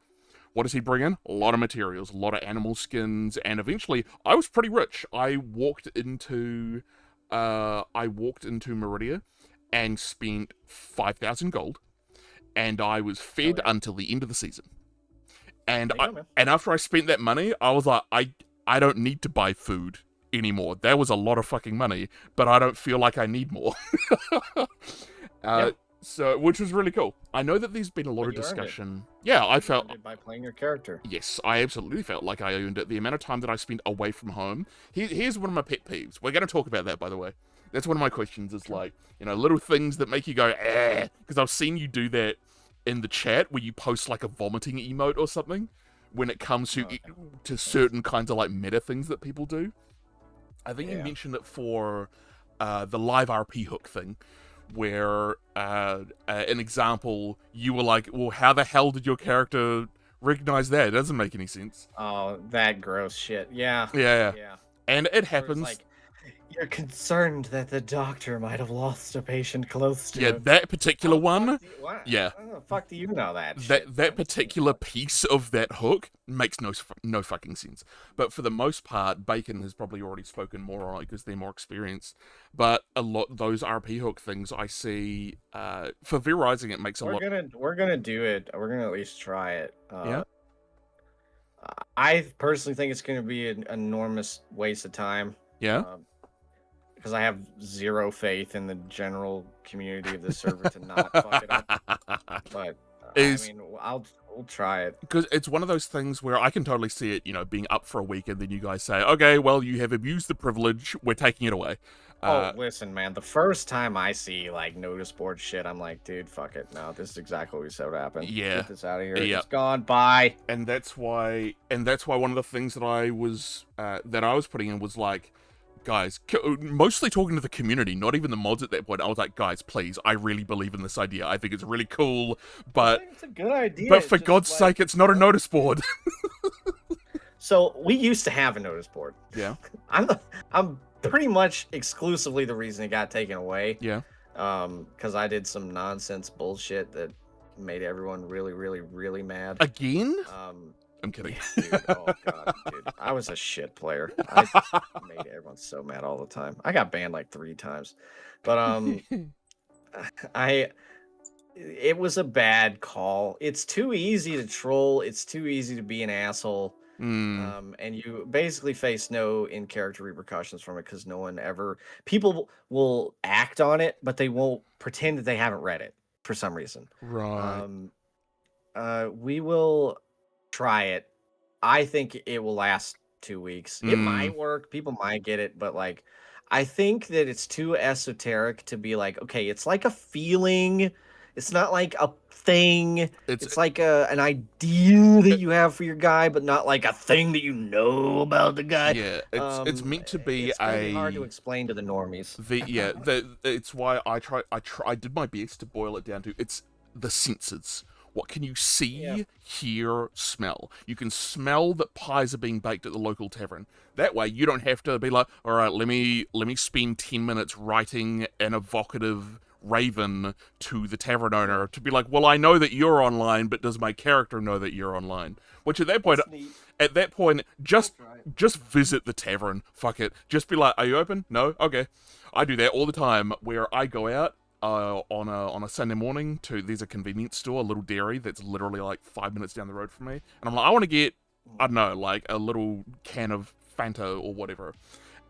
What does he bring in? A lot of materials, a lot of animal skins, and eventually I was pretty rich. I walked into Meridia and spent 5,000 gold, and I was fed until the end of the season. And after I spent that money, I was like, I don't need to buy food anymore. That was a lot of fucking money, but I don't feel like I need more. So, which was really cool. I know that there's been a lot of discussion. Yeah, I felt by playing your character. Yes, I absolutely felt like I earned it. The amount of time that I spent away from home. Here's one of my pet peeves. We're going to talk about that, by the way. That's one of my questions. Is like, little things that make you go, because I've seen you do that in the chat where you post like a vomiting emote or something when it comes to Okay. to certain kinds of like meta things that people do. I think you Yeah. mentioned it for the live RP hook thing, where an example, you were like, well, how the hell did your character recognize that? It doesn't make any sense. Oh, that gross shit. Yeah. Yeah. Yeah. And it Where it's happens. like, you're concerned that the doctor might have lost a patient close to Yeah, him. that particular How the one. fuck do you, what? Yeah. How the fuck do you know that That shit? that particular piece of that hook makes no fucking sense. But for the most part, Bacon has probably already spoken more on it because they're more experienced. But a lot those RP hook things I see for V Rising, it makes a lot. We're gonna do it. We're gonna at least try it. Yeah. I personally think it's gonna be an enormous waste of time. Yeah. Because I have zero faith in the general community of the server to not fuck it up. But I mean, we'll try it. Because it's one of those things where I can totally see it, being up for a week, and then you guys say, okay, well, you have abused the privilege, we're taking it away. Listen, man, the first time I see, like, notice board shit, I'm like, dude, fuck it. No, this is exactly what we said would happen. Yeah. Get this out of here. Yeah. It's gone. Bye. And that's why one of the things that I was putting in was like, guys, mostly talking to the community, not even the mods at that point. I was like, guys, please, I really believe in this idea. I think it's really cool, but I think it's a good idea. But for God's sake, it's not a notice board. So we used to have a notice board. Yeah. I'm pretty much exclusively the reason it got taken away. Yeah. Because I did some nonsense bullshit that made everyone really, really, really mad. Again? I'm kidding. Dude, oh god, dude. I was a shit player. I made everyone so mad all the time. I got banned like 3 times. But it was a bad call. It's too easy to troll, it's too easy to be an asshole. And you basically face no in-character repercussions from it because people will act on it, but they won't pretend that they haven't read it for some reason. Right. We will try it. I think it will last 2 weeks. It might work. People might get it, but like, I think that it's too esoteric to be like, okay, it's like a feeling. It's not like a thing. It's like an idea that you have for your guy, but not like a thing that you know about the guy. Yeah, it's meant to be it's gonna be hard to explain to the normies. It's why I did my best to boil it down to it's the senses. What can you see, hear, smell? You can smell that pies are being baked at the local tavern. That way, you don't have to be like, all right, let me spend 10 minutes writing an evocative raven to the tavern owner to be like, well, I know that you're online, but does my character know that you're online? Which at that point, just visit the tavern. Fuck it. Just be like, are you open? No? Okay. I do that all the time where I go out on a Sunday morning there's a convenience store, a little dairy that's literally like 5 minutes down the road from me, and I'm like, I want to get, I don't know, like a little can of Fanta or whatever.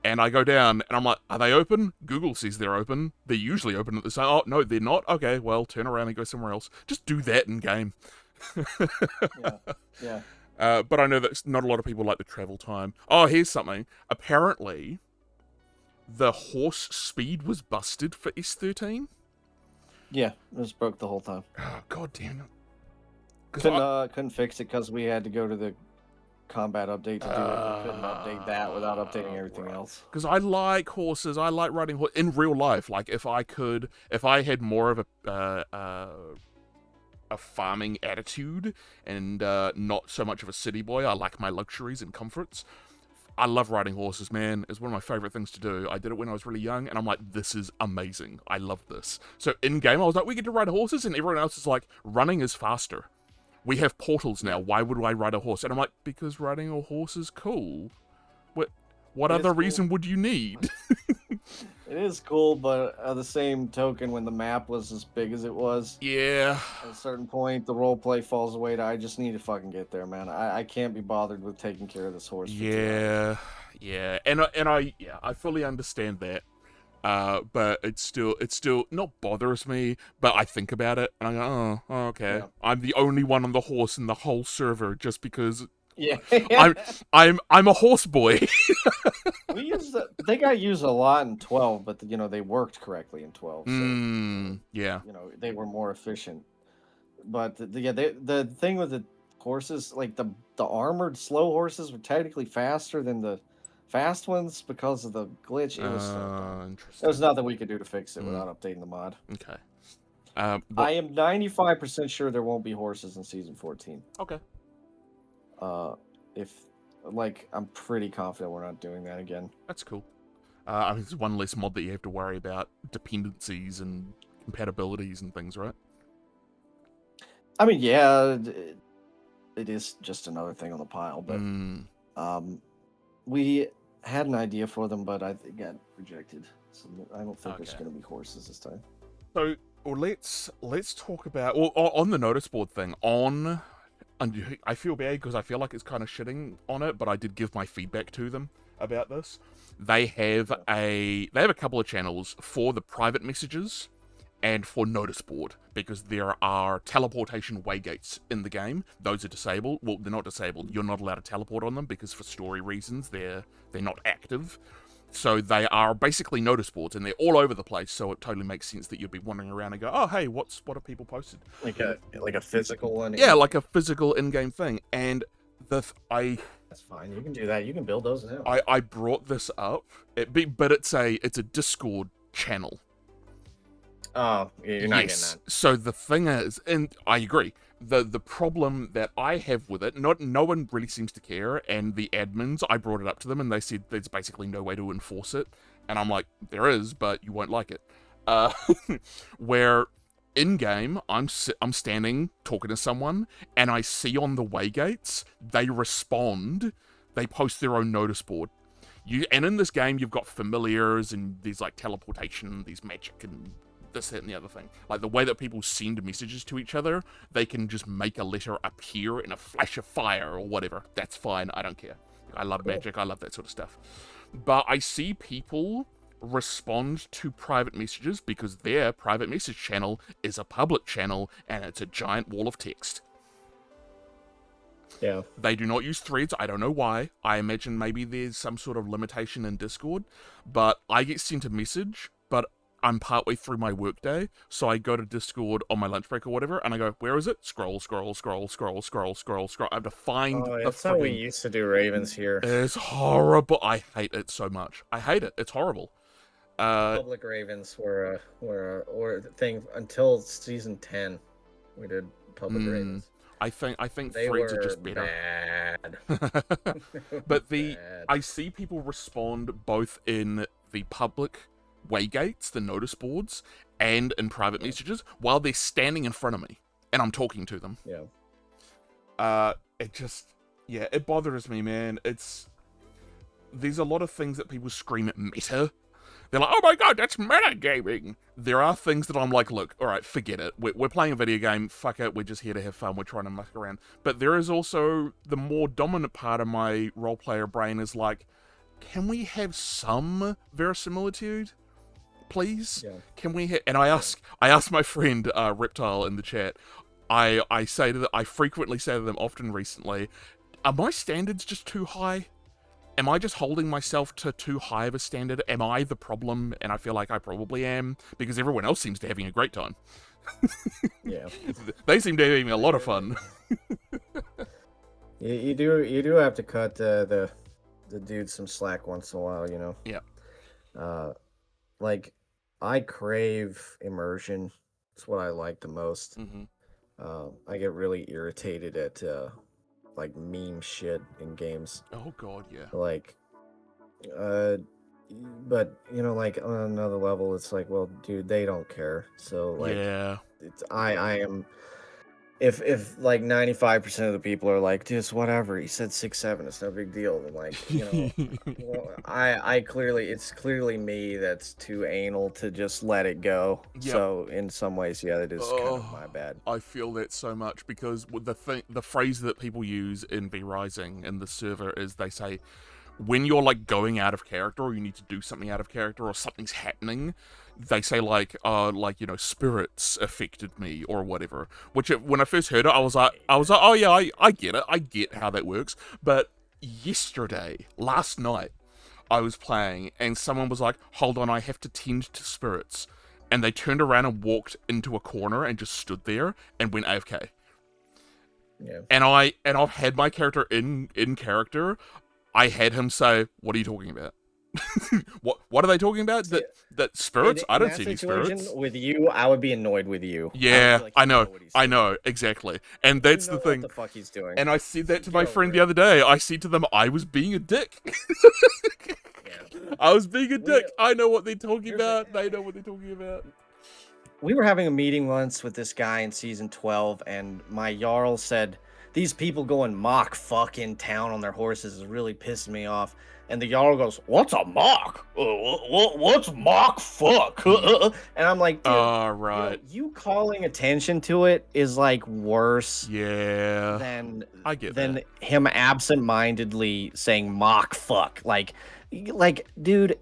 And I go down, and I'm like, are they open? Google says they're open. They're usually open at the same... Oh, no, they're not? Okay, well, turn around and go somewhere else. Just do that in-game. Yeah. But I know that not a lot of people like the travel time. Oh, here's something. Apparently, the horse speed was busted for S13. Yeah, it was broke the whole time. Oh, God damn it. Couldn't fix it because we had to go to the combat update to do it. We couldn't update that without updating everything else. Because I like horses. I like riding horses in real life. Like if I had more of a farming attitude and not so much of a city boy. I like my luxuries and comforts. I love riding horses, man. It's one of my favorite things to do. I did it when I was really young, and I'm like, this is amazing. I love this. So in game, I was like, we get to ride horses, and everyone else is like, running is faster. We have portals now. Why would I ride a horse? And I'm like, because riding a horse is cool. What other reason would you need? It is cool, but at the same token, when the map was as big as it was, yeah, at a certain point, the roleplay falls away to I just need to fucking get there, man. I can't be bothered with taking care of this horse. Yeah, and I fully understand that. But it still not bothers me, but I think about it and I go, oh okay. Yeah. I'm the only one on the horse in the whole server just because I'm a horse boy. They got used a lot in 12, but they worked correctly in 12. So, yeah. they were more efficient. but the thing with the horses, like the armored slow horses, were technically faster than the fast ones because of the glitch. It was so dumb. Interesting. There was nothing we could do to fix it Mm. without updating the mod. Okay. I am 95% sure there won't be horses in season 14. Okay. If like, I'm pretty confident we're not doing that again. That's cool. I mean, it's one less mod that you have to worry about dependencies and compatibilities and things, right? I mean, yeah, it is just another thing on the pile, but we had an idea for them, but I think it got rejected. So I don't think there's going to be horses this time. So, well, let's talk about on the notice board thing. And I feel bad because I feel like it's kind of shitting on it, but I did give my feedback to them about this. They have a couple of channels for the private messages and for notice board, because there are teleportation waygates in the game. Those are disabled. Well, they're not disabled. You're not allowed to teleport on them because for story reasons they're not active. So they are basically notice boards, and they're all over the place. So it totally makes sense that you'd be wandering around and go, "Oh, hey, what have people posted?" Like a physical one. Yeah, like a physical in-game thing. And that's fine. You can do that. You can build those now. I brought this up, but it's a Discord channel. Oh, you're not getting that. So the thing is, and I agree, the problem that I have with it, no one really seems to care, and the admins, I brought it up to them, and they said there's basically no way to enforce it, and I'm like, there is, but you won't like it. Where in-game, I'm standing talking to someone, and I see on the waygates, they respond, they post their own notice board. And in this game, you've got familiars, and there's like teleportation, there's magic, and this, that, and the other thing. Like, the way that people send messages to each other, they can just make a letter appear in a flash of fire or whatever. That's fine, I don't care. I love magic, I love that sort of stuff. But I see people respond to private messages because their private message channel is a public channel, and it's a giant wall of text. Yeah. They do not use threads. I don't know why. I imagine maybe there's some sort of limitation in Discord, but I get sent a message, but I'm partway through my workday, so I go to Discord on my lunch break or whatever, and I go, where is it? Scroll. I have to find the that's how we used to do Ravens here. It's horrible. I hate it so much. I hate it. It's horrible. Public Ravens were a thing until season 10. We did public Ravens. I think They threads were are just better. bad. But Bad. I see people respond both in the public waygates, the notice boards, and in private messages while they're standing in front of me and I'm talking to them. Yeah. It bothers me, man. There's a lot of things that people scream at meta. They're like, oh my god, that's metagaming. There are things that I'm like, look, all right, forget it. We're playing a video game. Fuck it. We're just here to have fun. We're trying to muck around. But there is also the more dominant part of my role player brain is like, can we have some verisimilitude, please? Yeah. Can we? And I ask my friend Reptile in the chat. I frequently say to them, often recently, are my standards just too high? Am I just holding myself to too high of a standard? Am I the problem? And I feel like I probably am, because everyone else seems to be having a great time. Yeah. They seem to be having a lot of fun. You do have to cut the dude some slack once in a while, you know. Yeah. Like, I crave immersion. It's what I like the most. Mm-hmm. I get really irritated at like meme shit in games. Oh god, yeah. Like, but you know, like on another level, it's like, well, dude, they don't care. So like, yeah. I am. If like 95% of the people are like, dude, it's whatever. He said 6'7", it's no big deal. Then like, you know, well, it's clearly me that's too anal to just let it go. Yep. So in some ways, yeah, it is kind of my bad. I feel that so much because the phrase that people use in V Rising in the server is they say, when you're like going out of character or you need to do something out of character or something's happening, they say like you know, spirits affected me or whatever. Which when I first heard it, I was like, oh yeah, I get it. I get how that works. But last night, I was playing and someone was like, hold on, I have to tend to spirits. and they turned around and walked into a corner and just stood there and went AFK. Yeah. And I've had my character in character. I had him say, "What are you talking about? What are they talking about? That spirits? I don't see any spirits." With you, I would be annoyed with you. Yeah, Like, I know, what he's I doing. know exactly, and that's You know the thing. What the fuck he's doing? And I said that to my Get friend over the other day. I said to them, I was being a dick. Yeah. I was being a dick. I know what they're talking Here's the- about. They know what they're talking about. We were having a meeting once with this guy in season 12, and my Jarl said, "These people going mock fucking town on their horses is really pissing me off." And the Jarl goes, "What's a mock? What's mock fuck?" And I'm like, dude, Oh, you know, right. you calling attention to it is like worse Yeah. than I get than that. him absent-mindedly saying mock fuck. Like, dude,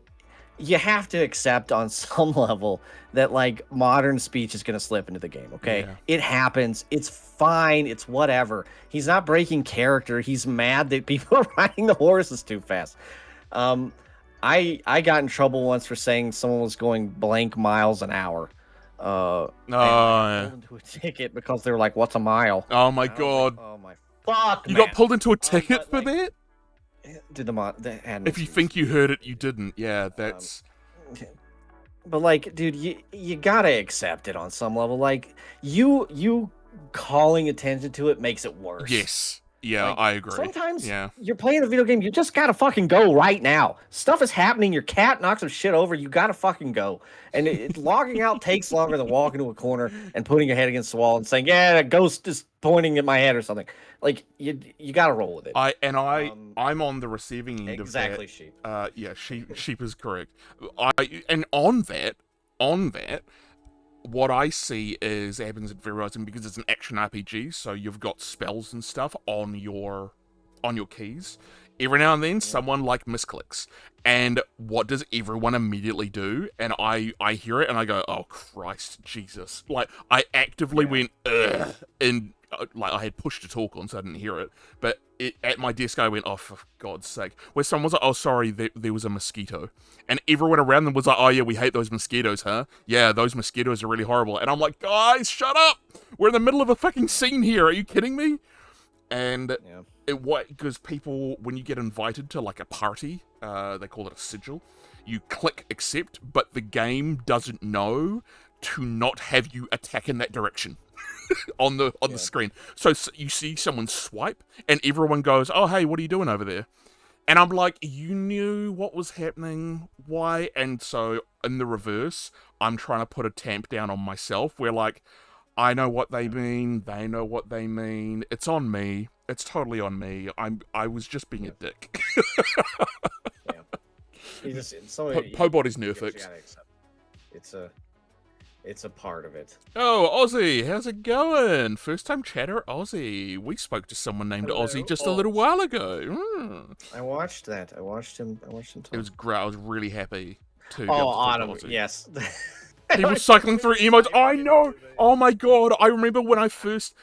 you have to accept on some level that like modern speech is going to slip into the game. Okay, Yeah. it happens. It's fine. It's whatever. He's not breaking character. He's mad that people are riding the horses too fast. I got in trouble once for saying someone was going blank miles an hour. And I got pulled into a ticket because they were like, "What's a mile?" Oh my And I was like, god. oh my fuck! You man. got pulled into a ticket but, for like, that? Did the mod? The If you think you heard it, you didn't. Yeah, that's... But like, dude, you gotta accept it on some level. Like, you calling attention to it makes it worse. Yes. Yeah, Like, I agree. Sometimes Yeah. you're playing a video game, you just gotta fucking go right now. Stuff is happening, your cat knocks some shit over, you gotta fucking go. And logging out takes longer than walking to a corner and putting your head against the wall and saying, "Yeah, a ghost is pointing at my head" or something. Like, you gotta roll with it. I'm on the receiving end Exactly, of that. sheep. Yeah, sheep is correct. And on that, what I see is happens at Verizon because it's an action RPG, so you've got spells and stuff on your keys. Every now and then, someone like misclicks, and what does everyone immediately do? And I hear it and I go, "Oh Christ, Jesus!" Like I actively went, "Ugh," and like I had push to talk on, so I didn't hear it. But at my desk, I went, "Oh, for God's sake!" Where someone was like, "Oh, sorry, there was a mosquito," and everyone around them was like, "Oh yeah, we hate those mosquitoes, huh? Yeah, those mosquitoes are really horrible." And I'm like, "Guys, shut up! We're in the middle of a fucking scene here. Are you kidding me?" And because people, when you get invited to like a party, they call it a sigil, you click accept, but the game doesn't know to not have you attack in that direction on the screen. So you see someone swipe, and everyone goes, "Oh hey, what are you doing over there?" And I'm like, "You knew what was happening, why?" And so in the reverse, I'm trying to put a tamp down on myself, where like, I know what they mean, they know what they mean. It's on me. It's totally on me. I was just being a dick. You just Pobody's nerfix. It's a part of it. Oh, Ozzy, how's it going? First time chatter, Ozzy. We spoke to someone named Hello, Ozzy just a little while ago. I watched that. I watched him talk. It was great. I was really happy to be Oh, able to talk to Autumn, Ozzy. yes. He was cycling through emotes. I know. Oh my god. I remember when I first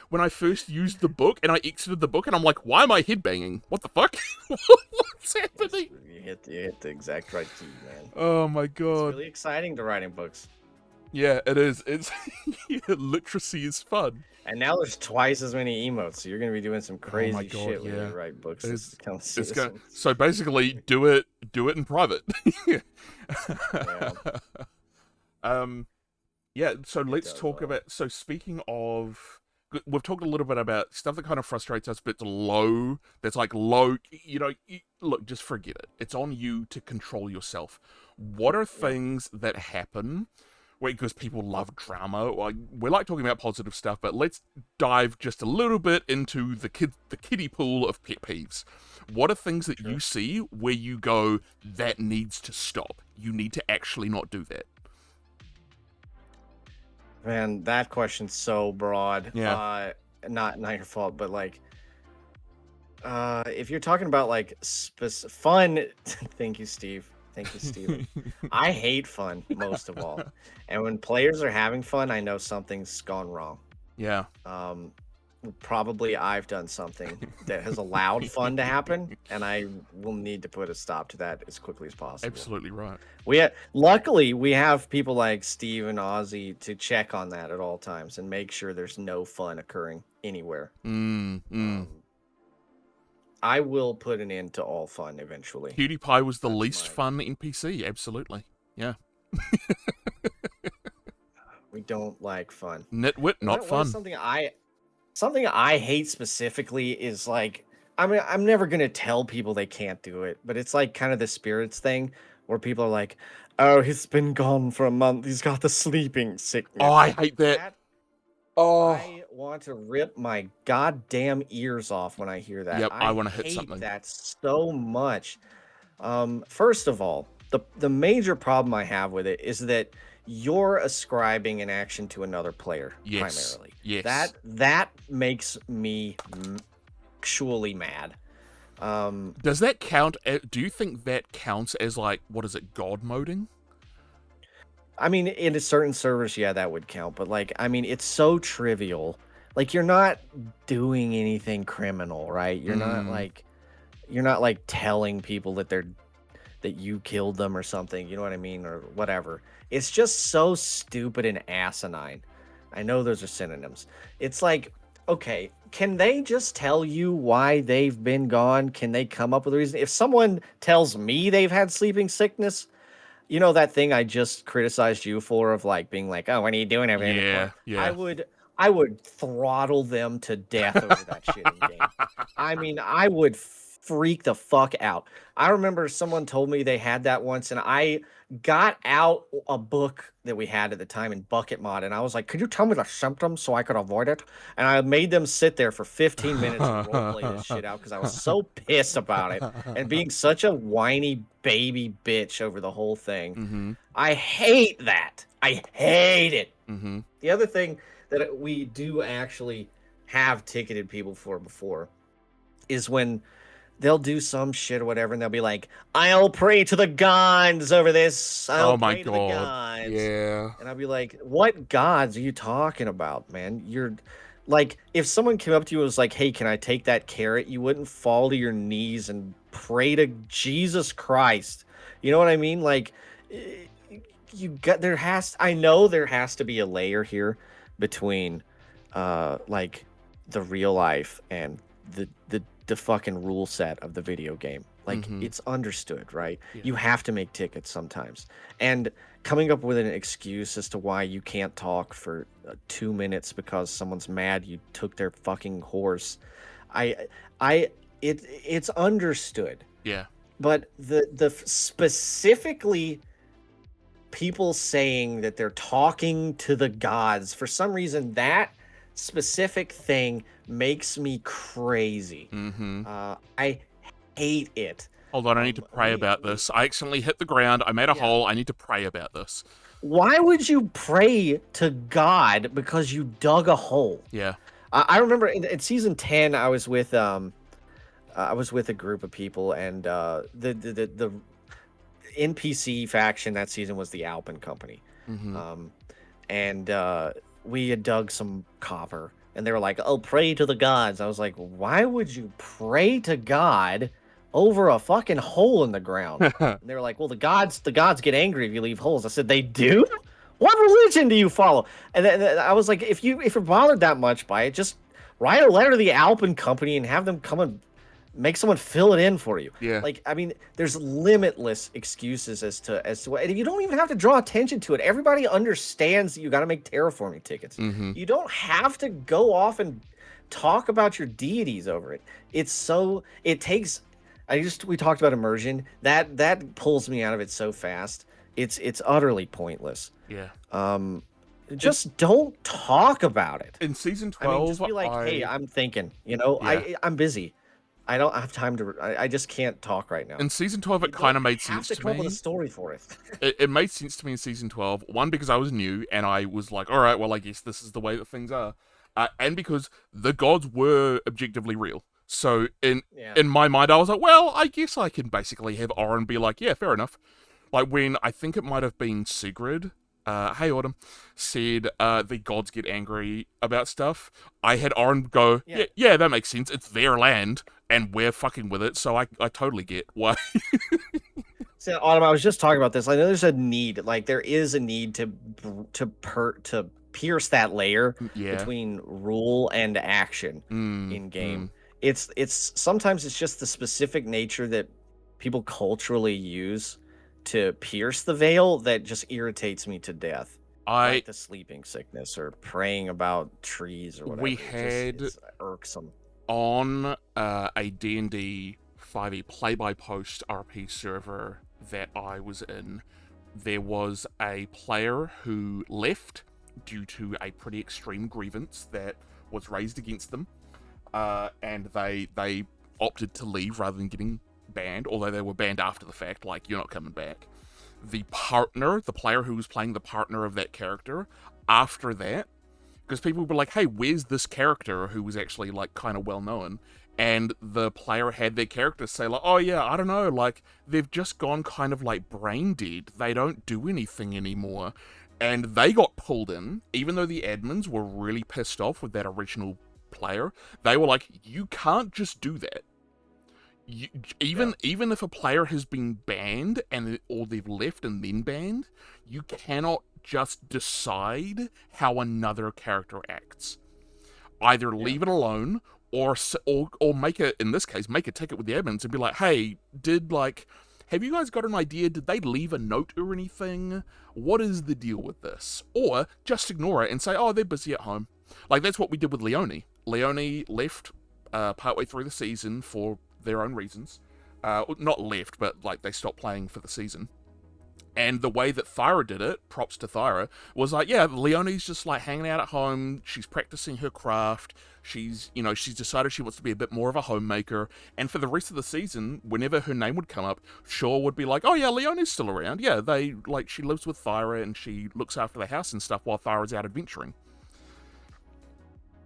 used the book and I exited the book and I'm like, why am I headbanging? What the fuck? What's happening? You hit the exact right key, man. Oh my It's god. really exciting to writing books. Yeah, it is. It's literacy is fun. And now there's twice as many emotes, so you're gonna be doing some crazy my God, shit when yeah. you write books. It's- It's kind of It's going so basically do it in private. Yeah, so let's does talk well. about, so speaking of, we've talked a little bit about stuff that kind of frustrates us, but it's low, that's like low, look, just forget it. It's on you to control yourself. What are things that happen, because people love drama, we like talking about positive stuff, but let's dive just a little bit into the kiddie pool of pet peeves. What are things that you see where you go, that needs to stop? You need to actually not do that. Man, that question's so broad. Yeah. Not your fault, but like, if you're talking about like fun, thank you, Steve. Thank you, Steven. I hate fun most of all, and when players are having fun, I know something's gone wrong. Yeah. probably I've done something that has allowed fun to happen, and I will need to put a stop to that as quickly as possible. Absolutely right. Luckily we have people like Steve and Ozzy to check on that at all times and make sure there's no fun occurring anywhere. I will put an end to all fun eventually. PewDiePie was the That's least mine. fun in PC. Absolutely. Yeah. We don't like fun. Nitwit, not fun. Something I hate specifically is like, I mean, I'm never gonna tell people they can't do it, but it's like kind of the spirits thing where people are like, "Oh, he's been gone for a month. He's got the sleeping sickness." Oh, I hate that. Oh. I want to rip my goddamn ears off when I hear that. Yep, I wanna hit hate something. that so much. First of all, the major problem I have with it is that you're ascribing an action to another player primarily. Yes. That makes me actually mad. Does that count? Do you think that counts as like, what is it, God moding? I mean, in a certain servers, yeah, that would count. But like, I mean, it's so trivial. Like, you're not doing anything criminal, right? You're not like telling people that you killed them or something. You know what I mean, or whatever. It's just so stupid and asinine. I know those are synonyms. It's like, okay, can they just tell you why they've been gone? Can they come up with a reason? If someone tells me they've had sleeping sickness, you know that thing I just criticized you for of like being like, oh, what are you doing over here? Yeah. I would throttle them to death over that shit in game. I mean, I would freak the fuck out. I remember someone told me they had that once, and I got out a book that we had at the time in Bucket Mod, and I was like, could you tell me the symptoms so I could avoid it? And I made them sit there for 15 minutes and roleplay this shit out because I was so pissed about it and being such a whiny baby bitch over the whole thing. I hate that. I hate it. The other thing that we do actually have ticketed people for before is when they'll do some shit or whatever, and they'll be like, I'll pray to the gods over this. I'll pray to the gods. Yeah. And I'll be like, what gods are you talking about, man? You're like, if someone came up to you and was like, hey, can I take that carrot? You wouldn't fall to your knees and pray to Jesus Christ. You know what I mean? Like, I know there has to be a layer here between like the real life and the fucking rule set of the video game. Like, it's understood, right? Yeah. You have to make tickets sometimes. And coming up with an excuse as to why you can't talk for 2 minutes because someone's mad you took their fucking horse, it's understood. Yeah. But the specifically people saying that they're talking to the gods, for some reason that specific thing makes me crazy. I hate it. Hold on, I need to pray about this. I accidentally hit the ground. I made a hole. I need to pray about this. Why would you pray to God because you dug a hole? Yeah. I remember in season 10, I was with a group of people, and the NPC faction that season was the Alpin Company. And we had dug some copper, and they were like, oh, pray to the gods. I was like, why would you pray to God over a fucking hole in the ground? And they were like, well, the gods get angry if you leave holes. I said, they do? What religion do you follow? And then I was like, if you're bothered that much by it, just write a letter to the Alpin Company and have them come and make someone fill it in for you. Yeah. Like, I mean, there's limitless excuses as to what, and you don't even have to draw attention to it. Everybody understands that you got to make terraforming tickets. You don't have to go off and talk about your deities over it. We talked about immersion. That pulls me out of it so fast. It's utterly pointless. Yeah. Just don't talk about it. In season 12, I mean, just be like, hey, I'm thinking, I'm busy. I don't have time to. I just can't talk right now. In season 12, it kind of made sense to come up me. with a story for it. It made sense to me in season 12. One, because I was new and I was like, all right, well, I guess this is the way that things are, and because the gods were objectively real. So in my mind, I was like, well, I guess I can basically have Oren be like, yeah, fair enough. Like when I think it might have been Sigrid, Hey Autumn, said the gods get angry about stuff, I had Aaron go, yeah, that makes sense. It's their land, and we're fucking with it, so I totally get why. So, Autumn, I was just talking about this. I know there's a need, like there is a need to pierce that layer Yeah. between rule and action in game. It's sometimes it's just the specific nature that people culturally use to pierce the veil that just irritates me to death. Like the sleeping sickness or praying about trees or whatever. We had it's irksome. On a D&D 5e play-by-post RP server that I was in, there was a player who left due to a pretty extreme grievance that was raised against them, and they opted to leave rather than getting banned, although they were banned after the fact, like, you're not coming back. The player who was playing the partner of that character, after that, because people were like, hey, where's this character who was actually, like, kind of well-known? And the player had their character say, like, oh, yeah, I don't know, like, they've just gone kind of, like, brain dead. They don't do anything anymore. And they got pulled in, even though the admins were really pissed off with that original player. They were like, you can't just do that. Even if a player has been banned or they've left and then banned, you cannot just decide how another character acts. Either leave it alone or make in this case, make a ticket with the admins and be like, hey, have you guys got an idea? Did they leave a note or anything? What is the deal with this? Or just ignore it and say, oh, they're busy at home. Like, that's what we did with Leone. Leone left partway through the season for their own reasons. Not left, but, like, they stopped playing for the season. And the way that Thyra did it, props to Thyra, was like, yeah, Leonie's just like hanging out at home. She's practicing her craft. She's decided she wants to be a bit more of a homemaker. And for the rest of the season, whenever her name would come up, Shaw would be like, oh yeah, Leonie's still around. Yeah, she lives with Thyra and she looks after the house and stuff while Thyra's out adventuring.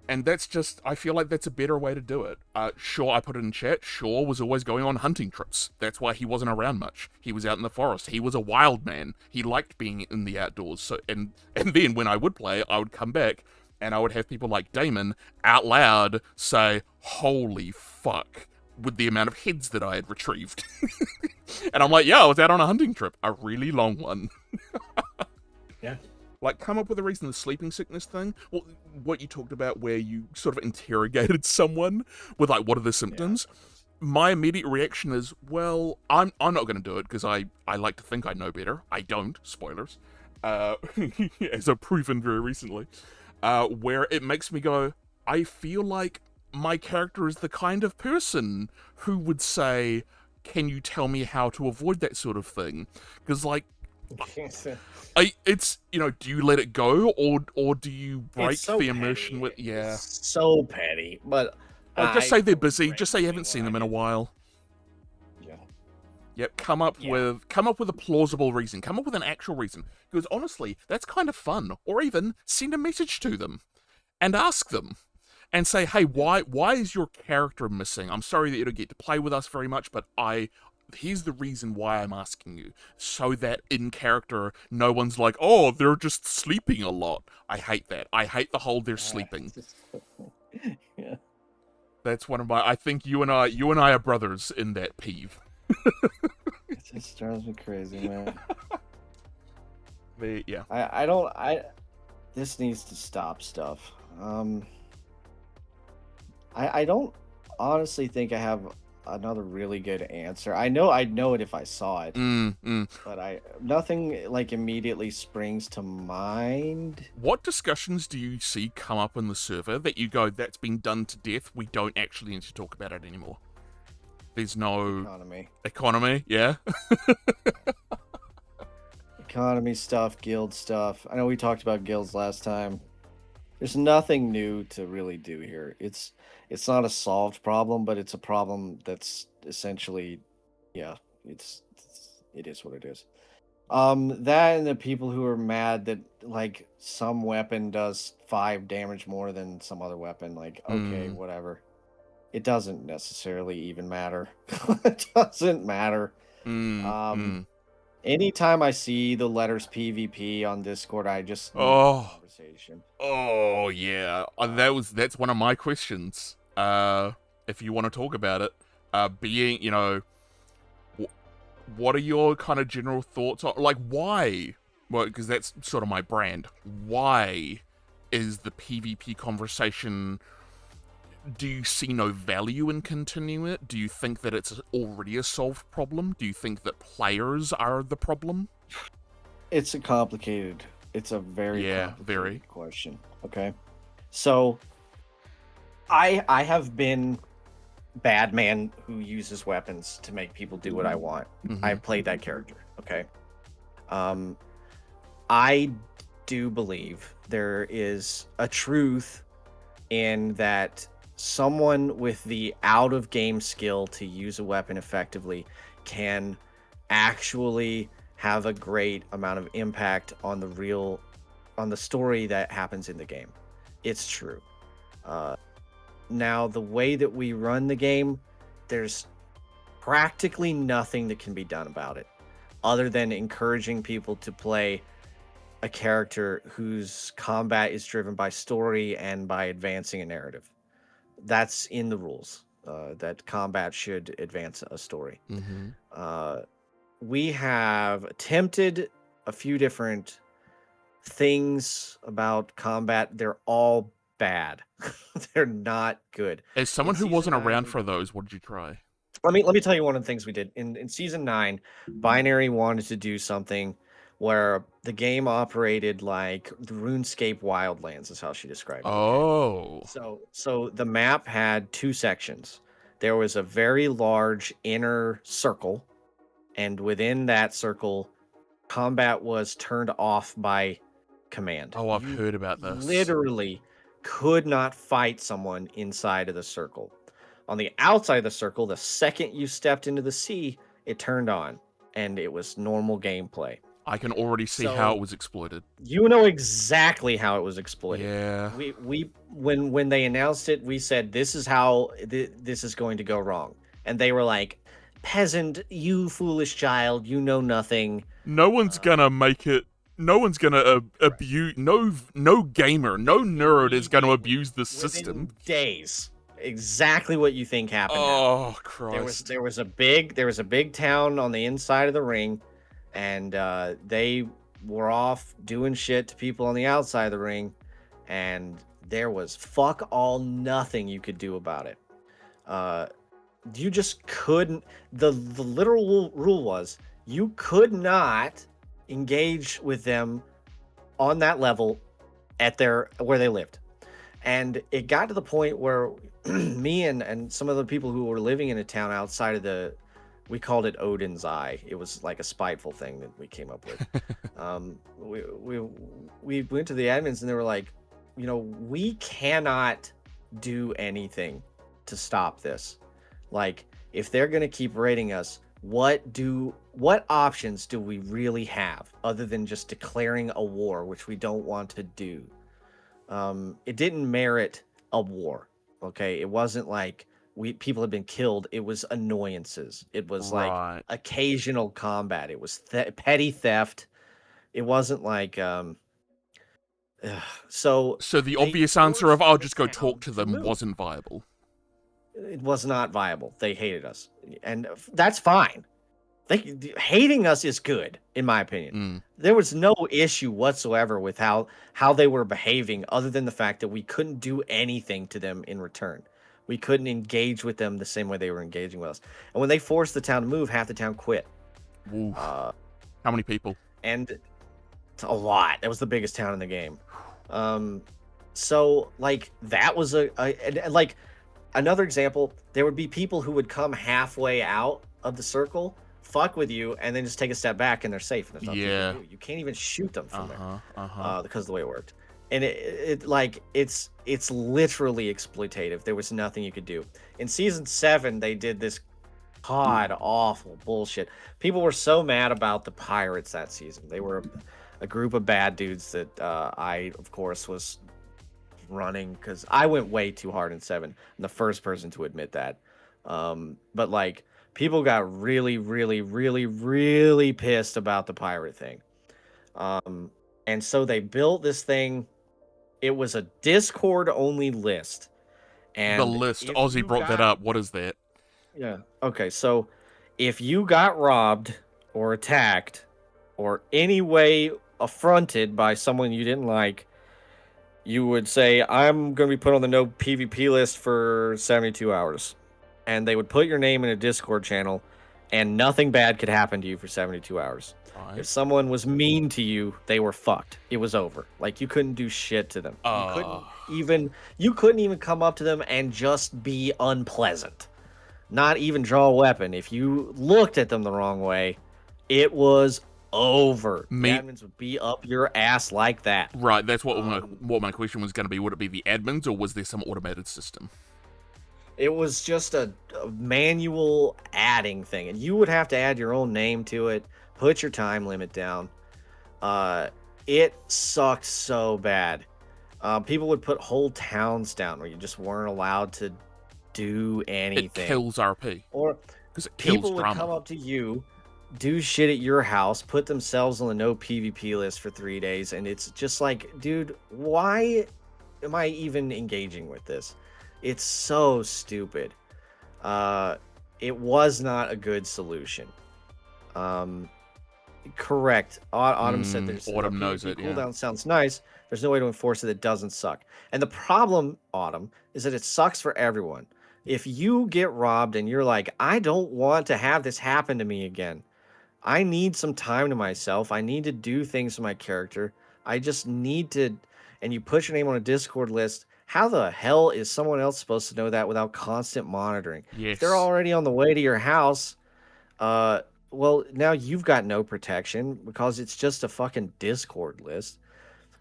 And that's just, I feel like that's a better way to do it. Shaw, I put it in chat, Shaw was always going on hunting trips. That's why he wasn't around much. He was out in the forest. He was a wild man. He liked being in the outdoors. So, and then when I would play, I would come back and I would have people like Damon out loud say, holy fuck, with the amount of heads that I had retrieved. And I'm like, yeah, I was out on a hunting trip. A really long one. Yeah. Like, come up with a reason. The sleeping sickness thing, well, what you talked about where you sort of interrogated someone with, like, what are the symptoms? Yeah. My immediate reaction is, well, I'm not going to do it because I like to think I know better. I don't. Spoilers. As I've proven very recently. Where it makes me go, I feel like my character is the kind of person who would say, can you tell me how to avoid that sort of thing? Because, like, it's, do you let it go or do you break the immersion with, It's so petty, but just say they're busy, just say you haven't seen them in a while. Yeah. Yep, come up with a plausible reason, come up with an actual reason, because honestly, that's kind of fun. Or even send a message to them and ask them and say, hey, why is your character missing? I'm sorry that you don't get to play with us very much, but here's the reason why I'm asking you, so that in character, no one's like, oh, they're just sleeping a lot. I hate that. I hate the whole they're sleeping. Yeah. That's one of my, I think you and I are brothers in that peeve. It just drives me crazy, man. Yeah. This needs to stop stuff. I don't honestly think I have another really good answer. I'd know it if I saw it, but nothing like immediately springs to mind. What discussions do you see come up in the server that you go, that's been done to death, we don't actually need to talk about it anymore? There's no economy, yeah. Economy stuff, guild stuff. I know we talked about guilds last time. There's nothing new to really do here. It's not a solved problem, but it's a problem that's essentially, it is what it is. That and the people who are mad that like some weapon does 5 damage more than some other weapon, like, okay, whatever. It doesn't necessarily even matter. It doesn't matter. Anytime I see the letters PvP on Discord, I just mute the Oh, conversation. oh yeah. That's one of my questions. If you want to talk about it, being what are your kind of general thoughts on like why? Well, because that's sort of my brand. Why is the PvP conversation? Do you see no value in continuing it? Do you think that it's already a solved problem? Do you think that players are the problem? It's a very Yeah, complicated very. question. Okay. So I have been bad man who uses weapons to make people do what I want. Mhm. I've played that character. Okay. I do believe there is a truth in that someone with the out of game skill to use a weapon effectively can actually have a great amount of impact on the story that happens in the game. It's true. Now the way that we run the game, there's practically nothing that can be done about it other than encouraging people to play a character whose combat is driven by story and by advancing a narrative. That's in the rules, that combat should advance a story. Mm-hmm. We have attempted a few different things about combat. They're all bad. They're not good. As someone In who wasn't season 9, around for those, what did you try? let me tell you one of the things we did in season 9. Binary wanted to do something where the game operated like the RuneScape Wildlands, is how she described it. Oh. So the map had 2 sections. There was a very large inner circle, and within that circle, combat was turned off by command. Oh, I've You heard about this. literally could not fight someone inside of the circle. On the outside of the circle, the second you stepped into the sea, it turned on, and it was normal gameplay. I can already see So- how it was exploited. You know exactly how it was exploited. Yeah. We when they announced it, we said this is how this is going to go wrong, and they were like, "Peasant, you foolish child, you know nothing." No one's gonna make it. No one's gonna abuse. No gamer, no nerd is gonna abuse the system. Within days. Exactly what you think happened. Oh There Christ! was a big town on the inside of the ring, and they were off doing shit to people on the outside of the ring, and there was fuck all nothing you could do about it. You just couldn't. The literal rule was you could not engage with them on that level at where they lived. And it got to the point where me and some of the people who were living in a town outside of we called it Odin's Eye. It was like a spiteful thing that we came up with. We went to the admins and they were like, we cannot do anything to stop this. Like, if they're gonna keep raiding us, what options do we really have other than just declaring a war, which we don't want to do? It didn't merit a war. Okay, it wasn't like people had been killed. It was annoyances. It was Right. like occasional combat. It was petty theft. It wasn't like so So the they obvious answer of forced "I'll the just go town talk to them" move. wasn't viable. It was not viable. They hated us, and that's fine. Hating us is good, in my opinion. Mm. There was no issue whatsoever with how they were behaving, other than the fact that we couldn't do anything to them in return. We couldn't engage with them the same way they were engaging with us. And when they forced the town to move, half the town quit. Oof. How many people? And a lot. That was the biggest town in the game. So like that was like another example. There would be people who would come halfway out of the circle, fuck with you, and then just take a step back, and they're safe. And there's nothing you can do. You can't even shoot them from there because of the way it worked. And it's literally exploitative. There was nothing you could do. In season 7, they did this god awful bullshit. People were so mad about the pirates that season. They were a group of bad dudes that I, of course, was running because I went way too hard in 7. I'm the first person to admit that. But like people got really, really, really, really pissed about the pirate thing. And so they built this thing. It was a Discord only list. And The list. if Ozzy you brought that got- up. What is that? Yeah. Okay. So if you got robbed or attacked or any way affronted by someone you didn't like, you would say, I'm going to be put on the no PvP list for 72 hours. And they would put your name in a Discord channel, and nothing bad could happen to you for 72 hours. Right. If someone was mean to you, they were fucked. It was over. Like, you couldn't do shit to them. You couldn't even come up to them and just be unpleasant. Not even draw a weapon. If you looked at them the wrong way, it was over. The admins would be up your ass like that. Right, that's what my question was going to be. Would it be the admins, or was there some automated system? It was just a manual adding thing, and you would have to add your own name to it, put your time limit down. It sucked so bad. People would put whole towns down where you just weren't allowed to do anything. It kills RP. Or because it kills people would drama. come up to you, do shit at your house, put themselves on the no PvP list for 3 days, and it's just like, dude, why am I even engaging with this? It's so stupid. It was not a good solution. Correct. Autumn said there's Autumn knows it. Cooldown Yeah. sounds nice. There's no way to enforce it that doesn't suck. And the problem, Autumn, is that it sucks for everyone. If you get robbed and you're like, I don't want to have this happen to me again. I need some time to myself. I need to do things for my character. I just need to, and you put your name on a Discord list. How the hell is someone else supposed to know that without constant monitoring? Yes. If they're already on the way to your house, well, now you've got no protection because it's just a fucking Discord list.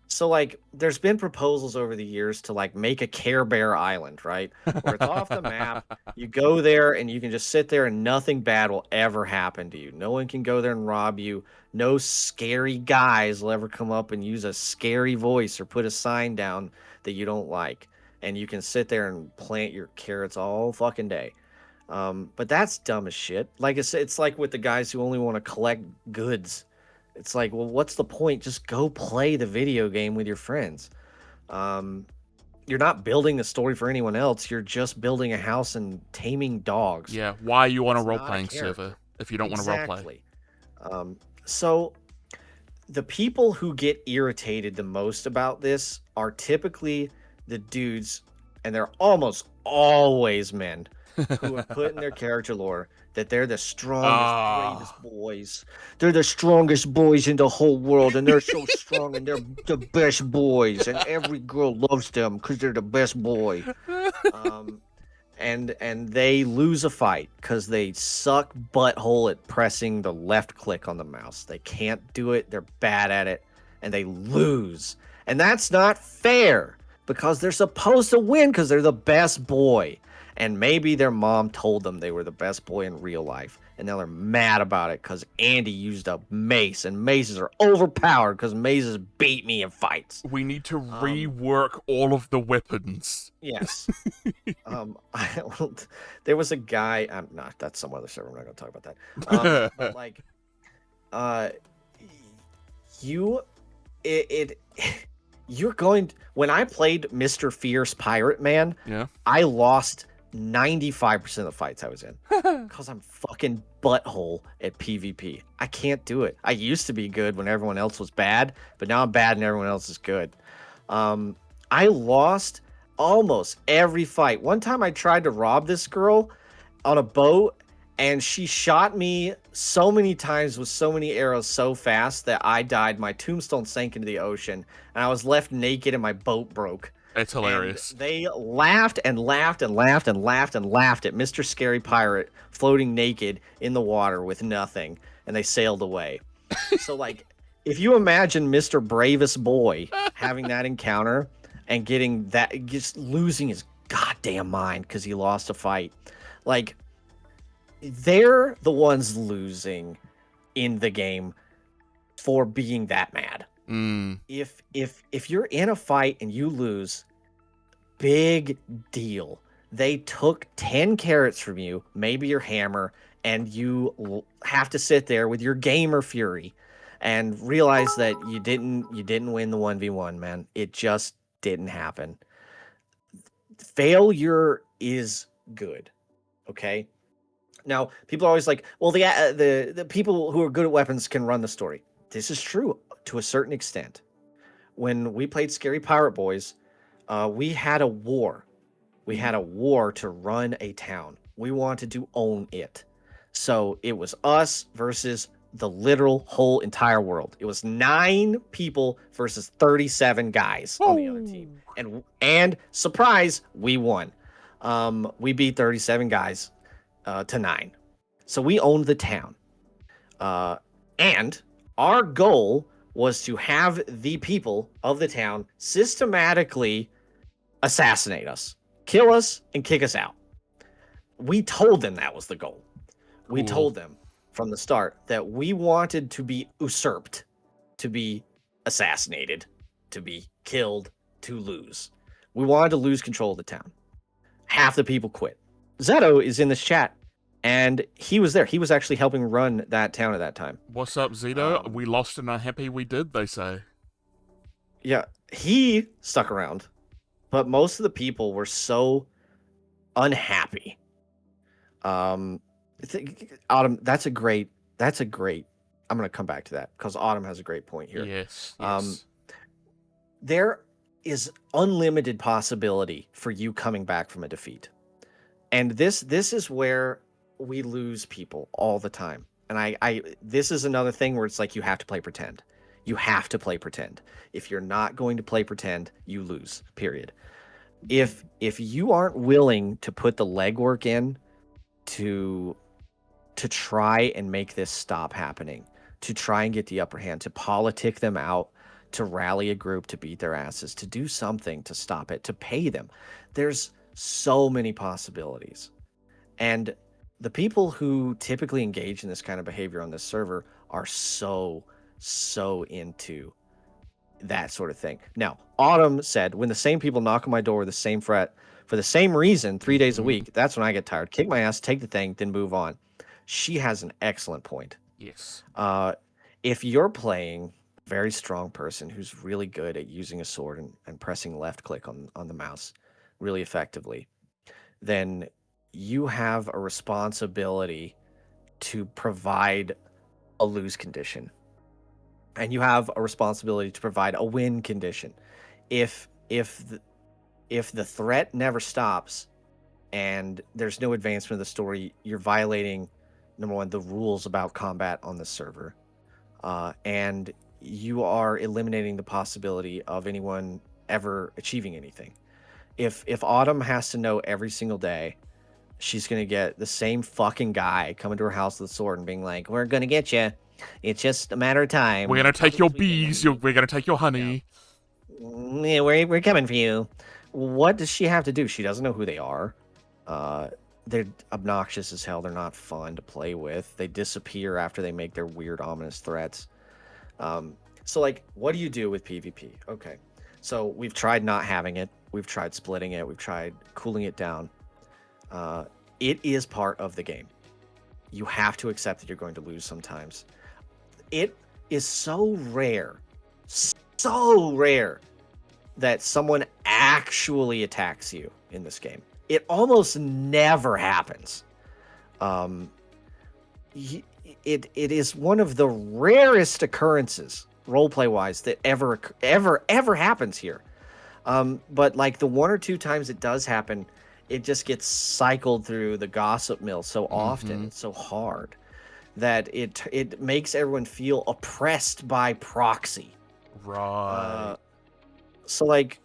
So, like, there's been proposals over the years to, like, make a Care Bear Island, right? Where it's off the map. You go there and you can just sit there and nothing bad will ever happen to you. No one can go there and rob you. No scary guys will ever come up and use a scary voice or put a sign down that you don't like. And you can sit there and plant your carrots all fucking day. But that's dumb as shit. Like I said, it's like with the guys who only want to collect goods. It's like, well, what's the point? Just go play the video game with your friends. You're not building a story for anyone else. You're just building a house and taming dogs. Yeah, why are you on a It's not a role-playing character. server if you don't want to roleplay? So the people who get irritated the most about this are typically the dudes, and they're almost always men, who have put in their character lore that they're the strongest, bravest boys. They're the strongest boys in the whole world, and they're so strong, and they're the best boys, and every girl loves them because they're the best boy. And they lose a fight because they suck butthole at pressing the left click on the mouse. They can't do it. They're bad at it, and they lose. And that's not fair because they're supposed to win because they're the best boy. And maybe their mom told them they were the best boy in real life. And now they're mad about it because Andy used a mace. And maces are overpowered because maces beat me in fights. We need to rework all of the weapons. Yes. There was a guy. That's some other server. I'm not going to talk about that. But like, you're going. When I played Mr. Fierce Pirate Man, Yeah. I lost 95% of the fights I was in because I'm fucking butthole at PvP. I can't do it. I used to be good when everyone else was bad, but now I'm bad and everyone else is good. I lost almost every fight. One time I tried to rob this girl on a boat, and she shot me so many times with so many arrows so fast that I died. My tombstone sank into the ocean, and I was left naked and my boat broke. It's hilarious. And they laughed and laughed and laughed and laughed and laughed at Mr. Scary Pirate floating naked in the water with nothing, and they sailed away. So, like, if you imagine Mr. Bravest Boy having that encounter and getting that, just losing his goddamn mind because he lost a fight, like, they're the ones losing in the game for being that mad. If you're in a fight and you lose, big deal. they took 10 carrots from you, maybe your hammer, and you have to sit there with your gamer fury and realize that you didn't win the 1v1, man. It just didn't happen. Failure is good. Okay? Now, people are always like, well, the people who are good at weapons can run the story. This is true to a certain extent. When we played Scary Pirate Boys, we had a war. We had a war to run a town. We wanted to own it. So it was us versus the literal whole entire world. It was 9 people versus 37 guys on the other team. And surprise, we won. We beat 37 guys to 9. So we owned the town. And our goal was to have the people of the town systematically assassinate us, kill us, and kick us out. We told them that was the goal. We Cool. told them from the start that we wanted to be usurped, to be assassinated, to be killed, to lose. We wanted to lose control of the town. Half the people quit. Zeto is in this chat, and he was there. He was actually helping run that town at that time. What's up, Zito? We lost and are happy we did, they say. Yeah, he stuck around, but most of the people were so unhappy. Autumn, that's a great. I'm gonna come back to that because Autumn has a great point here. Yes. There is unlimited possibility for you coming back from a defeat, and this is where we lose people all the time. And this is another thing where it's like you have to play pretend. You have to play pretend. If you're not going to play pretend, you lose. Period. If you aren't willing to put the legwork in to try and make this stop happening, to try and get the upper hand, to politic them out, to rally a group to beat their asses, to do something to stop it, to pay them. There's so many possibilities. And the people who typically engage in this kind of behavior on this server are so into that sort of thing. Now, Autumn said, when the same people knock on my door with the same threat for the same reason 3 days a week, that's when I get tired. Kick my ass, take the thing, then move on. She has an excellent point. Yes. If you're playing a very strong person who's really good at using a sword and pressing left click on the mouse really effectively, then you have a responsibility to provide a lose condition. And you have a responsibility to provide a win condition. If the threat never stops and there's no advancement of the story, you're violating, number one, the rules about combat on the server. And you are eliminating the possibility of anyone ever achieving anything. If Autumn has to know every single day she's going to get the same fucking guy coming to her house with a sword and being like, we're going to get you. It's just a matter of time. We're going to take your bees. We're going to take your honey. Yeah, we're coming for you. What does she have to do? She doesn't know who they are. They're obnoxious as hell. They're not fun to play with. They disappear after they make their weird, ominous threats. So, like, what do you do with PvP? Okay. So we've tried not having it. We've tried splitting it. We've tried cooling it down. It is part of the game. You have to accept that you're going to lose sometimes. It is so rare that someone actually attacks you in this game. It almost never happens. It is one of the rarest occurrences, roleplay wise, that ever happens here. But like the 1 or 2 times it does happen, it just gets cycled through the gossip mill so often, it's so hard, that it makes everyone feel oppressed by proxy. Right. So like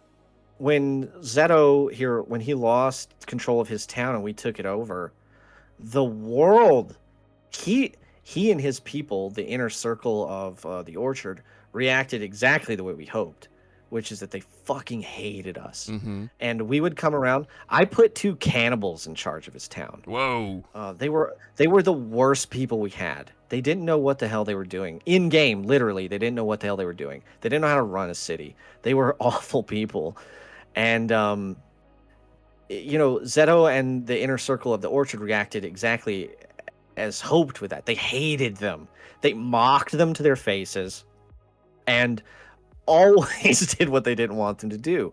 when Zeto here, when he lost control of his town and we took it over, the world, he and his people, the inner circle of the orchard, reacted exactly the way we hoped, which is that they fucking hated us. And we would come around. I put 2 cannibals in charge of his town. Whoa. They were the worst people we had. They didn't know what the hell they were doing. In game, literally, they didn't know what the hell they were doing. They didn't know how to run a city. They were awful people. And Zeto and the inner circle of the Orchard reacted exactly as hoped with that. They hated them. They mocked them to their faces and always did what they didn't want them to do.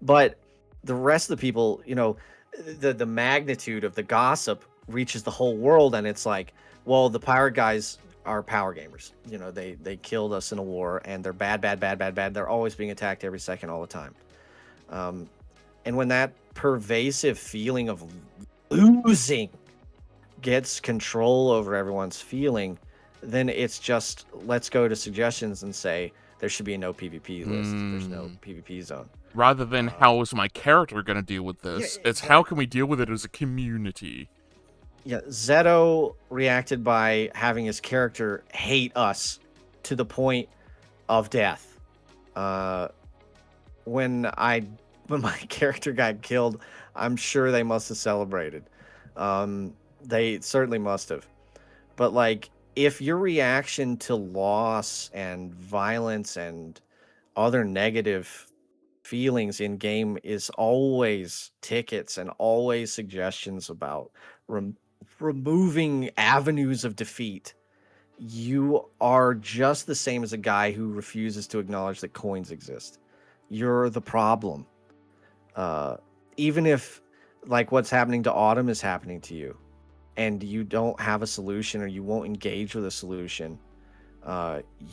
But the rest of the people, the magnitude of the gossip reaches the whole world, and it's like, well, the pirate guys are power gamers. They killed us in a war, and they're bad, bad, bad, bad, bad. They're always being attacked every second, all the time. And when that pervasive feeling of losing gets control over everyone's feeling, then it's just, let's go to suggestions and say there should be a no PvP list. There's no PvP zone. Rather than how is my character going to deal with this, it's how can we deal with it as a community. Yeah, Zeto reacted by having his character hate us to the point of death. When my character got killed, I'm sure they must have celebrated. They certainly must have. But like, if your reaction to loss and violence and other negative feelings in game is always tickets and always suggestions about removing avenues of defeat, you are just the same as a guy who refuses to acknowledge that coins exist. You're the problem. Even if like what's happening to Autumn is happening to you and you don't have a solution or you won't engage with a solution,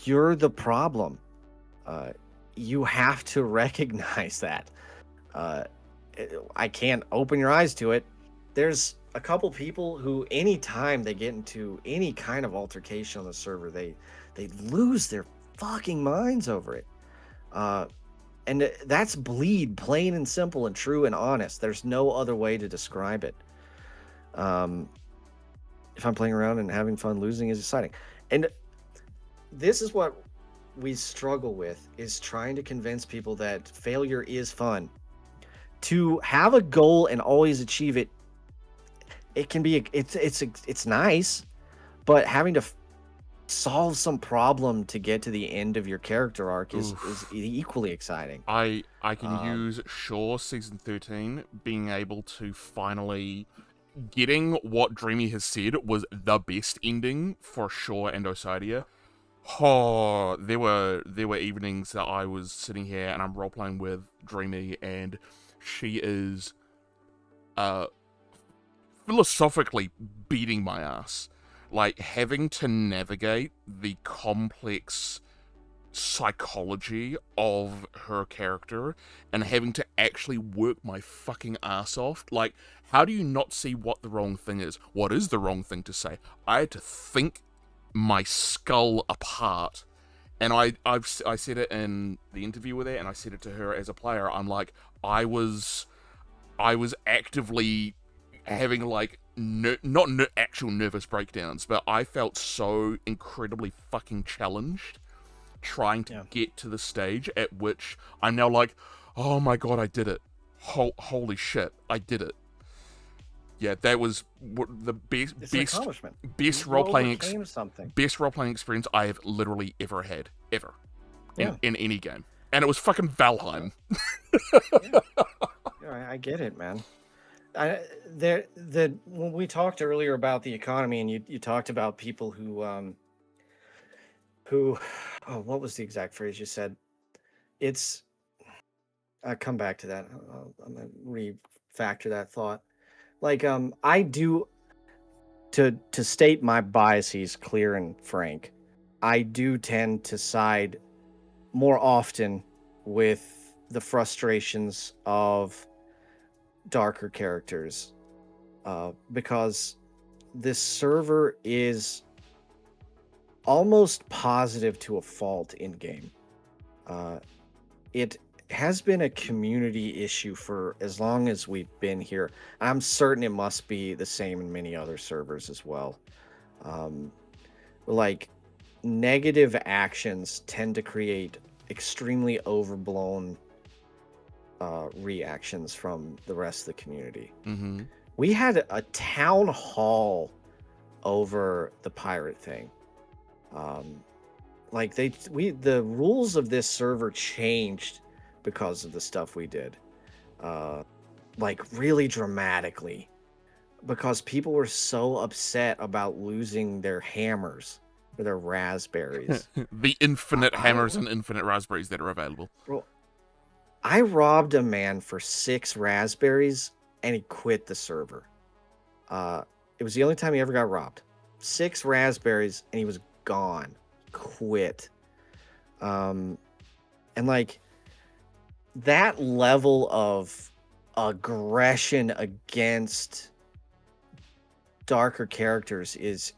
you're the problem. You have to recognize that. I can't open your eyes to it. There's a couple people who, anytime they get into any kind of altercation on the server, they lose their fucking minds over it. And that's bleed, plain and simple and true and honest. There's no other way to describe it. If I'm playing around and having fun, losing is exciting. And this is what we struggle with, is trying to convince people that failure is fun. To have a goal and always achieve it, it can be, it's nice, but having to solve some problem to get to the end of your character arc is equally exciting. I can use Shaw season 13 being able to finally getting what Dreamy has said was the best ending for Shaw and Osidia. Oh, there were evenings that I was sitting here and I'm role playing with Dreamy, and she is philosophically beating my ass. Like, having to navigate the complex psychology of her character and having to actually work my fucking ass off. Like, how do you not see what the wrong thing is? What is the wrong thing to say? I had to think my skull apart. And I said it in the interview with her, and I said it to her as a player. I'm like, I was actively having like not actual nervous breakdowns, but I felt so incredibly fucking challenged trying to get to the stage at which I'm now like, oh my god, I did it. Holy shit, I did it. Yeah, that was the best role-playing experience I have literally ever had, ever, in any game. And it was fucking Valheim. I get it, man. When we talked earlier about the economy, and you talked about people who what was the exact phrase you said? It's, I'll come back to that. I'm gonna refactor that thought. Like, I do, to state my biases clear and frank, I do tend to side more often with the frustrations of darker characters, because this server is almost positive to a fault in game. It has been a community issue for as long as we've been here. I'm certain it must be the same in many other servers as well. Like, negative actions tend to create extremely overblown reactions from the rest of the community. Mm-hmm. We had a town hall over the pirate thing. Like, the rules of this server changed because of the stuff we did. like really dramatically, because people were so upset about losing their hammers or their raspberries. The infinite I- hammers and infinite raspberries that are available. Bro, I robbed a man for 6 raspberries and he quit the server. It was the only time he ever got robbed. 6 raspberries and he was gone. Quit. And like that level of aggression against darker characters is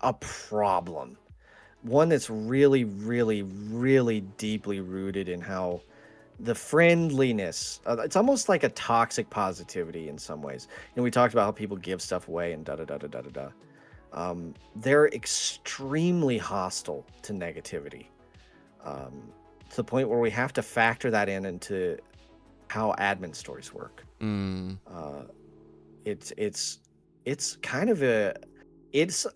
a problem. One that's really, really, really deeply rooted in how the friendliness, it's almost like a toxic positivity in some ways. We talked about how people give stuff away and da da da da da da da. They're extremely hostile to negativity, to the point where we have to factor that into how admin stories work. It's kind of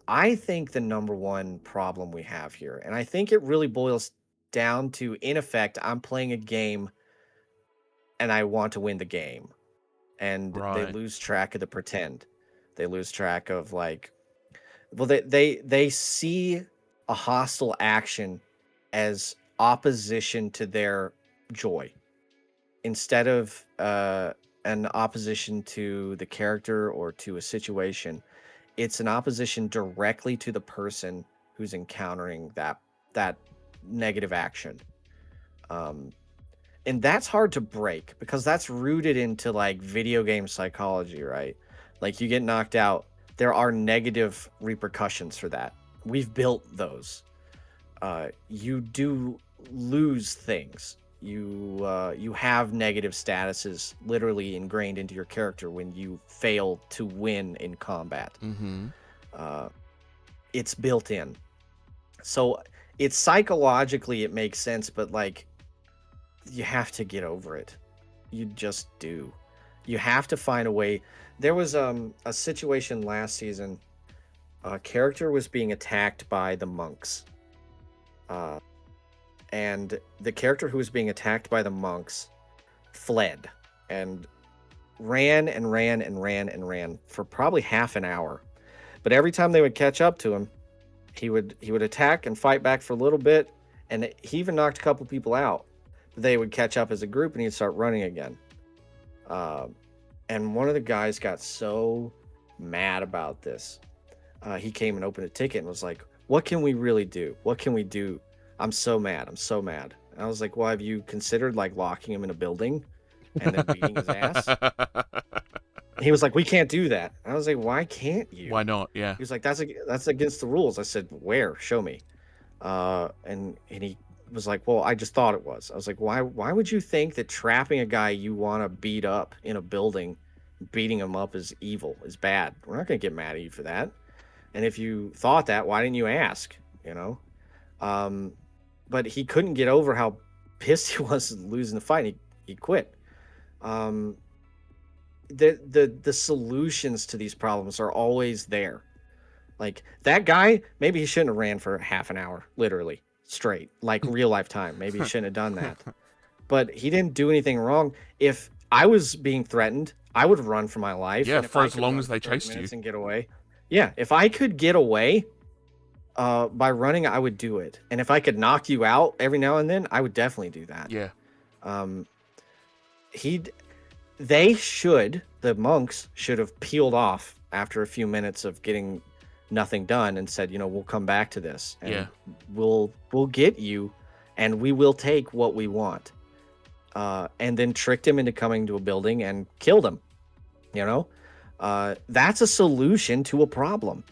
I think the number one problem we have here, and I think it really boils down to, in effect, I'm playing a game and I want to win the game, and they Right. lose track of the pretend. They lose track of like, well, they see a hostile action as opposition to their joy, instead of an opposition to the character or to a situation. It's an opposition directly to the person who's encountering that negative action. And that's hard to break because that's rooted into like video game psychology, right? Like you get knocked out, there are negative repercussions for that. We've built those. You do lose things. You have negative statuses literally ingrained into your character when you fail to win in combat. It's built in, so it's psychologically it makes sense, but like you have to get over it. You just do. You have to find a way. There was a situation last season. A character was being attacked by the monks. And the character who was being attacked by the monks fled and ran and ran and ran and ran for probably half an hour. But every time they would catch up to him, he would attack and fight back for a little bit, and he even knocked a couple people out. They would catch up as a group and he'd start running again. And one of the guys got so mad about this. He came and opened a ticket and was like, "What can we really do? What can we do? I'm so mad. I'm so mad." And I was like, "Well, have you considered like locking him in a building and then beating his ass?" He was like, "We can't do that." I was like, "Why can't you?" Why not? Yeah. He was like, that's against the rules." I said, "Where? Show me." And he was like, "Well, I just thought it was." I was like, "Why would you think that trapping a guy you want to beat up in a building, beating him up is evil, is bad? We're not going to get mad at you for that. And if you thought that, why didn't you ask?" But he couldn't get over how pissed he was losing the fight. He quit. The solutions to these problems are always there. Like that guy, maybe he shouldn't have ran for half an hour, literally straight, like real life time. Maybe he shouldn't have done that. But he didn't do anything wrong. If I was being threatened, I would run for my life. Yeah, and if for I as could long run as they for 30 chased you. minutes and get away. Yeah, if I could get away by running, I would do it. And if I could knock you out every now and then, I would definitely do that. Yeah. The monks should have peeled off after a few minutes of getting nothing done and said, we'll come back to this and Yeah. we'll get you and we will take what we want. And then tricked him into coming to a building and killed him. That's a solution to a problem.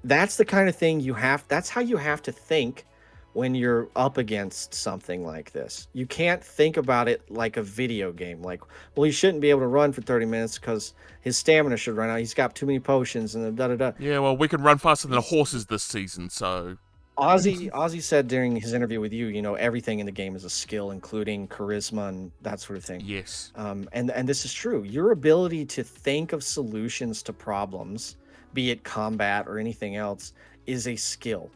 That's the kind of thing that's how you have to think when you're up against something like this. You can't think about it like a video game. Like, well, he shouldn't be able to run for 30 minutes because his stamina should run out. He's got too many potions and da-da-da. Yeah, well, we can run faster than horses this season, so... Ozzy said during his interview with you, everything in the game is a skill, including charisma and that sort of thing. Yes. And this is true. Your ability to think of solutions to problems, be it combat or anything else, is a skill.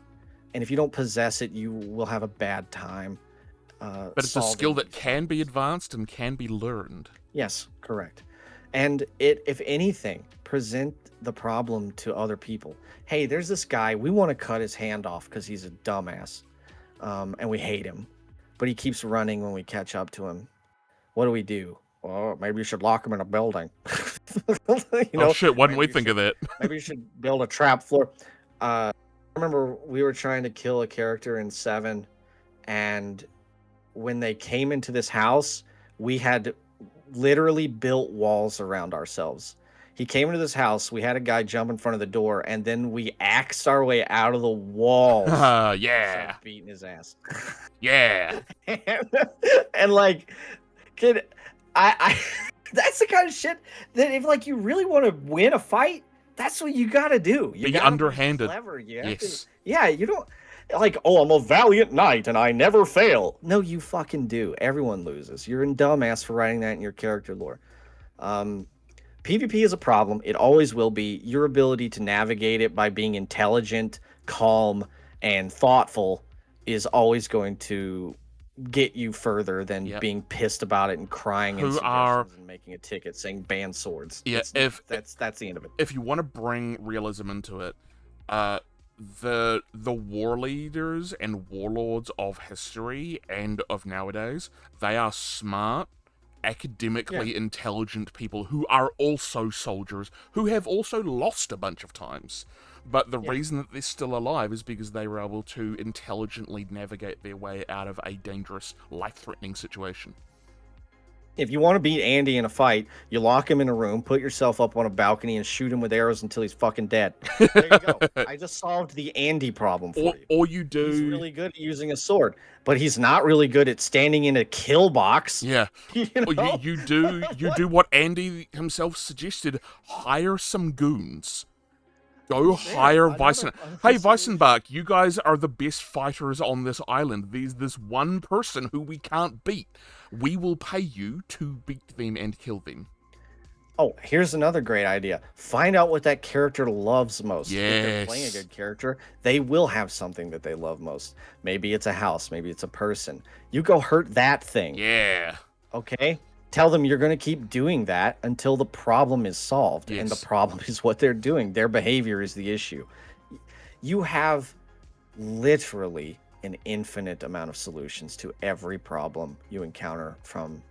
And if you don't possess it, you will have a bad time. But it's a skill solving that these can be problems. advanced and can be learned. Yes, correct. And it, if anything, present the problem to other people. Hey, there's this guy. We want to cut his hand off because he's a dumbass, and we hate him, but he keeps running when we catch up to him. What do we do? Well, maybe you should lock him in a building. Oh shit, why didn't we maybe you think of should- that? Maybe you should build a trap floor. I remember we were trying to kill a character in 7, and when they came into this house, we had literally built walls around ourselves. He came into this house, we had a guy jump in front of the door, and then we axed our way out of the walls. Yeah. Started beating his ass. Yeah. and like, kid, I that's the kind of shit that if like you really want to win a fight, that's what you gotta do. You Be gotta underhanded. clever. You have to- Yes. yeah, you don't like, oh, I'm a valiant knight and I never fail. No, you fucking do. Everyone loses. You're a dumbass for writing that in your character lore. PvP is a problem. It always will be. Your ability to navigate it by being intelligent, calm, and thoughtful is always going to get you further than Yep. being pissed about it and crying and Who are- suggestions and making a ticket saying ban swords. Yeah, It's- if that's the end of it. if you want to bring realism into it, the war leaders and warlords of history and of nowadays, they are smart, academically intelligent people who are also soldiers who have also lost a bunch of times. But the reason that they're still alive is because they were able to intelligently navigate their way out of a dangerous, life-threatening situation. If you want to beat Andy in a fight, you lock him in a room, put yourself up on a balcony, and shoot him with arrows until he's fucking dead. There you go. I just solved the Andy problem for you. Or you do... He's really good at using a sword, but he's not really good at standing in a kill box. Yeah. You Or know? you do what Andy himself suggested, hire some goons. Go hire Weissen. Hey, Weissenbach, you guys are the best fighters on this island. There's this one person who we can't beat. We will pay you to beat them and kill them. Oh, here's another great idea. Find out what that character loves most. If they're playing a Yes. good character, they will have something that they love most. Maybe it's a house, maybe it's a person. You go hurt that thing. Yeah. Okay? Tell them you're going to keep doing that until the problem is solved. And the Yes. problem is what they're doing. Their behavior is the issue. You have literally an infinite amount of solutions to every problem you encounter from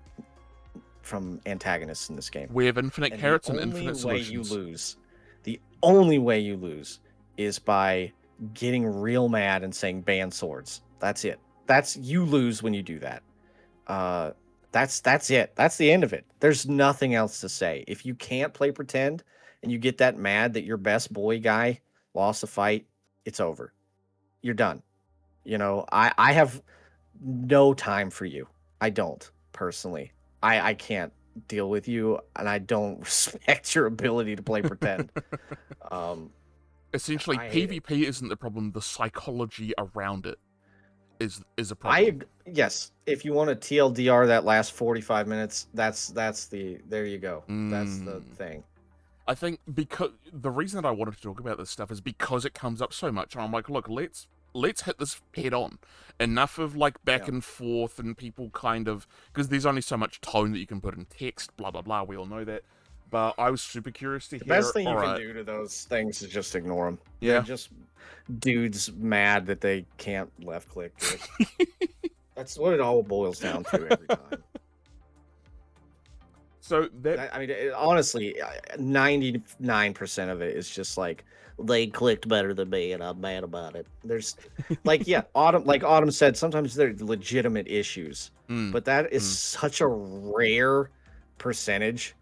antagonists in this game. We have infinite And carrots the and only infinite way solutions. you lose, the only way you lose is by getting real mad and saying ban swords. That's it. You lose when you do that. That's it. That's the end of it. There's nothing else to say. If you can't play pretend and you get that mad that your best boy guy lost a fight, it's over. You're done. You know, I have no time for you. I don't personally. I can't deal with you, and I don't respect your ability to play pretend. Essentially, I hate PvP isn't the problem. The psychology around it is a problem. Yes, if you want to TLDR that last 45 minutes, that's the there you go. That's the thing. I think because the reason that I wanted to talk about this stuff is because it comes up so much, and I'm like, look, let's hit this head on. Enough of like back and forth and people kind of, because there's only so much tone that you can put in text, blah blah blah. We all know that. But I was super curious to hear. The best thing you alright, can do to those things is just ignore them. Yeah. They're just dudes mad that they can't left click it. That's what it all boils down to every time. So that I mean, honestly, 99% of it is just like they clicked better than me, and I'm mad about it. There's, like, Autumn said, sometimes there are legitimate issues, but that is such a rare percentage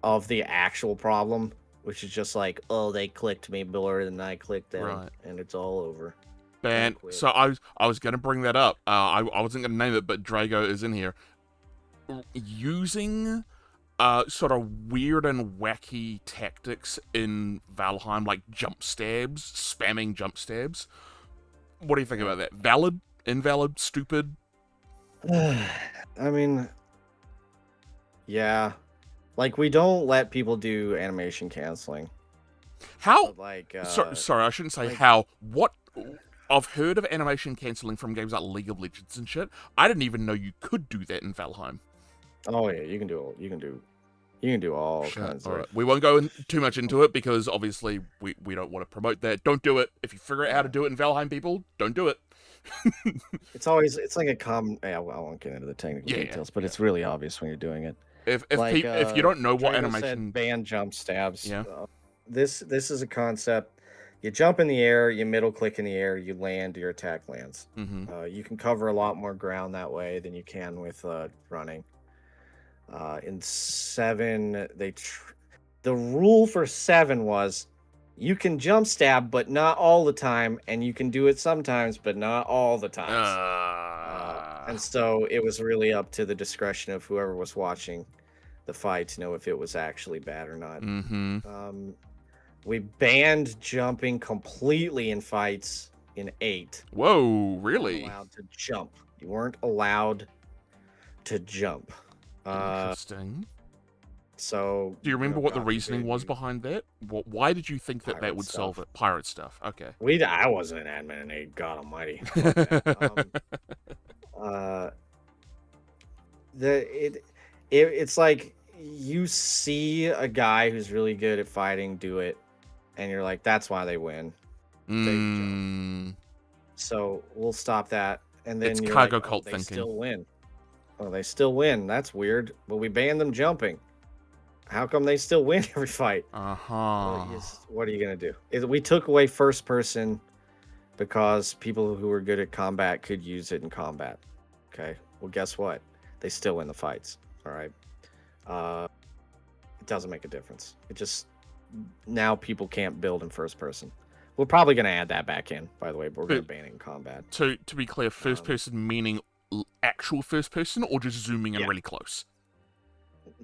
of the actual problem, which is just like, oh, they clicked me more than I clicked them, Right. and it's all over. band. quit. So I was gonna bring that up. I wasn't gonna name it, but Drago is in here using sort of weird and wacky tactics in Valheim, like jump stabs, spamming jump stabs. What do you think about that? Valid? Invalid? Stupid? I mean, yeah, like we don't let people do animation canceling. How? But like, Sorry, I shouldn't say like- how. What? I've heard of animation canceling from games like League of Legends and shit. I didn't even know you could do that in Valheim. Oh yeah, you can do all Shit. kinds All of. right. We won't go too much into it because obviously we don't want to promote that. Don't do it. If you figure out how to do it in Valheim, people, don't do it. It's like a common. Yeah, well, I won't get into the technical Yeah, details, but yeah. it's really obvious when you're doing it. If Like, if you don't know what Drago animation, said, ban jump stabs. Yeah. This is a concept. You jump in the air, you middle click in the air, you land, your attack lands. You can cover a lot more ground that way than you can with running. In 7, the rule for 7 was you can jump stab, but not all the time, and you can do it sometimes, but not all the times. And so it was really up to the discretion of whoever was watching the fight to know if it was actually bad or not. We banned jumping completely in fights in 8. Whoa, really? You weren't allowed to jump. You weren't allowed to jump. Interesting. So, Do you remember what the God reasoning forbid was you- behind that? Why did you think that Pirate would stuff. solve it? Pirate stuff. Okay. I wasn't an admin in 8. God Almighty. Fuck that. It's like you see a guy who's really good at fighting do it, and you're like, that's why they win. Mm, So we'll stop that. And then It's you're cargo like, cult they thinking. still win. Oh, they still win. That's weird. But we banned them jumping. How come they still win every fight? uh-huh. What are you gonna do? We took away first person because people who were good at combat could use it in combat. Okay. Well, guess what? They still win the fights. All right. It doesn't make a difference. It just now people can't build in first person. We're probably gonna add that back in. By the way, but we're gonna ban it in combat. To be clear, first person meaning actual first person or just zooming in Yeah. really close?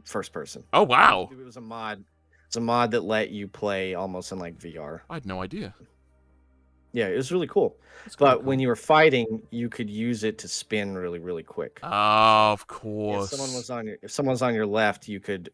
First person. Oh, wow. It was a mod. It's a mod that let you play almost in like VR. I had no idea. Yeah, it was really cool. That's But kinda when cool. you were fighting, you could use it to spin really, really quick. Of If course. someone's on your left, you could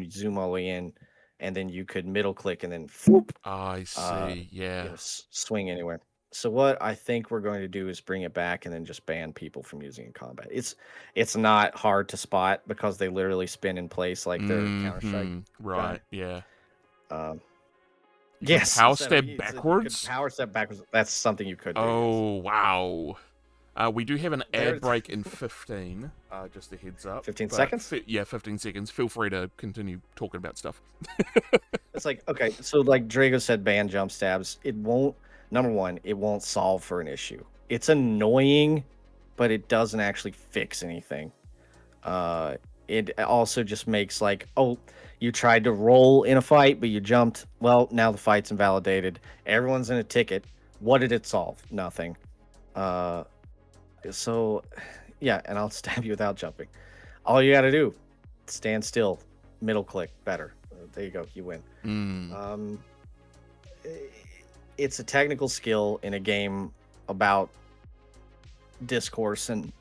zoom all the way in, and then you could middle click and then whoop, I see. Yeah. swing anywhere. So what I think we're going to do is bring it back and then just ban people from using it in combat. It's not hard to spot because they literally spin in place like they're Counter-Strike. Mhm, right. Yeah. Um, You can yes, power instead of- step you could backwards. Power step backwards. That's something you could do. Oh, wow. We do have an There- ad break in 15. Just a heads up. 15 But seconds? Yeah, 15 seconds. Feel free to continue talking about stuff. It's like, okay, so like Drago said, ban jump stabs. It won't. Number one, it won't solve for an issue. It's annoying, but it doesn't actually fix anything. It also just makes like, oh, you tried to roll in a fight, but you jumped. Well, now the fight's invalidated. Everyone's in a ticket. What did it solve? Nothing. So, yeah, and I'll stab you without jumping. All you got to do, stand still, middle click, better. There you go, you win. It's a technical skill in a game about discourse and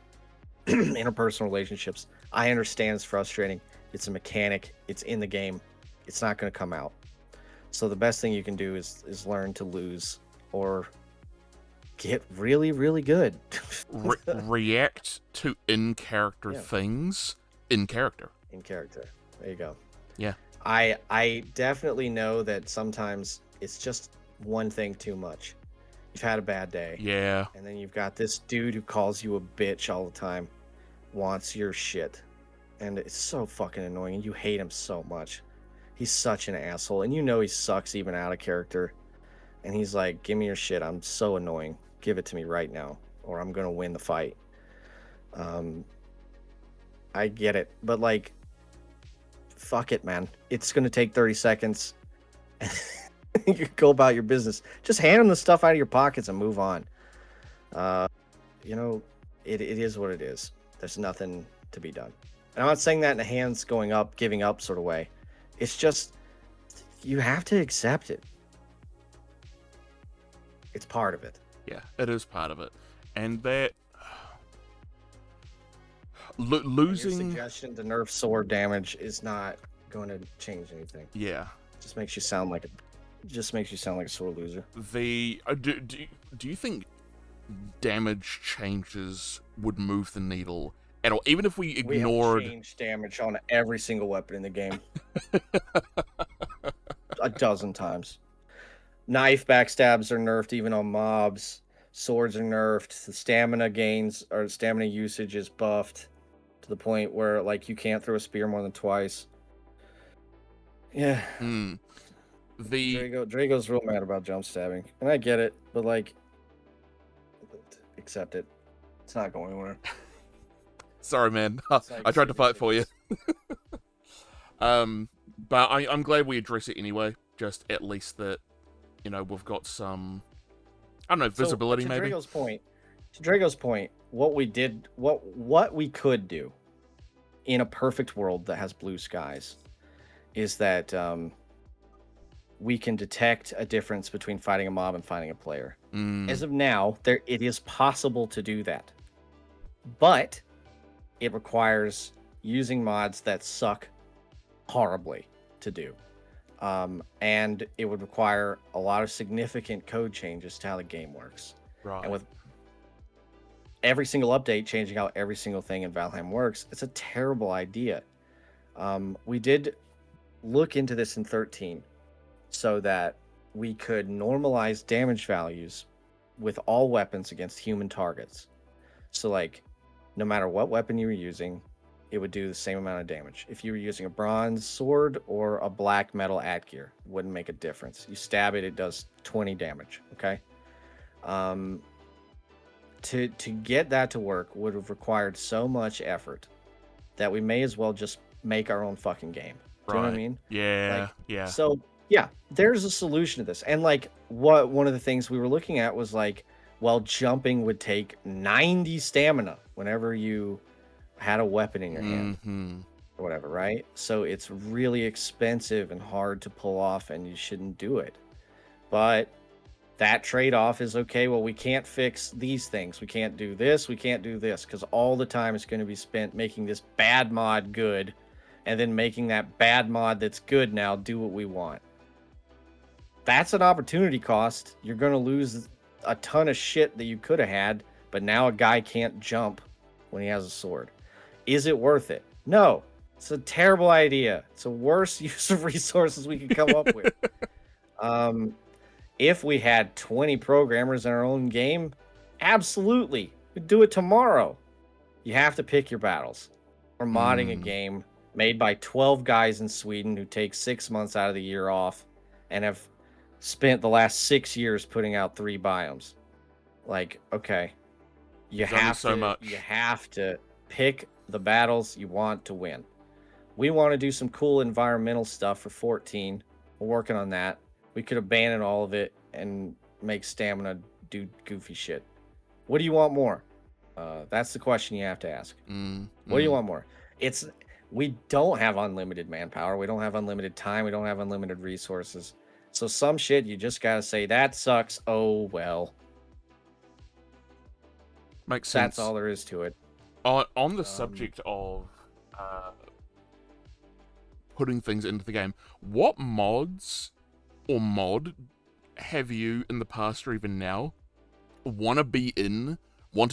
interpersonal relationships. I understand it's frustrating. It's a mechanic. It's in the game. It's not going to come out. So the best thing you can do is learn to lose or get really, really good. React to in-character things in character. In character. There you go. Yeah. I definitely know that sometimes it's just one thing too much. You've had a bad day. Yeah. And then you've got this dude who calls you a bitch all the time, wants your shit. And it's so fucking annoying. And you hate him so much. He's such an asshole. And you know he sucks even out of character. And he's like, give me your shit. I'm so annoying. Give it to me right now, or I'm going to win the fight. I get it. But like, fuck it, man. It's going to take 30 seconds. You can go about your business. Just hand them the stuff out of your pockets and move on. You know, it is what it is. There's nothing to be done. And I'm not saying that in a hands going up, giving up sort of way. It's just, you have to accept it. It's part of it. Yeah, it is part of it. And that... losing... Your suggestion to nerf sword damage is not going to change anything. Yeah. Just makes you sound like a sore loser. Do you think damage changes would move the needle at all. Even if we We have ignored... changed damage on every single weapon in the game. A dozen times. Knife backstabs are nerfed even on mobs. Swords are nerfed. The stamina gains or stamina usage is buffed to the point where like you can't throw a spear more than twice. Yeah. Drago's real mad about jump stabbing, and I get it, but like, accept it. It's not going anywhere. Sorry, man. It's like I tried to fight for you. ridiculous. But I'm glad we address it anyway. Just at least that, you know, we've got some, I don't know, visibility so, maybe. To Drago's point, what we could do in a perfect world that has blue skies is that we can detect a difference between fighting a mob and fighting a player. As of now, it is possible to do that, but it requires using mods that suck horribly to do. And it would require a lot of significant code changes to how the game works. Right. And with every single update changing how every single thing in Valheim works, it's a terrible idea. We did look into this in 13 so that we could normalize damage values with all weapons against human targets. So like, no matter what weapon you were using, it would do the same amount of damage. If you were using a bronze sword or a black metal adgear, it wouldn't make a difference. You stab it, it does 20 damage, okay? To get that to work would have required so much effort that we may as well just make our own fucking game. Do you know what I mean? Yeah, Like, yeah. So, yeah, there's a solution to this. And like one of the things we were looking at was like, well, jumping would take 90 stamina whenever you had a weapon in your hand or whatever, right? So it's really expensive and hard to pull off, and you shouldn't do it. But that trade-off is okay. Well, we can't fix these things. We can't do this. We can't do this because all the time is going to be spent making this bad mod good, and then making that bad mod that's good now do what we want. That's an opportunity cost. You're going to lose a ton of shit that you could have had, but now a guy can't jump when he has a sword. Is it worth it? No. It's a terrible idea. It's a worse use of resources we could come up with. If we had 20 programmers in our own game, absolutely. We'd do it tomorrow. You have to pick your battles. We're modding a game made by 12 guys in Sweden who take 6 months out of the year off and have spent the last 6 years putting out 3 biomes. Like, okay. You have to pick the battles you want to win. We want to do some cool environmental stuff for 14. We're working on that. We could abandon all of it and make stamina do goofy shit. What do you want more? That's the question you have to ask. What do you want more? We don't have unlimited manpower. We don't have unlimited time. We don't have unlimited resources. So some shit you just gotta say, that sucks. Oh, well. Makes sense. That's all there is to it. On the subject of putting things into the game, what mods or mod have you in the past or even now wanted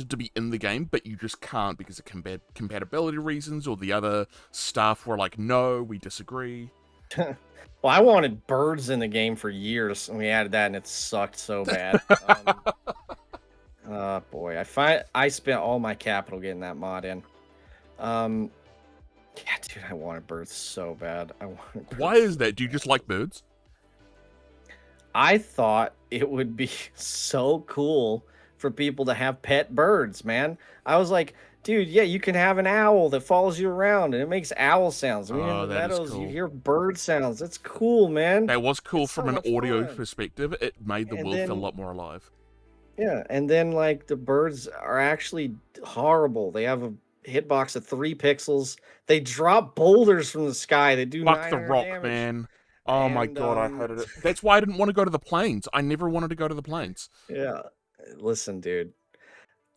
to be in the game, but you just can't because of compatibility reasons, or the other staff were like, no, we disagree? Well, I wanted birds in the game for years, and we added that, and it sucked so bad. Boy, I spent all my capital getting that mod in. Yeah, dude, I wanted birds so bad. Why is that? Do you just like birds? I thought it would be so cool for people to have pet birds, man. I was like, dude, yeah, you can have an owl that follows you around and it makes owl sounds. I mean, in the meadows, you hear bird sounds. That's cool, man. That was cool from an audio fun. Perspective. It made the world feel a lot more alive. Yeah, and then like the birds are actually horrible. They have a hitbox of 3 pixels. They drop boulders from the sky. They do Fuck the 900 rock, damage. man. Oh my god, I hated it. That's why I didn't want to go to the plains. I never wanted to go to the plains. Yeah. Listen, dude.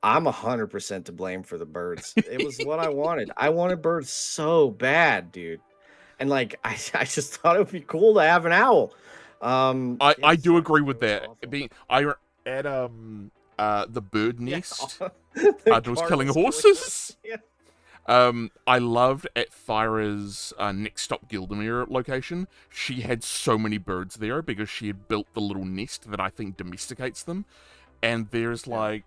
I'm 100% to blame for the birds. It was what I wanted. I wanted birds so bad, dude. And like I just thought it would be cool to have an owl. I do agree with that. the bird nest. The There was cart killing was horses. Yeah. I loved at Thyra's next stop Gildemir location. She had so many birds there because she had built the little nest that I think domesticates them. And there's like,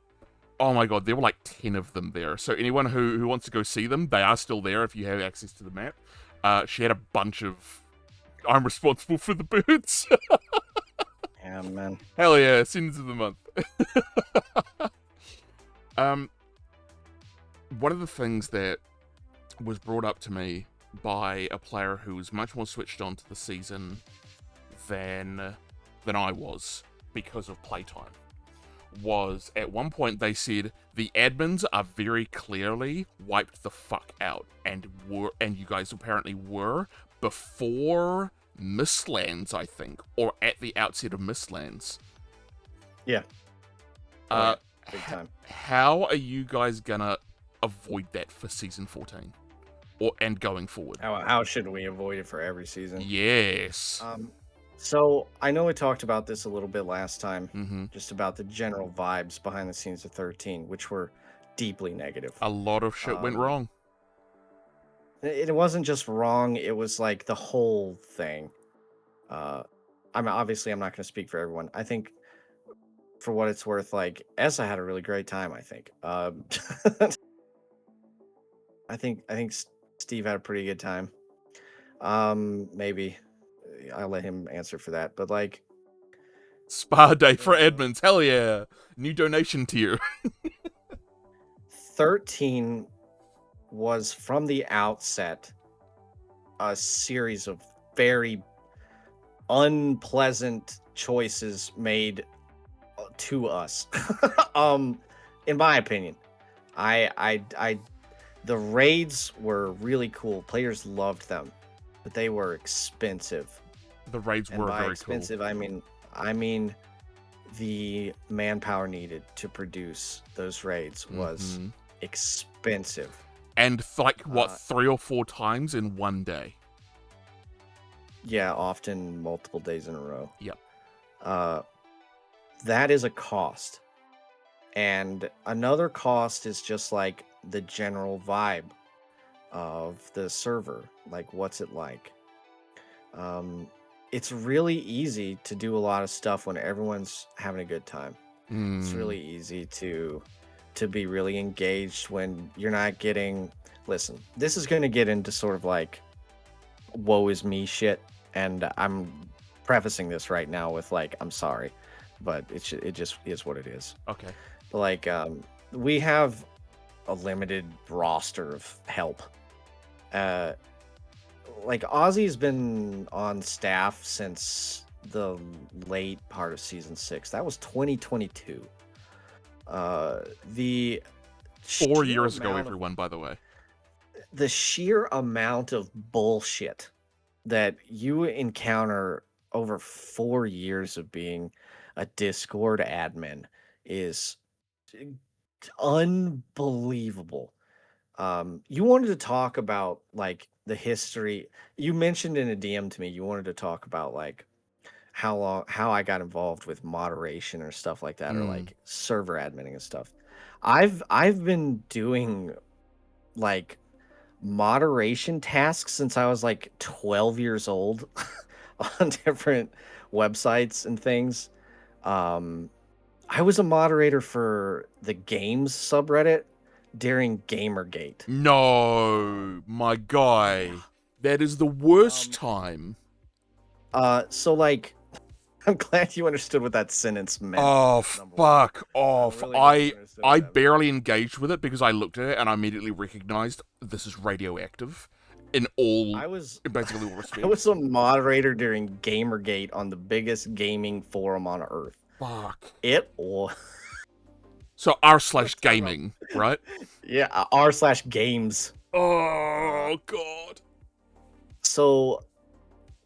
oh my god, there were like 10 of them there. So anyone who wants to go see them, they are still there if you have access to the map. She had a bunch of. I'm responsible for the birds. Yeah, man. Hell yeah, sins of the month. One of the things that was brought up to me by a player who was much more switched on to the season than I was because of playtime was at one point they said the admins are very clearly wiped the fuck out and you guys apparently were before Mistlands, I think, or at the outset of Mistlands. Yeah. Big time. How are you guys gonna avoid that for season 14 and going forward? How should we avoid it for every season? Yes. So I know we talked about this a little bit last time, Mm-hmm. just about the general vibes behind the scenes of 13, which were deeply negative. A lot of shit went wrong. It wasn't just wrong, it was like the whole thing. I mean, obviously I'm not going to speak for everyone. I think for what it's worth, like Essa had a really great time, I think. I think Steve had a pretty good time. Maybe I'll let him answer for that, but like Spa day for admins, hell yeah! New donation tier. 13 was from the outset a series of very unpleasant choices made to us. In my opinion, the raids were really cool. Players loved them, but they were expensive. The raids And were by very expensive, cool. I mean the manpower needed to produce those raids was expensive. And like what, 3 or 4 times in one day? Yeah, often multiple days in a row. Yep. That is a cost. And another cost is just like the general vibe of the server. Like, what's it like? It's really easy to do a lot of stuff when everyone's having a good time. It's really easy to be really engaged when you're not getting... Listen, this is going to get into sort of like woe is me shit. And I'm prefacing this right now with like, I'm sorry, but it just is what it is. Okay. Like, we have a limited roster of help. Like Ozzy's been on staff since the late part of season 6. That was 2022. The 4 years ago, everyone, by the way. The sheer amount of bullshit that you encounter over 4 years of being a Discord admin is unbelievable. You wanted to talk about like the history. You mentioned in a DM to me you wanted to talk about like how I got involved with moderation or stuff like that, or like server adminning and stuff. I've been doing like moderation tasks since I was like 12 years old on different websites and things. I was a moderator for the games subreddit during Gamergate. No, my guy. That is the worst time. So like, I'm glad you understood what that sentence meant. Oh, fuck off. Really I barely engaged with it because I looked at it and I immediately recognized this is radioactive in basically all respects. I was a moderator during Gamergate on the biggest gaming forum on Earth. Fuck. It was... So r/gaming, right? Yeah, r/games. Oh, God. So,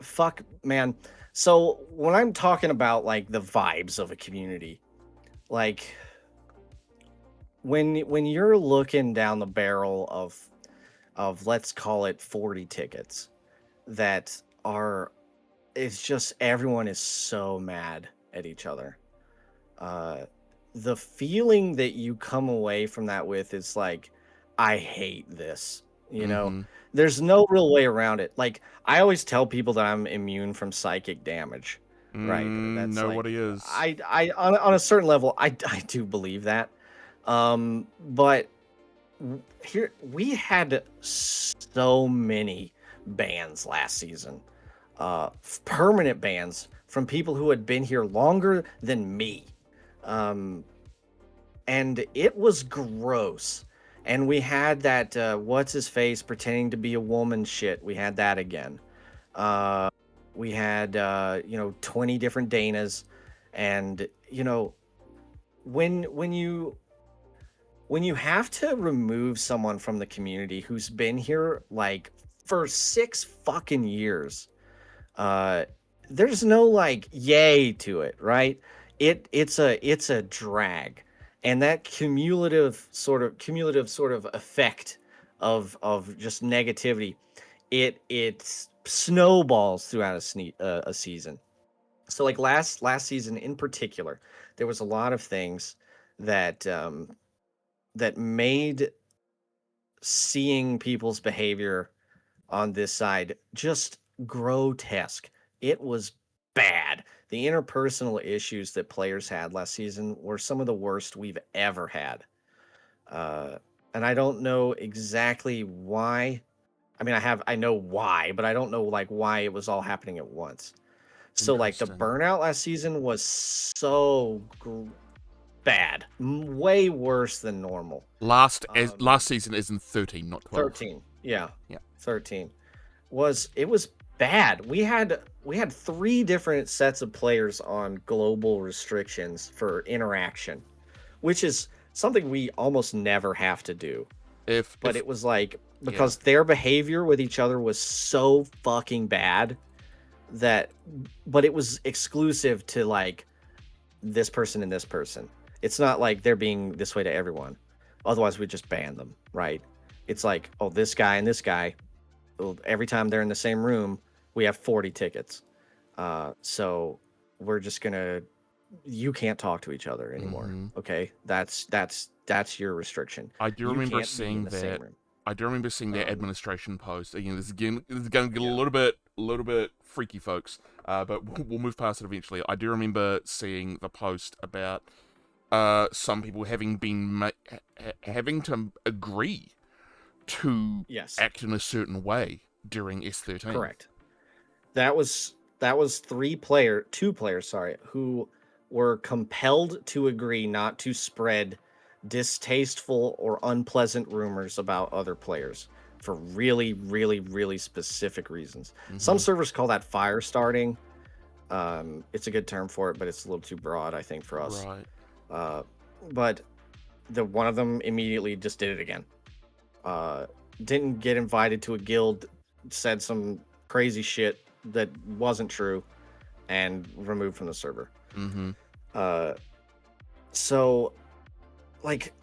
fuck, man. So, when I'm talking about, like, the vibes of a community, like, when you're looking down the barrel of let's call it 40 tickets that are... It's just everyone is so mad at each other. the feeling that you come away from that with is like, I hate this. You know, Mhm. there's no real way around it. Like, I always tell people that I'm immune from psychic damage, right? That's Know like, what he is. I on a certain level, I do believe that. But here we had so many bans last season, permanent bans from people who had been here longer than me. Um, and it was gross. And we had that what's his face pretending to be a woman shit. We had that again. Uh, we had 20 different Danas, and when you have to remove someone from the community who's been here like for 6 fucking years, uh, there's no like yay to it, right? It's a drag, and that cumulative sort of effect of just negativity, it snowballs throughout a season. So like last season in particular, there was a lot of things that that made seeing people's behavior on this side just grotesque. It was bad. The interpersonal issues that players had last season were some of the worst we've ever had. Uh, and I don't know exactly why. I mean, I know why, but I don't know like why it was all happening at once. So like the Interesting. burnout last season was bad, way worse than normal. Last Um, season is in 13, not 12. 13, yeah, Yeah. 13 was bad. We had 3 different sets of players on global restrictions for interaction, which is something we almost never have to do. But If it was like yeah. because their behavior with each other was so fucking bad that, but it was exclusive to like this person and this person. It's not like they're being this way to everyone. Otherwise, we just ban them, right? It's like, oh, this guy and this guy, well, every time they're in the same room, we have 40 tickets. So we're just gonna, you can't talk to each other anymore. Mhm. Okay, that's your restriction. I do You remember can't be in seeing the same that. room. I do remember seeing that Um, administration post. Again, this is going to get Yeah. a little bit freaky, folks. But we'll move past it eventually. I do remember seeing the post about some people having been having to agree to yes, act in a certain way during S13. correct. That was 2 players, sorry, who were compelled to agree not to spread distasteful or unpleasant rumors about other players for really, really, really specific reasons. Some Mm-hmm. servers call that fire starting. It's a good term for it, but it's a little too broad, I think, for us. Right. Uh, but the one of them immediately just did it again. Didn't get invited to a guild, said some crazy shit that wasn't true, and removed from the server. Mm-hmm. So like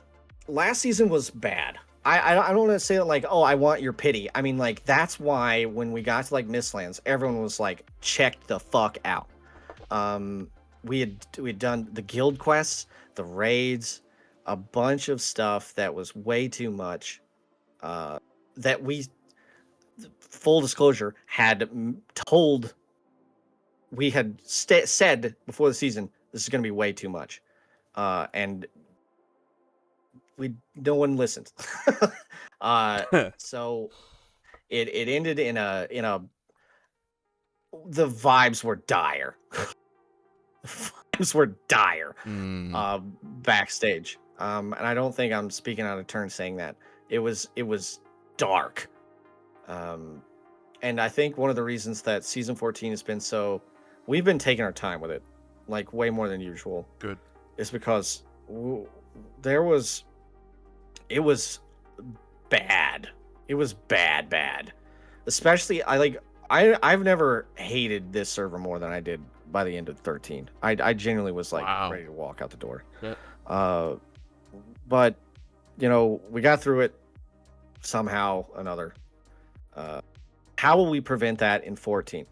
last season was bad. I don't want to say that like, oh, I want your pity. I mean, like, that's why when we got to like Mistlands, everyone was like, checked the fuck out. We had done the guild quests, the raids, a bunch of stuff that was way too much. That we, full disclosure, had told, we had said before the season, this is going to be way too much. And no one listened. So it ended in a the vibes were dire. The vibes were dire backstage. And I don't think I'm speaking out of turn saying that. It was dark. And I think one of the reasons that season 14 has been we've been taking our time with it, like way more than usual. Good. Is because it was bad. It was bad. Especially I've never hated this server more than I did by the end of 13. I genuinely was like Wow. ready to walk out the door. Yeah. But we got through it somehow or another. How will we prevent that in 14?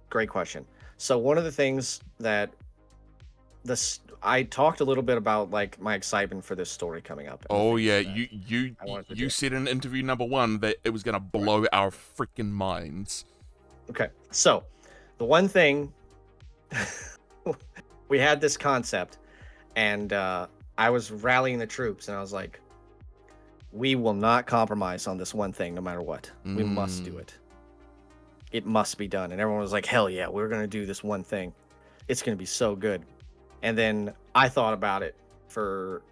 Great question. So one of the things that I talked a little bit about like my excitement for this story coming up. And the Oh things yeah, that I wanted to you do. said in interview number 1 that it was gonna blow our freaking minds. Okay, so the one thing we had this concept, and I was rallying the troops, and I was like, "We will not compromise on this one thing, no matter what. We must do it. It must be done." And everyone was like, "Hell yeah, we're gonna do this one thing. It's gonna be so good." And then I thought about it for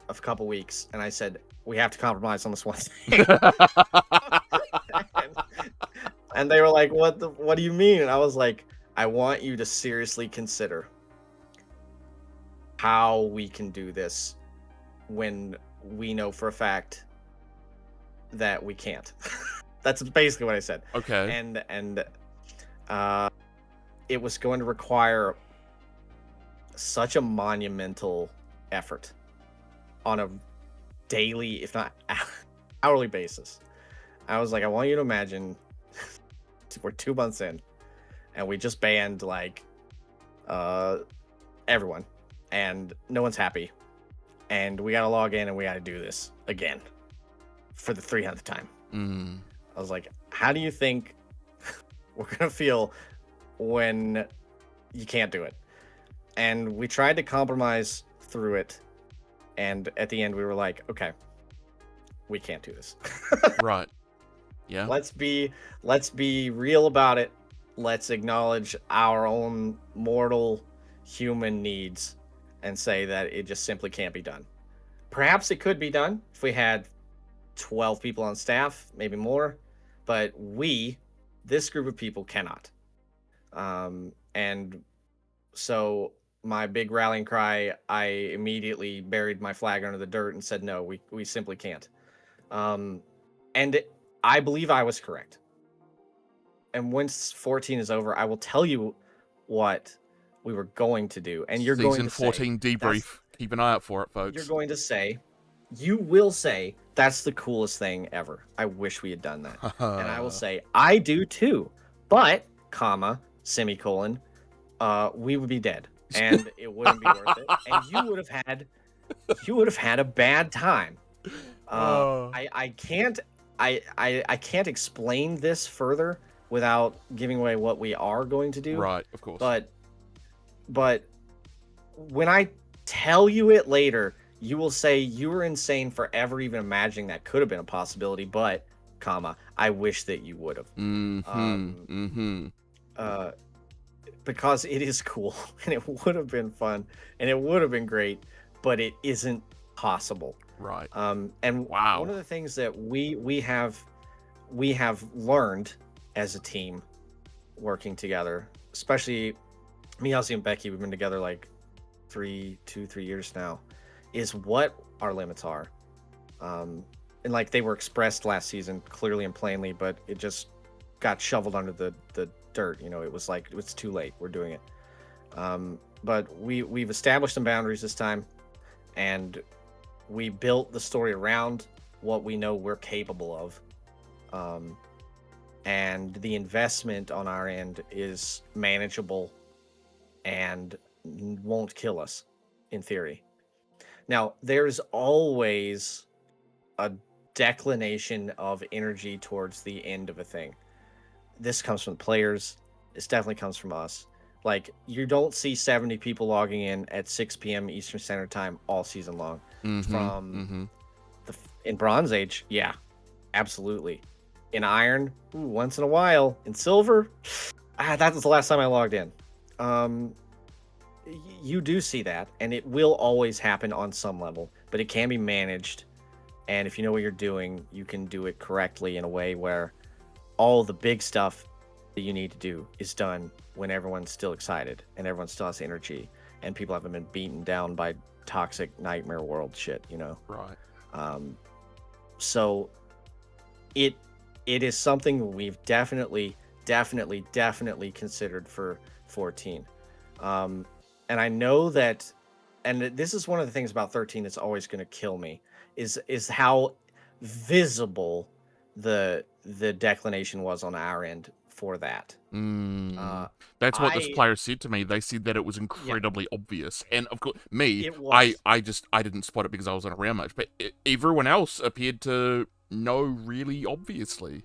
a couple weeks, and I said, "We have to compromise on this one thing." and, and they were like, What do you mean?" And I was like, "I want you to seriously consider how we can do this when we know for a fact that we can't." That's basically what I said. Okay. And it was going to require such a monumental effort on a daily, if not hourly basis. I was like, I want you to imagine we're 2 months in and we just banned like everyone and no one's happy, and we gotta log in and we gotta do this again for the 300th time. I was like, how do you think we're gonna feel when you can't do it? And we tried to compromise through it, and at the end we were like, okay, we can't do this. Right. Yeah. Let's be real about it. Let's acknowledge our own mortal human needs and say that it just simply can't be done. Perhaps it could be done if we had 12 people on staff, maybe more, but this group of people cannot. And so my big rallying cry, I immediately buried my flag under the dirt and said, no, we simply can't. And I believe I was correct. And once 14 is over, I will tell you what we were going to do. And you're going to Season 14 debrief. Keep an eye out for it, folks. You're going to say, you will say, that's the coolest thing ever. I wish we had done that. And I will say, I do too. But, comma, semicolon, we would be dead. And it wouldn't be worth it. And you would have had a bad time. I can't explain this further without giving away what we are going to do. Right, of course. But when I tell you it later, you will say you were insane for ever even imagining that could have been a possibility, but, comma, I wish that you would have. Because it is cool and it would have been fun and it would have been great, but it isn't possible. Right. And wow. One of the things that we have learned as a team working together, especially me, Ozzy, and Becky, we've been together like 3 years now, is what our limits are. And like they were expressed last season clearly and plainly, but it just got shoveled under the dirt. You know, it was like, it's too late. We're doing it. But we've established some boundaries this time, and we built the story around what we know we're capable of. And the investment on our end is manageable and won't kill us, in theory. Now, there's always a declination of energy towards the end of a thing. This comes from the players. This definitely comes from us. Like, you don't see 70 people logging in at 6 p.m. Eastern Standard Time all season long. In Bronze Age, yeah, absolutely. In Iron, once in a while. In Silver, that was the last time I logged in. You do see that, and it will always happen on some level, but it can be managed. And if you know what you're doing, you can do it correctly in a way where all the big stuff that you need to do is done when everyone's still excited and everyone still has energy and people haven't been beaten down by toxic nightmare world shit, you know? Right. So it is something we've definitely considered for 14. And I know that, and this is one of the things about 13 that's always going to kill me, is how visible the declination was on our end for that. That's what this I- player said to me. They said that it was incredibly obvious, and of course, me, It was. I didn't spot it because I wasn't around much, but everyone else appeared to know really obviously.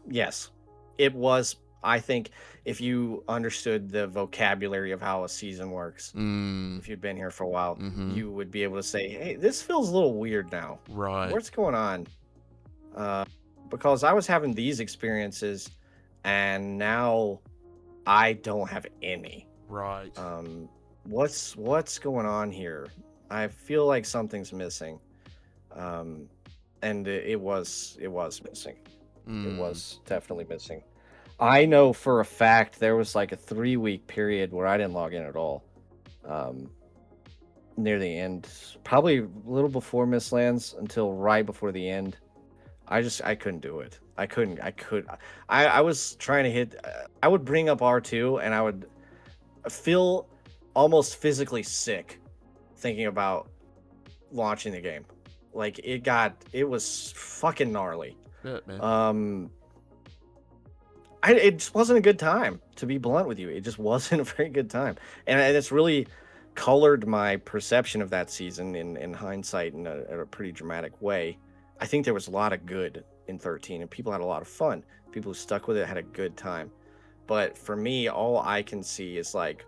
Yes, it was. I think if you understood the vocabulary of how a season works, if you'd been here for a while, you would be able to say, "Hey, this feels a little weird now. Right. What's going on?" Because I was having these experiences, and now I don't have any. Right. What's going on here? I feel like something's missing. And it was missing. It was definitely missing. I know for a fact there was like a 3-week period where I didn't log in at all. Near the end, probably a little before Mistlands until right before the end. I couldn't do it. I was trying to hit. I would bring up R2 and I would feel almost physically sick thinking about launching the game. Like it was fucking gnarly. Yeah, man. It just wasn't a good time, to be blunt with you. It just wasn't a very good time, and it's really colored my perception of that season in hindsight in a pretty dramatic way. I think there was a lot of good in 13, and people had a lot of fun. People who stuck with it had a good time. But for me, all I can see is like,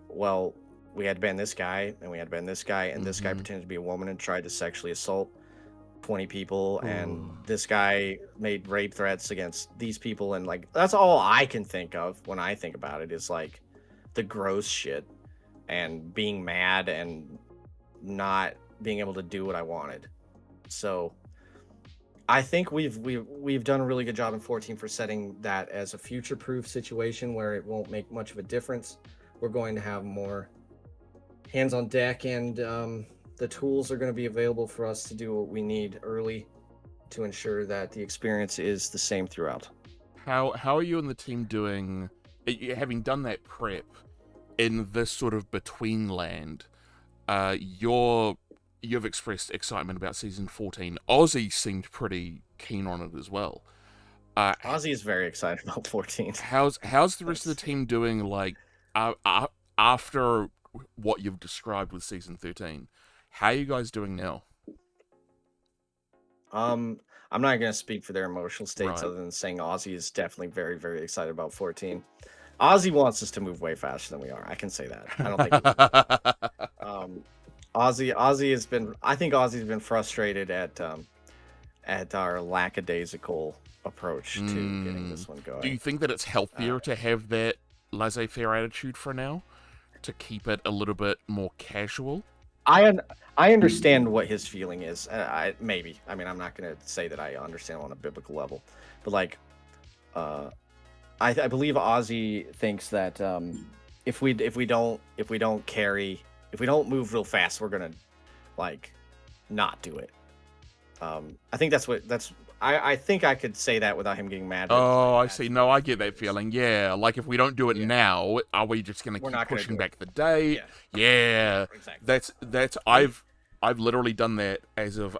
well, we had been this guy, and we had been this guy, and this guy pretended to be a woman and tried to sexually assault 20 people, and this guy made rape threats against these people, and like that's all I can think of when I think about it is like the gross shit and being mad and not being able to do what I wanted. So I think we've done a really good job in 14 for setting that as a future-proof situation where it won't make much of a difference. We're going to have more hands on deck, and the tools are going to be available for us to do what we need early to ensure that the experience is the same throughout. How are you and the team doing, having done that prep in this sort of between land? You've expressed excitement about season 14. Ozzy seemed pretty keen on it as well. Ozzy is very excited about 14. How's the rest of the team doing? Like after what you've described with season 13, how are you guys doing now? I'm not going to speak for their emotional states Right. other than saying Ozzy is definitely very, very excited about 14. Ozzy wants us to move way faster than we are. I can say that. I don't think Ozzy has been. I think Ozzy's been frustrated at our lackadaisical approach to getting this one going. Do you think that it's healthier to have that laissez-faire attitude for now, to keep it a little bit more casual? I understand what his feeling is. Maybe. I mean, I'm not going to say that I understand on a biblical level, but like, I believe Ozzy thinks that if we don't move real fast, we're gonna like not do it. I think I think I could say that without him getting mad. Oh, I see. No, I get that feeling. Yeah, like if we don't do it now, are we just gonna keep pushing back the date? Yeah. Exactly. That's I've literally done that as of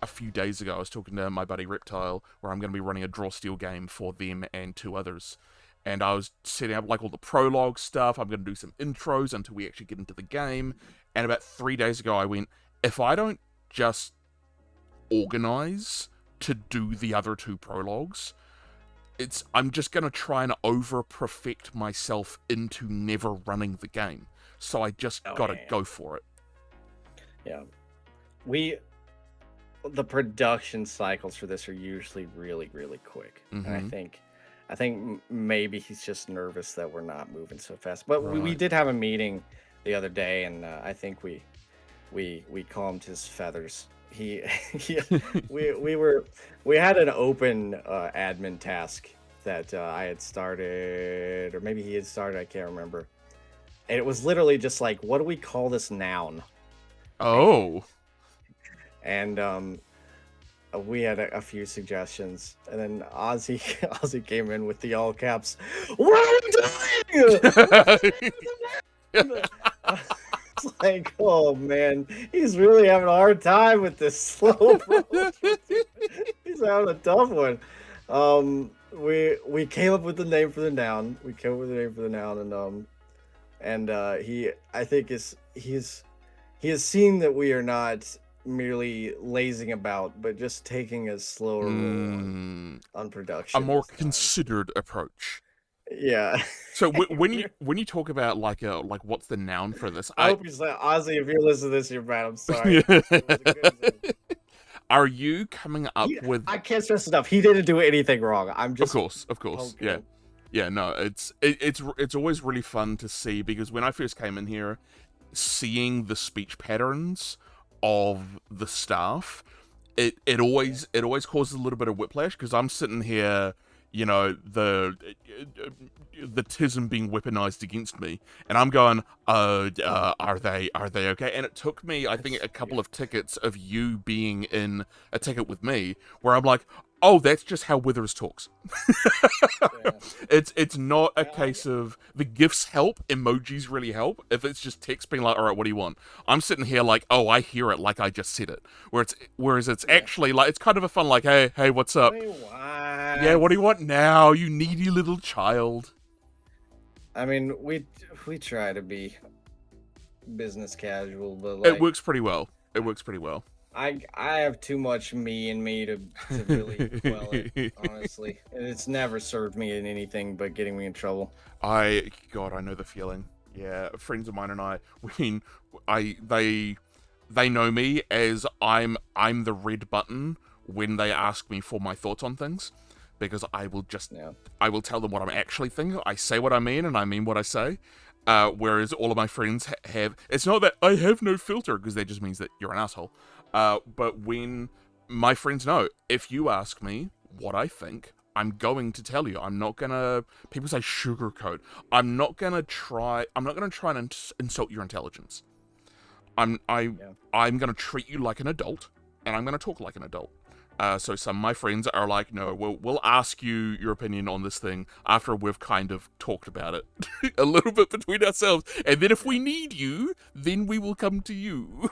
a few days ago. I was talking to my buddy Reptile, where I'm going to be running a draw steel game for them and 2 others. And I was setting up like all the prologue stuff. I'm going to do some intros until we actually get into the game. And about 3 days ago, I went, if I don't just organize to do the other 2 prologues, I'm just going to try and over-perfect myself into never running the game. So I just got to go for it. Yeah. The production cycles for this are usually really, really quick. And I think maybe he's just nervous that we're not moving so fast. But we did have a meeting the other day, and I think we calmed his feathers. We had an open admin task that I had started, or maybe he had started, I can't remember. And it was literally just like, what do we call this noun? Oh. And we had a few suggestions, and then Ozzy came in with the all caps. What are we doing? It's like, oh man, he's really having a hard time with this slow approach. He's having a tough one. we came up with the name for the noun. We came up with the name for the noun, and he, I think, he has seen that we are not merely lazing about, but just taking a slower roll on production. A more this time. considered approach. Yeah. So when you talk about like what's the noun for this? I hope he's like, Ozzy, if you're listening to this, you're bad. I'm sorry. It was a good example. Are you coming up with? I can't stress enough. He didn't do anything wrong. I'm just Of course, yeah. No, it's always really fun to see, because when I first came in here, seeing the speech patterns of the staff, it always causes a little bit of whiplash, because I'm sitting here, you know, the tism being weaponized against me, and I'm going, are they okay? And it took me, I think, a couple of tickets of you being in a ticket with me, where I'm like, oh, that's just how Withers talks. Yeah. It's not a case of the gifs help, emojis really help. If it's just text being like, all right, what do you want? I'm sitting here like, oh, I hear it like I just said it. Whereas it's actually like, it's kind of a fun like, hey, what's up? What do you want? Yeah, what do you want now, you needy little child? I mean, we try to be business casual, but like, It works pretty well. I have too much me in me to really quell it, honestly. And it's never served me in anything but getting me in trouble. I know the feeling. Yeah, friends of mine and they know me as I'm the red button when they ask me for my thoughts on things, because I will tell them what I'm actually thinking. I say what I mean, and I mean what I say. Whereas all of my friends have, it's not that I have no filter, because that just means that you're an asshole. But when my friends know, if you ask me what I think, I'm going to tell you. I'm not gonna, people say sugarcoat. I'm not gonna try and insult your intelligence. I'm gonna treat you like an adult, and I'm gonna talk like an adult. So some of my friends are like, no, we'll ask you your opinion on this thing after we've kind of talked about it a little bit between ourselves, and then if we need you, then we will come to you.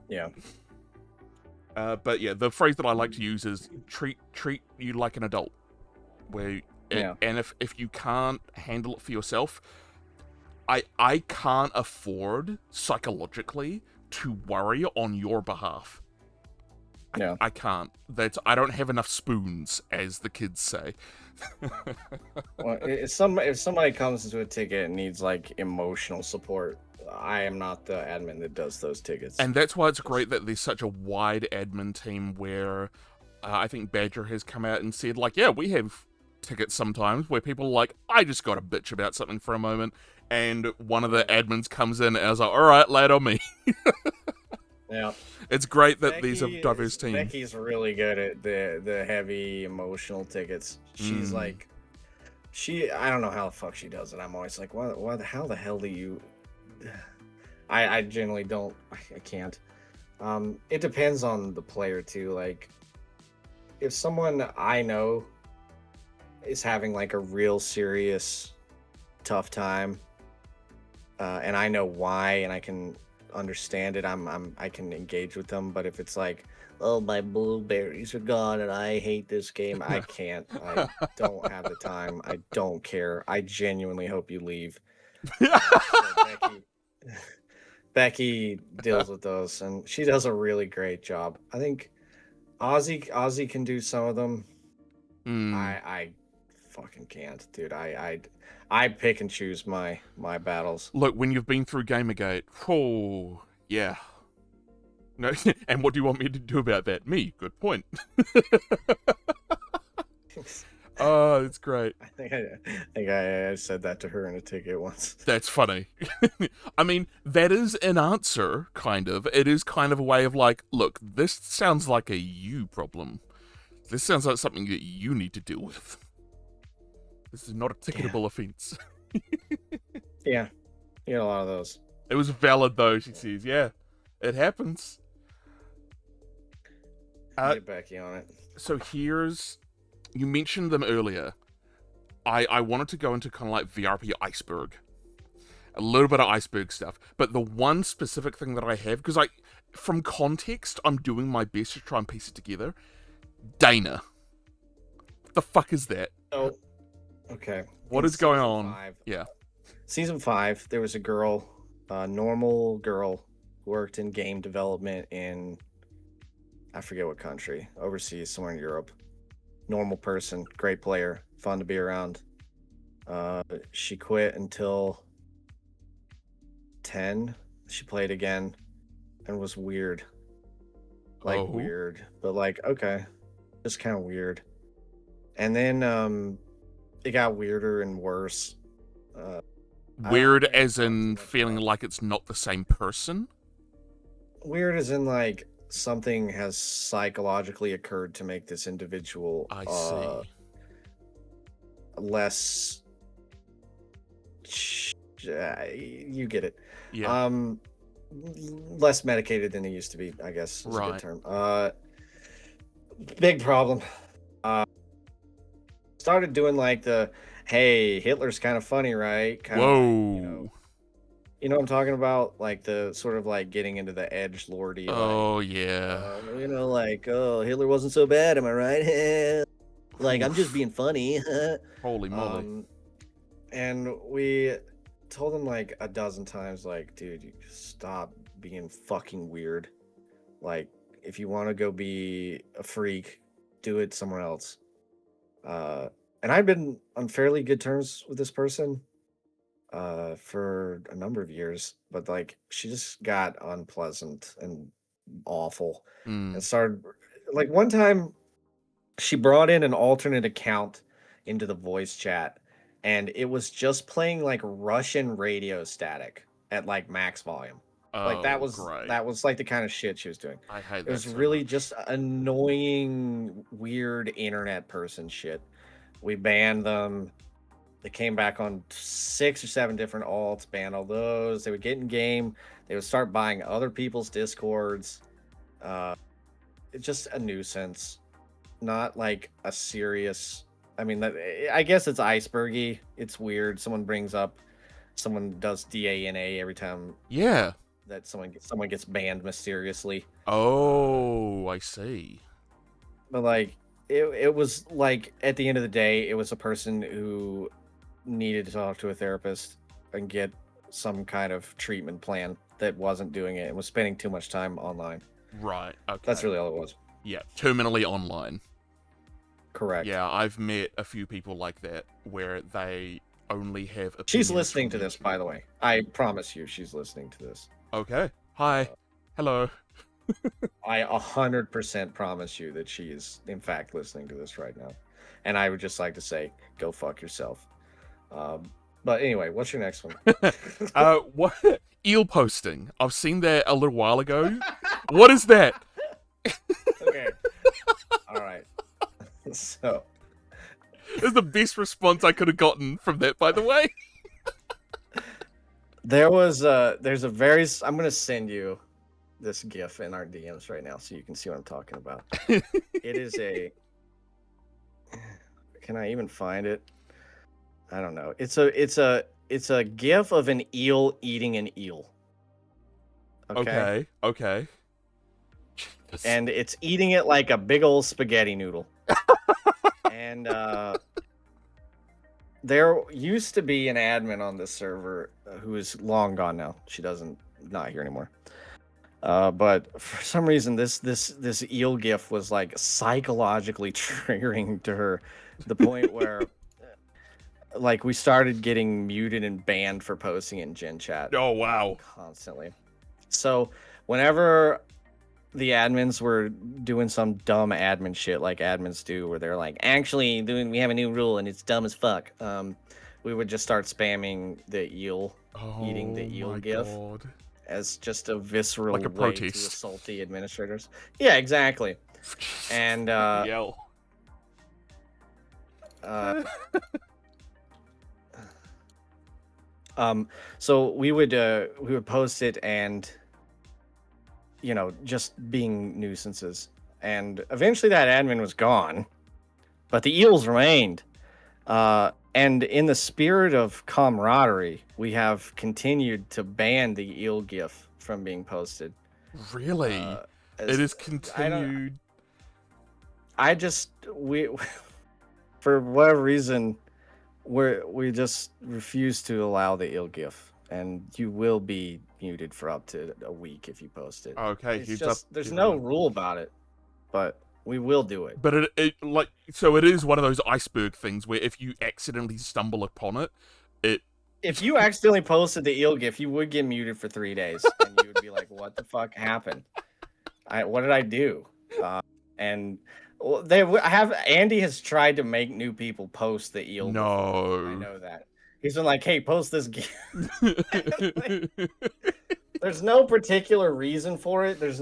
Yeah. But yeah, the phrase that I like to use is treat you like an adult. And if you can't handle it for yourself, I can't afford psychologically to worry on your behalf. Yeah. I can't. I don't have enough spoons, as the kids say. Well, if somebody comes into a ticket and needs like emotional support, I am not the admin that does those tickets. And that's why it's great that there's such a wide admin team where I think Badger has come out and said, like, yeah, we have tickets sometimes where people are like, I just got to bitch about something for a moment, and one of the admins comes in and I was like, all right, lay it on me. Yeah. It's great that these are diverse teams. Becky's really good at the heavy emotional tickets. She's like, I don't know how the fuck she does it. I'm always like, how the hell do you? I generally don't. I can't. It depends on the player too. Like, if someone I know is having like a real serious tough time, and I know why, and I can understand it, I can engage with them. But if it's like, oh, my blueberries are gone and I hate this game, I can't. I don't have the time. I don't care. I genuinely hope you leave. So Becky deals with those, and she does a really great job. I think Ozzy can do some of them. I fucking can't, dude. I pick and choose my battles. Look, when you've been through Gamergate, oh yeah. No, and what do you want me to do about that? Me, good point. Oh, it's great. I think I said that to her in a ticket once. That's funny. I mean, that is an answer, kind of. It is kind of a way of like, look, this sounds like a you problem. This sounds like something that you need to deal with. This is not a ticketable offense. Yeah, you get a lot of those. It was valid, though, she says. Yeah, it happens. Get Becky on it. So here's... You mentioned them earlier. I wanted to go into kind of like VRP iceberg. A little bit of iceberg stuff. But the one specific thing that I have, because from context, I'm doing my best to try and piece it together. Dana. the fuck is that? So, okay. What in is going season on? 5 Yeah. Season 5, there was a girl, a normal girl, who worked in game development in, I forget what country, overseas, somewhere in Europe. Normal person, great player, fun to be around. She quit until 10. She played again and was weird. Like, Oh. weird. But, like, okay. Just kind of weird. And then, it got weirder and worse. Weird I don't as wanna talk in too much feeling about it. like it's not the same person? Weird as in, like, something has psychologically occurred to make this individual I see. less you get it. Yeah. Less medicated than he used to be, I guess is a Right. good term. Big problem. Started doing like the, hey, Hitler's kind of funny, right? Kind of Whoa. like, you know what I'm talking about? Like the sort of like getting into the edge lordy, Oh, yeah. like, oh, Hitler wasn't so bad, am I right? Like, I'm just Oof. being funny. Holy moly. And we told him like a dozen times, like, dude, you stop being fucking weird. Like, if you want to go be a freak, do it somewhere else. And I've been on fairly good terms with this person for a number of years, but like she just got unpleasant and awful and started like one time she brought in an alternate account into the voice chat and it was just playing like Russian radio static at like max volume. Like that Oh, great. was like the kind of shit she was doing. I hate It that was so really much. just annoying, weird internet person shit. We banned them. They came back on 6 or 7 different alts, banned all those. They would get in game. They would start buying other people's discords. It's just a nuisance, not like a serious. I mean, I guess it's icebergy. It's weird. Someone does DANA every time Yeah. that someone gets banned mysteriously. Oh, I see. But like it was like at the end of the day, it was a person who needed to talk to a therapist and get some kind of treatment plan that wasn't doing it and was spending too much time online. Right. Okay. That's really all it was. Yeah. Terminally online. Correct. Yeah, I've met a few people like that where they only have opinions She's listening from to the this, by the internet. way. I promise you, she's listening to this. Okay. Hi. Hello. I 100% promise you that she is, in fact, listening to this right now. And I would just like to say, go fuck yourself. But anyway, what's your next one? What? Eel posting. I've seen that a little while ago. What is that? Okay. All right. So, This is the best response I could have gotten from that, by the way. there's a very, I'm going to send you this GIF in our DMs right now so you can see what I'm talking about. It is can I even find it? I don't know. It's a GIF of an eel eating an eel. Okay. Okay. And it's eating it like a big old spaghetti noodle. And there used to be an admin on this server who is long gone now. She not here anymore. But for some reason, this eel GIF was like psychologically triggering to her, the point where like we started getting muted and banned for posting in Gen Chat. Oh, wow. Constantly. So whenever the admins were doing some dumb admin shit like admins do, where they're like, actually, we have a new rule and it's dumb as fuck. We would just start spamming the eel, eating the eel my GIF God. as just a visceral Like a way to protest. assault the administrators. Yeah, exactly. And Yell. so we would post it and just being nuisances. And eventually that admin was gone, but the eels remained. And in the spirit of camaraderie, we have continued to ban the eel GIF from being posted. Really? It is continued. we for whatever reason, we just refuse to allow the ill gif, and you will be muted for up to a week if you post it. Okay, It's heads just up, there's no everyone. rule about it, but we will do it. But it like so it is one of those iceberg things where if you accidentally stumble upon it, it If you accidentally posted the eel gif, you would get muted for 3 days, and you would be like, "What the fuck happened? What did I do?" And well, Andy has tried to make new people post the eel. Before. I no. know that he's been like, "Hey, post this gif." There's no particular reason for it. It's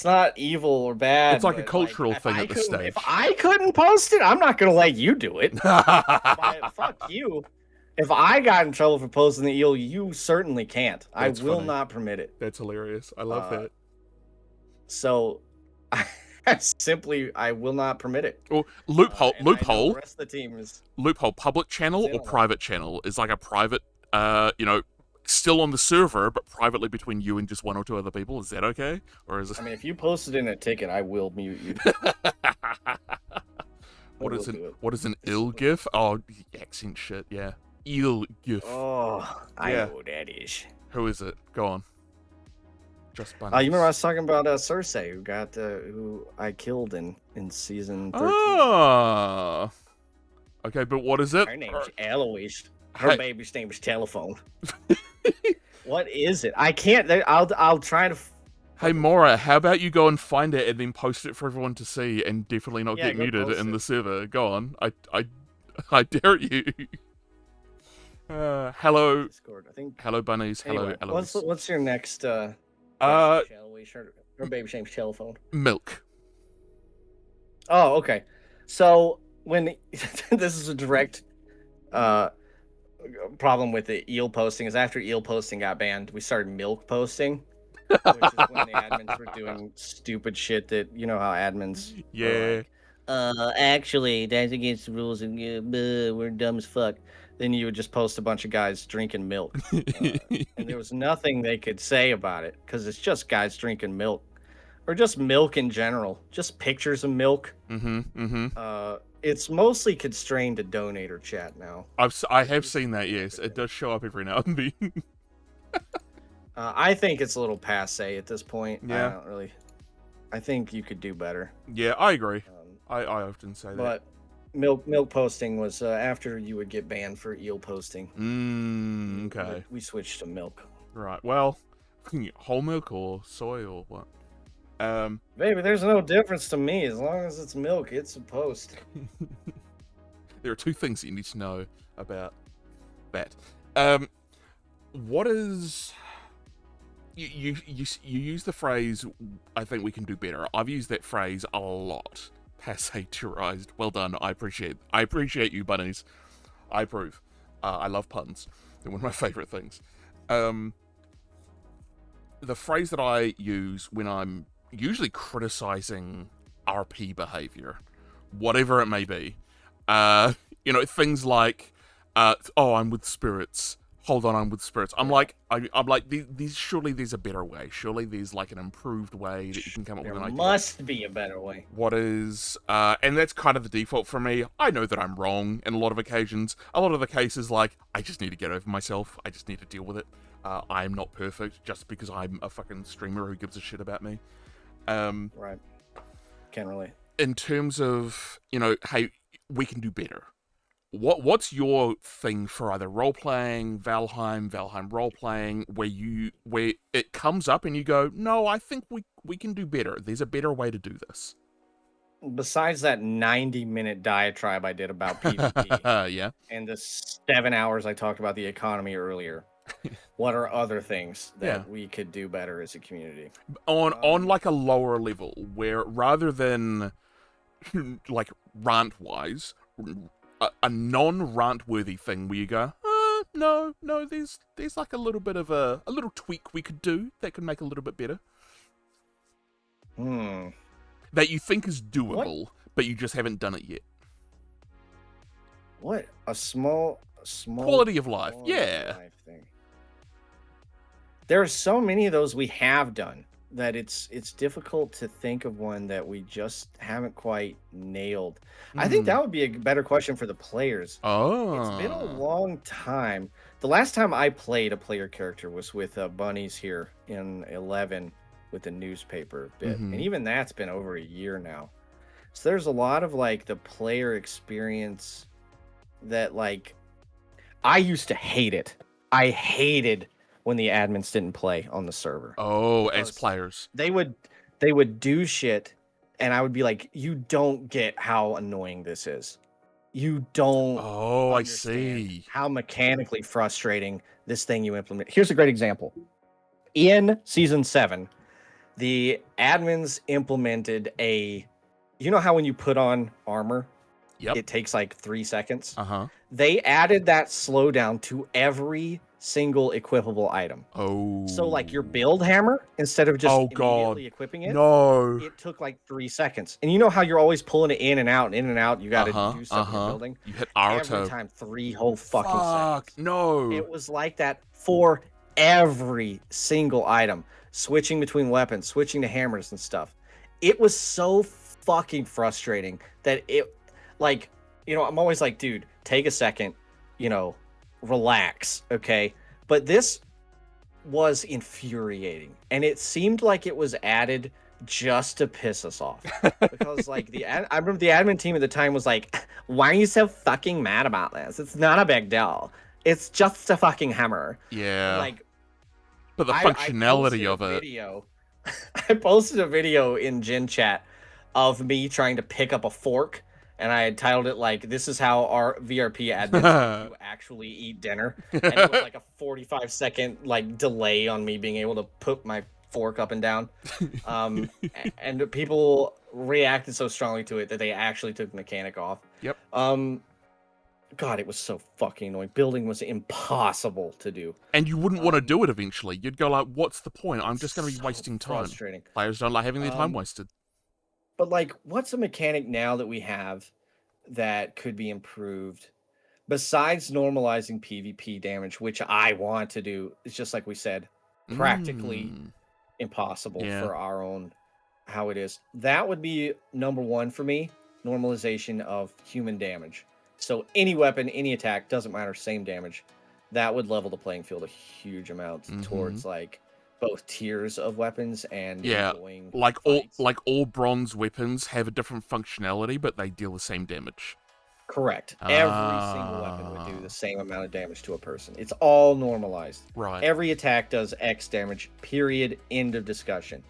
not evil or bad. It's like a but, cultural if thing I at this couldn't- stage. If I couldn't post it, I'm not gonna let you do it. Fuck you. If I got in trouble for posting the eel, you certainly can't. That's I will funny. not permit it. That's hilarious. I love that. So, I will not permit it. Or loophole. And I know Loophole. the rest of the team is. Loophole. Public channel in or on it. private channel is like a private. Still on the server, but privately between you and just one or two other people. Is that okay? Or is it? I mean, if you posted in a ticket, I will mute you. What is will do it. what is an ill gif? Oh, accent shit. Yeah, ill gif. Oh, I Yeah. know who that is. Who is it? Go on. Just bunnies. You remember I was talking about Cersei, who I killed in season 13. Oh. Okay, but what is it? Her name's Eloise. Her Hey. baby's name is Telephone. What is it? I can't. I'll try to. Hey Mora, how about you go and find it and then post it for everyone to see and definitely not Yeah, get go muted post in it. the server. Go on. I dare you. Hello. Discord. I think. Hello bunnies. Hello Anyway, Eloise. what's your next? Uh, Eloise, her baby's name's Telephone. milk. Oh, okay. So when this is a direct problem with the eel posting is after eel posting got banned, we started milk posting, which is when the admins were doing stupid shit that you know how admins. were Yeah. like, actually, that's against the rules, and we're dumb as fuck. Then you would just post a bunch of guys drinking milk, and there was nothing they could say about it because it's just guys drinking milk, or just milk in general, just pictures of milk. It's mostly constrained to donator chat now. I have seen that. Yes, it does show up every now and then. I think it's a little passe at this point. Yeah. I think you could do better. Yeah, I agree. I often say that. But milk posting was after you would get banned for eel posting. Okay. We switched to milk. Right. Well, whole milk or soy or what? Baby, there's no difference to me as long as it's milk. It's a post. There are two things that you need to know about that. What is you use the phrase "I think we can do better." I've used that phrase a lot. Passaturized. Well done. I appreciate you, bunnies. I approve. I love puns. They're one of my favorite things. The phrase that I use when I'm usually criticizing RP behavior, whatever it may be, things like, "Oh, I'm with spirits. Hold on, I'm with spirits." I'm like, these. Surely there's a better way. Surely there's like an improved way that you can come up There with an idea. must be a better way. What is, and that's kind of the default for me. I know that I'm wrong in a lot of occasions. A lot of the cases, like, I just need to get over myself. I just need to deal with it. I am not perfect just because I'm a fucking streamer who gives a shit about me. Right. Can't relate. In terms of, hey, we can do better. What's your thing for either role-playing, Valheim role-playing, where it comes up and you go, no, I think we can do better. There's a better way to do this. Besides that 90-minute diatribe I did about PvP Yeah. and the 7 hours I talked about the economy earlier, what are other things that we could do better as a community? On like a lower level, where rather than like rant-wise, a non-rant worthy thing where you go, no, there's like a little bit of a little tweak we could do that could make a little bit better. That you think is doable, but you just haven't done it yet. What? A small Quality of life, quality of yeah. life thing. There are so many of those we have done. that it's difficult to think of one that we just haven't quite nailed. I think that would be a better question for the players. It's been a Oh. long time. The last time I played a player character was with Bunnies here in 11 with the newspaper bit, and even that's been over a year now. So there's a lot of like the player experience that like I used to hate it. I hated when the admins didn't play on the server. Oh, as Because players. they would do shit and I would be like, you don't get how annoying this is. You don't Oh, I understand see. how mechanically frustrating this thing you implement. Here's a great example. In season 7, the admins implemented you know how when you put on armor, Yep. it takes like 3 seconds? Uh-huh. They added that slowdown to every single equipable item. Oh. So like your build hammer, instead of just Oh, God. immediately equipping it, No. it took like 3 seconds. And you know how you're always pulling it in and out, you got to do stuff in your building? You hit Every Aruto. time, 3 whole fucking Fuck. seconds. No. It was like that for every single item. Switching between weapons, switching to hammers and stuff. It was so fucking frustrating that it, like, you know, I'm always like, dude, take a second, you know, relax, okay? But this was infuriating, and it seemed like it was added just to piss us off. Because like I remember the admin team at the time was like, why are you so fucking mad about this? It's not a big deal. It's just a fucking hammer. Yeah. Like, but the I functionality posted of a it. video. I posted a video in Gen Chat of me trying to pick up a fork, and I had titled it like, "This is how our VRP admins actually eat dinner." And it was like a 45-second like delay on me being able to put my fork up and down. And people reacted so strongly to it that they actually took the mechanic off. Yep. God, it was so fucking annoying. Building was impossible to do. And you wouldn't want to do it eventually. You'd go like, what's the point? I'm just going to be wasting time. Frustrating. Players don't like having their time wasted. But like, what's a mechanic now that we have that could be improved besides normalizing PvP damage, which I want to do? It's just like we said, practically impossible for our own how it is. That would be number one for me, normalization of human damage. So any weapon, any attack, doesn't matter, same damage. That would level the playing field a huge amount towards like both tiers of weapons and enjoying fights. all bronze weapons have a different functionality, but they deal the same damage. Correct. Every single weapon would do the same amount of damage to a person. It's all normalized. Right. Every attack does X damage. Period. End of discussion.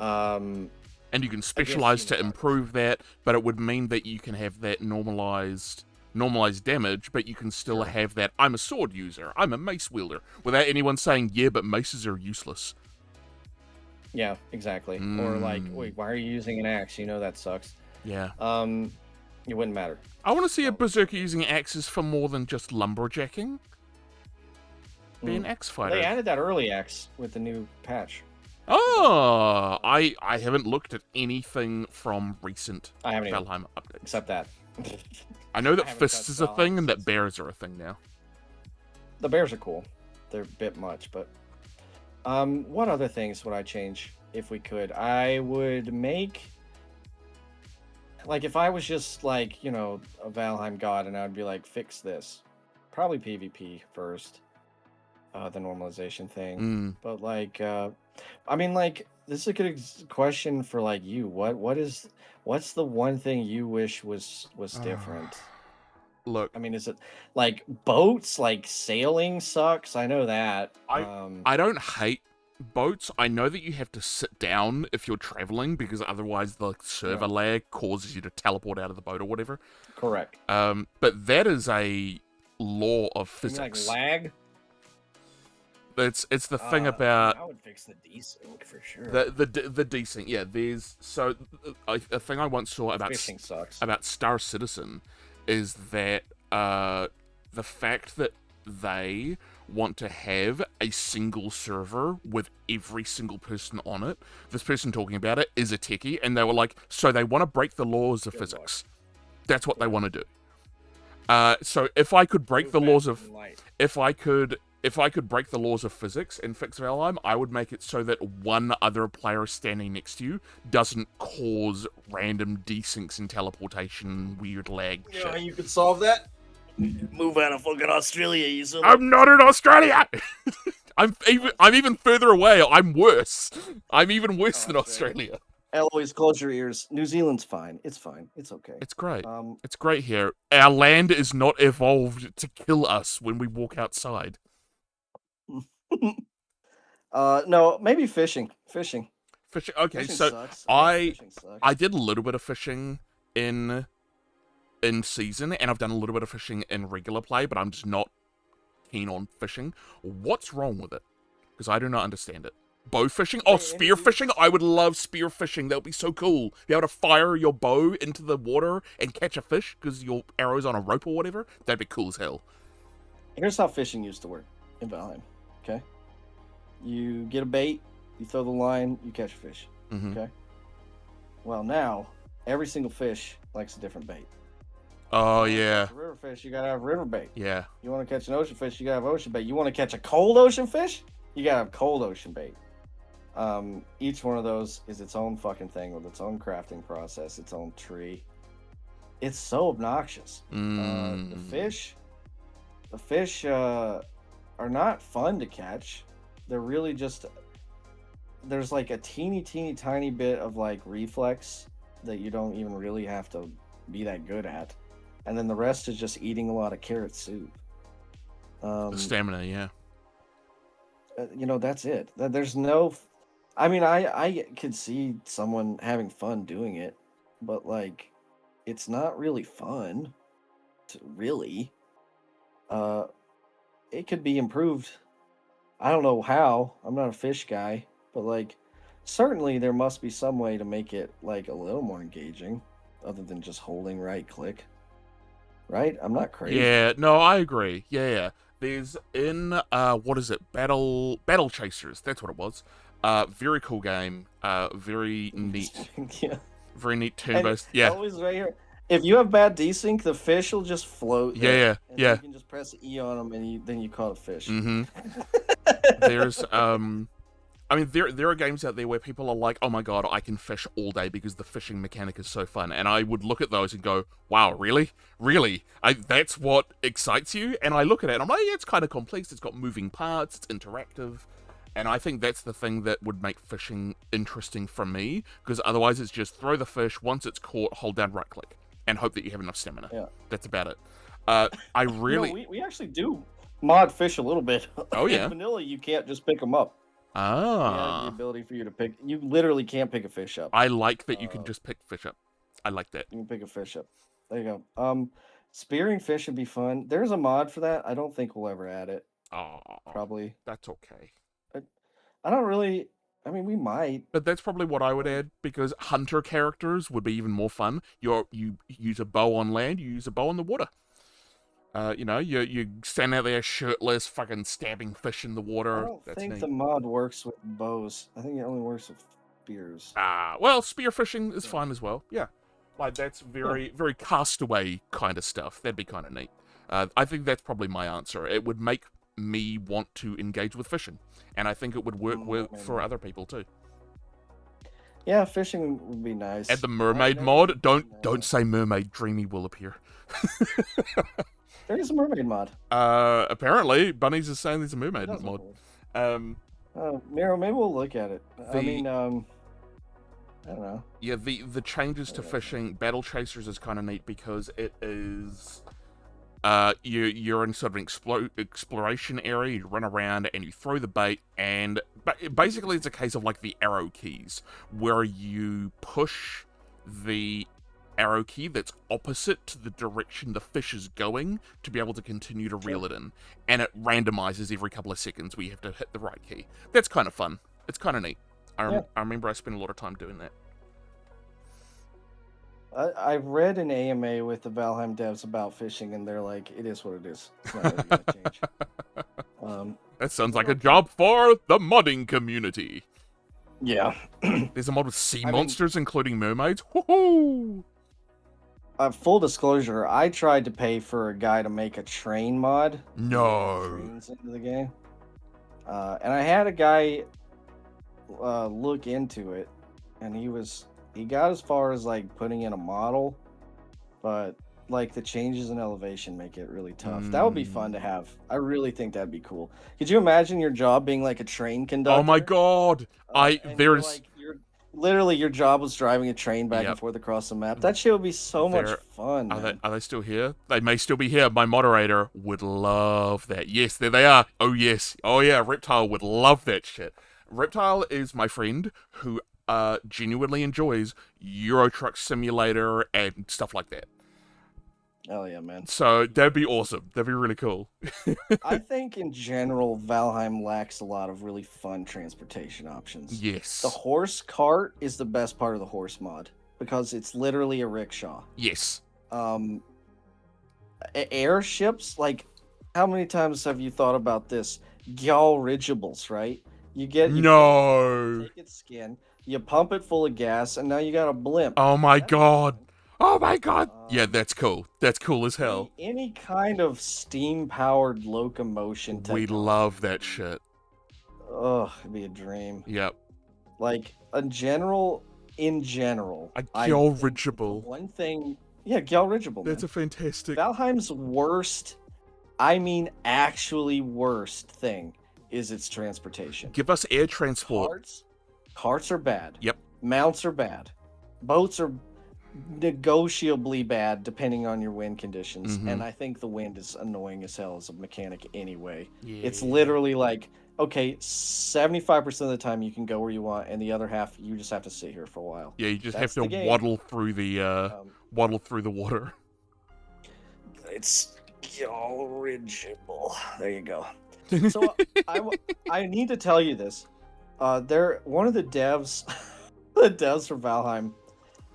And you can specialize to improve that, but it would mean that you can have that normalized damage, but you can still have that, I'm a sword user, I'm a mace wielder, without anyone saying, yeah, but maces are useless. Yeah, exactly. Or like, wait, why are you using an axe? You know that sucks. Yeah. It wouldn't matter. I want to see a berserker using axes for more than just lumberjacking. Be an axe fighter. They added that early axe with the new patch. Oh, I haven't looked at anything from recent Valheim Valheim updates. except that. I know that fists is a thing and that bears are a thing now. The bears are cool. They're a bit much, but what other things would I change if we could? I would make, like, if I was just like, you know, a Valheim god and I would be like, fix this. Probably PvP first. The normalization thing. But like I mean, like, this is a good question for like you. What's the one thing you wish was different? Look, I mean, is it like boats? Like sailing sucks. I know that. I don't hate boats. I know that you have to sit down if you're traveling because otherwise the server lag causes you to teleport out of the boat or whatever. Correct. But that is a law of physics. Like lag. It's the thing about. I would fix the desync for sure. The desync, yeah. There's a thing I once saw about Fishing sucks. about Star Citizen is that the fact that they want to have a single server with every single person on it. This person talking about it is a techie, and they were like, so they want to break the laws of physics. That's what they want to do. So if I could break the laws of, if I could if I could break the laws of physics and fix Valheim, I would make it so that one other player standing next to you doesn't cause random desyncs and teleportation, weird lag You know how shit. you could solve that? Move out of fucking Australia, you silly. I'm not in Australia! I'm even further away. I'm worse. I'm even worse than Australia. Eloise, close your ears. New Zealand's fine. It's fine. It's okay. It's great. Um, It's great here. Our land is not evolved to kill us when we walk outside. no, maybe fishing. Fishing. Fishing. Okay, Fishing so sucks. Fishing sucks. I did a little bit of fishing in season, and I've done a little bit of fishing in regular play, but I'm just not keen on fishing. What's wrong with it? Because I do not understand it. Bow fishing? Oh, spear fishing? I would love spear fishing. That would be so cool. Be able to fire your bow into the water and catch a fish because your arrow's on a rope or whatever. That'd be cool as hell. Here's how fishing used to work in Valheim. Okay, you get a bait, you throw the line, you catch a fish. Mm-hmm. Okay. Well, now every single fish likes a different bait. Oh, You wanna yeah. catch a river fish, you gotta have river bait. Yeah. You want to catch an ocean fish, you gotta have ocean bait. You want to catch a cold ocean fish, you gotta have cold ocean bait. Each one of those is its own fucking thing with its own crafting process, its own tree. It's so obnoxious. The fish are not fun to catch. They're really just, there's like a teeny tiny bit of like reflex that you don't even really have to be that good at, and then the rest is just eating a lot of carrot soup. The stamina, yeah. You know, that's it. There's no, I mean, I could see someone having fun doing it, but like, it's not really fun. Really, it could be improved. I don't know how. I'm not a fish guy, but like, certainly there must be some way to make it like a little more engaging, other than just holding right click. Right? I'm not crazy. Yeah, no, I agree. Yeah. There's in what is it? Battle Chasers. That's what it was. Very cool game. Very neat. Yeah. Very neat And turn-based. Yeah. always right here. If you have bad desync, the fish will just float. Yeah. And Yeah. You can just press E on them, and then you caught a fish. Mm-hmm. There's I mean, there are games out there where people are like, oh my god, I can fish all day because the fishing mechanic is so fun. And I would look at those and go, wow, really? Really? That's what excites you? And I look at it and I'm like, yeah, it's kind of complex. It's got moving parts. It's interactive. And I think that's the thing that would make fishing interesting for me. Because otherwise it's just throw the fish. Once it's caught, hold down right click. And hope that you have enough stamina. Yeah. That's about it. I really... You know, we actually do mod fish a little bit. Oh, yeah. In vanilla, you can't just pick them up. You have the ability for you to pick. You literally can't pick a fish up. I like that you can just pick fish up. I like that. You can pick a fish up. There you go. Spearing fish would be fun. There's a mod for that. I don't think we'll ever add it. Oh, Probably. that's okay. I don't really. I mean, we might. But that's probably what I would add, because hunter characters would be even more fun. You use a bow on land, you use a bow on the water. You know, you stand out there shirtless, fucking stabbing fish in the water. I don't That's think neat. the mod works with bows. I think it only works with spears. Well, spearfishing is fine as well. Yeah, like that's very castaway kind of stuff. That'd be kind of neat. I think that's probably my answer. It would make me want to engage with fishing, and I think it would work for other people too. Yeah, fishing would be nice. Add the mermaid mod. Don't say mermaid. Dreamy will appear. There is a mermaid mod. Apparently, Bunnies is saying there's a mermaid Doesn't mod. work. Miro, maybe we'll look at it. I mean, I don't know. Yeah, the changes to fishing, Battle Chasers is kind of neat because it is, you're in sort of an exploration area, you run around and you throw the bait, and basically it's a case of like the arrow keys, where you push the arrow key that's opposite to the direction the fish is going to be able to continue to reel it in, and it randomizes every couple of seconds where you have to hit the right key. That's kind of fun. It's kind of neat. I remember I spent a lot of time doing that. I've read an AMA with the Valheim devs about fishing, and they're like, it is what it is. It's not really gonna change. That sounds like a job for the modding community. Yeah. There's a mod with sea monsters, including mermaids. Woohoo! Full disclosure, I tried to pay for a guy to make a train mod. No. Trains into the game. And I had a guy look into it, and he got as far as like putting in a model, but like the changes in elevation make it really tough. That would be fun to have. I really think that'd be cool. Could you imagine your job being like a train conductor? Oh my god! You're literally your job was driving a train back and forth across the map. That shit would be so much fun. Are they still here? They may still be here. My moderator would love that. Yes, there they are. Oh yes. Oh yeah, Reptile would love that shit. Reptile is my friend who genuinely enjoys Euro Truck Simulator and stuff like that. Oh yeah, man. So that'd be awesome. That'd be really cool. I think in general, Valheim lacks a lot of really fun transportation options. Yes. The horse cart is the best part of the horse mod because it's literally a rickshaw. Yes. Airships, like, how many times have you thought about this? Gyalrigibles, right? You take its skin, you pump it full of gas, and now you got a blimp. Oh my god. Oh my god! Yeah, that's cool. That's cool as hell. Any kind of steam-powered locomotion technology. We love that shit. Ugh, it'd be a dream. Yep. Like, in general, A Gyalrigible. One thing... Yeah, Gyalrigible, That's a fantastic... Valheim's worst, I mean actually worst thing is its transportation. Give us air transport. Carts are bad. Yep. Mounts are bad. Boats are negotiably bad depending on your wind conditions, and I think the wind is annoying as hell as a mechanic anyway. Yeah. It's literally like, okay, 75% of the time you can go where you want, and the other half you just have to sit here for a while. Yeah, you just have to waddle through the water. It's Gyalrigible. There you go. So I need to tell you this. They're one of the devs, the devs for Valheim.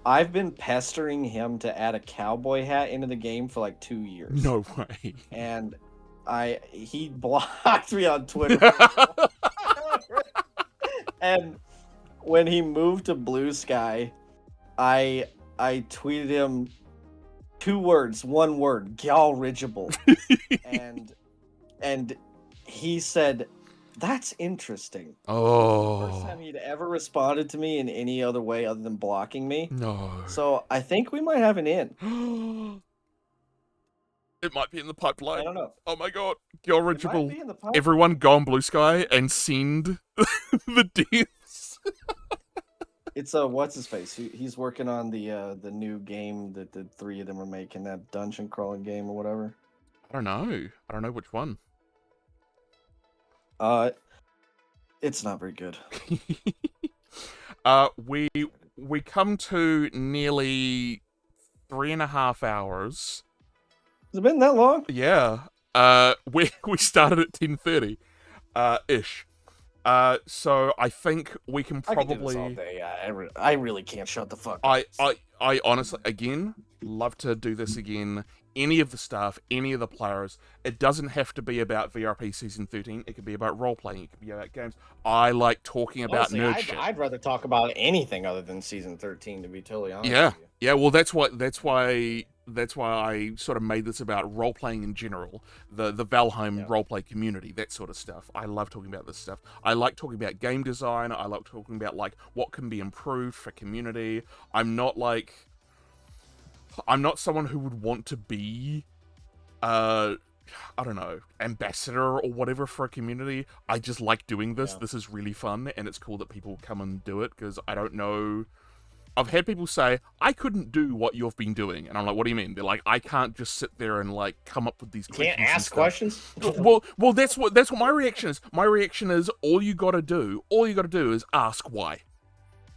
I've been pestering him to add a cowboy hat into the game for like 2 years. No way. And he blocked me on Twitter. And when he moved to Blue Sky, I tweeted him 2 words, 1 word, Gyalrigible. and he said, "That's interesting." Oh. First time he'd ever responded to me in any other way other than blocking me. No. So I think we might have an in. It might be in the pipeline. I don't know. Oh my god. Gyalrigible. Everyone go on Blue Sky and send the devs. It's what's his face? He's working on the new game that the 3 of them are making, that dungeon crawling game or whatever. I don't know. I don't know which one. It's not very good. We come to nearly 3.5 hours. Has it been that long? Yeah. We started at 10:30, ish. So I think we can probably. I can do this all day. I really can't shut the fuck up. I honestly, again, love to do this again. Any of the stuff, any of the players. It doesn't have to be about VRP Season 13. It could be about role-playing. It could be about games. I like talking about nerd shit. I'd rather talk about anything other than Season 13, to be totally honest with you. Yeah, well, that's why I sort of made this about role-playing in general. The Valheim roleplay community, that sort of stuff. I love talking about this stuff. I like talking about game design. I like talking about, like, what can be improved for community. I'm not someone who would want to be, I don't know, ambassador or whatever for a community. I just like doing this. Yeah. This is really fun, and it's cool that people come and do it, because I don't know... I've had people say, I couldn't do what you've been doing. And I'm like, what do you mean? They're like, I can't just sit there and, like, come up with these questions. Can't ask questions? Well, that's what my reaction is. My reaction is, all you gotta do is ask why.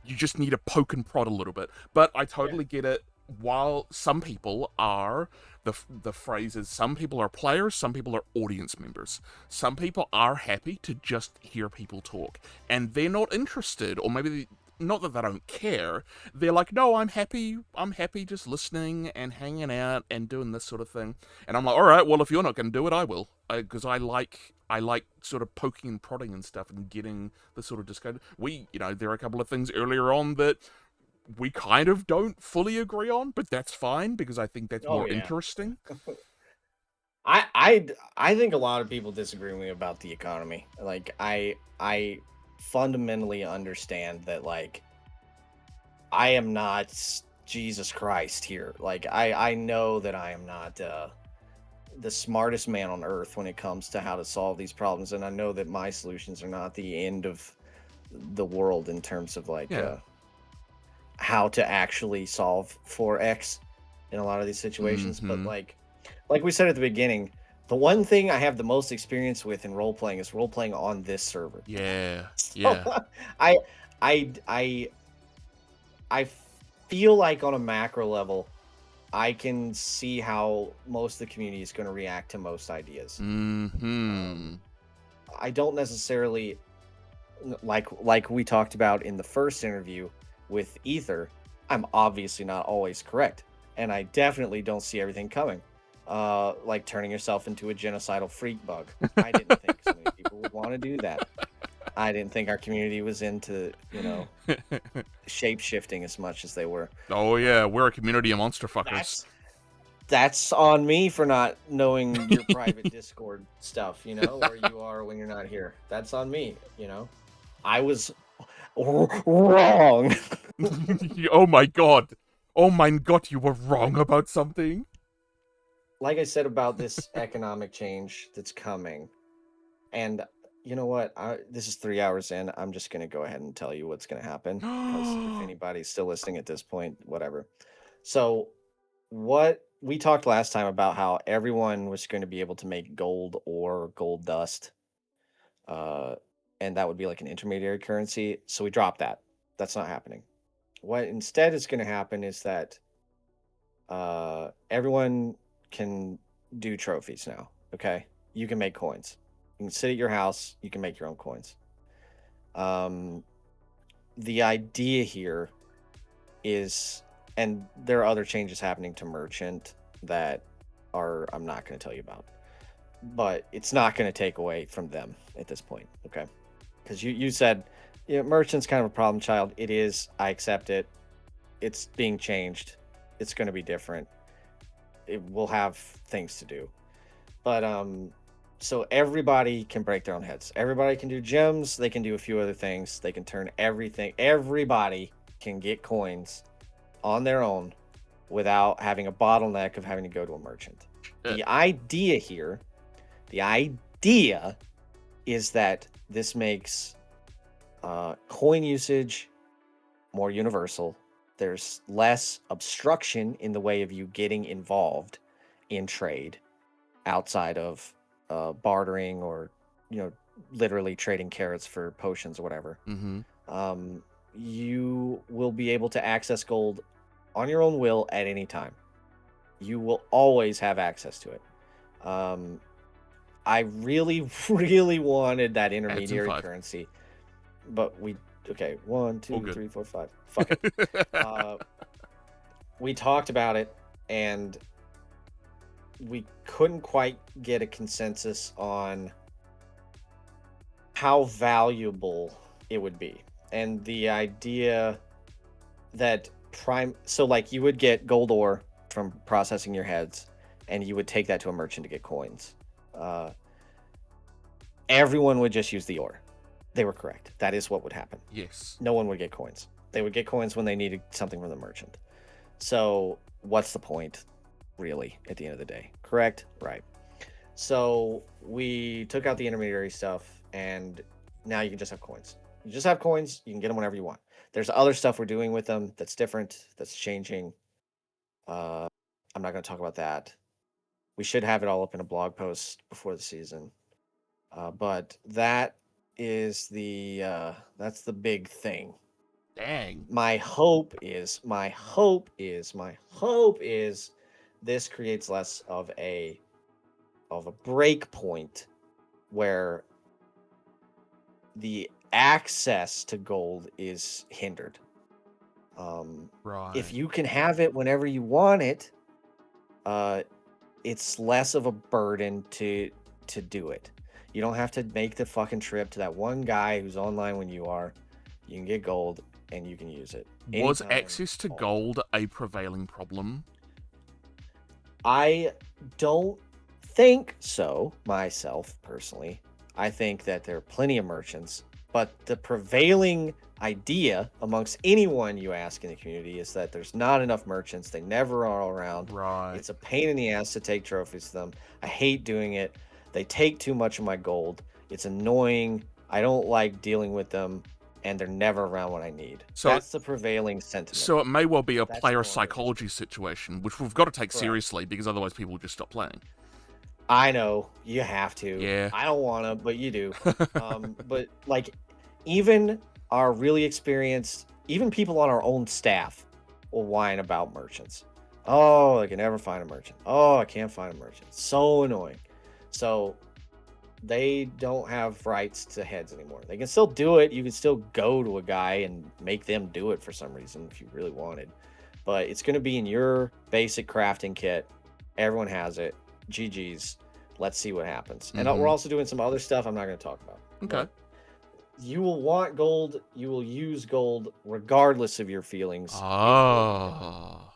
You just need to poke and prod a little bit. But I totally get it. While some people are, the phrase is, some people are players, some people are audience members. Some people are happy to just hear people talk, and they're not interested, or maybe not that they don't care. They're like, no, I'm happy just listening and hanging out and doing this sort of thing. And I'm like, all right, well, if you're not going to do it, I will, because I like sort of poking and prodding and stuff and getting the sort of discussion. There are a couple of things earlier on that we kind of don't fully agree on, but that's fine because I think that's Oh, more yeah. interesting. I think a lot of people disagree with me about the economy. Like I fundamentally understand that like I am not Jesus Christ here. Like I know that I am not the smartest man on earth when it comes to how to solve these problems, and I know that my solutions are not the end of the world in terms of like Yeah. how to actually solve for X in a lot of these situations. But Mhm. like we said at the beginning, the one thing I have the most experience with in role playing is role playing on this server. Yeah. So Yeah. I I I feel like on a macro level, I can see how most of the community is going to react to most ideas. Mhm. I don't necessarily like we talked about in the first interview with Ether. I'm obviously not always correct, and I definitely don't see everything coming. Like turning yourself into a genocidal freak bug. I didn't think so many people would want to do that. I didn't think our community was into, shape shifting as much as they were. Oh yeah, we're a community of monster fuckers. That's on me for not knowing your private Discord stuff, where you are when you're not here. That's on me. I was wrong. Oh my god. Oh my god, you were wrong about something. Like I said about this economic change that's coming, and you know what? This is 3 hours in. I'm just gonna go ahead and tell you what's gonna happen because if anybody's still listening at this point, whatever. So, what we talked last time about how everyone was going to be able to make gold or gold dust, uh, and that would be like an intermediary currency. So we dropped that. That's not happening. What instead is going to happen is that everyone can do trophies now. Okay, you can make coins. You can sit at your house. You can make your own coins. Um, the idea here is, and there are other changes happening to merchant that are I'm not going to tell you about, but it's not going to take away from them at this point. Okay, because you said merchant's kind of a problem child. It is. I accept it. It's being changed. It's going to be different. It will have things to do, but so everybody can break their own heads. Everybody can do gems. They can do a few other things. They can turn everything. Everybody can get coins on their own without having a bottleneck of having to go to a merchant. The idea here, the idea is that this makes coin usage more universal. There's less obstruction in the way of you getting involved in trade outside of bartering or, literally trading carrots for potions or whatever. Mm-hmm. You will be able to access gold on your own will at any time. You will always have access to it. I really, really wanted that intermediary currency, but okay, 1, 2, 3, 4, 5. Fuck it. We talked about it, and we couldn't quite get a consensus on how valuable it would be. And the idea that so like you would get gold ore from processing your heads, and you would take that to a merchant to get coins. Everyone would just use the ore. They were correct. That is what would happen. Yes. No one would get coins. They would get coins when they needed something from the merchant. So what's the point, really, at the end of the day? Correct? Right. So we took out the intermediary stuff, and now you can just have coins. You just have coins. You can get them whenever you want. There's other stuff we're doing with them that's different, that's changing. I'm not going to talk about that. We should have it all up in a blog post before the season. But that is that's the big thing. Dang. My hope is this creates less of a break point where the access to gold is hindered. Right. If you can have it whenever you want it, it's less of a burden to do it. You don't have to make the fucking trip to that one guy who's online when you are. You can get gold, and you can use it. Was anytime, access to all the time. gold a prevailing problem? I don't think so, myself, personally. I think that there are plenty of merchants, but the prevailing idea amongst anyone you ask in the community is that there's not enough merchants. They never are around. Right. It's a pain in the ass to take trophies to them. I hate doing it. They take too much of my gold. It's annoying. I don't like dealing with them, and they're never around when I need. So- That's the prevailing sentiment. So it may well be a That's player no longer psychology situation, which we've got to take Correct. seriously because otherwise people will just stop playing. I know you have to. Yeah. I don't want to, but you do. But like, even our really experienced, even people on our own staff will whine about merchants. Oh, I can never find a merchant. Oh, I can't find a merchant. So annoying. So they don't have rights to heads anymore. They can still do it. You can still go to a guy and make them do it for some reason if you really wanted. But it's going to be in your basic crafting kit. Everyone has it. GG's. Let's see what happens. And Mhm. we're also doing some other stuff I'm not going to talk about. Okay. But you will want gold. You will use gold regardless of your feelings. Ah,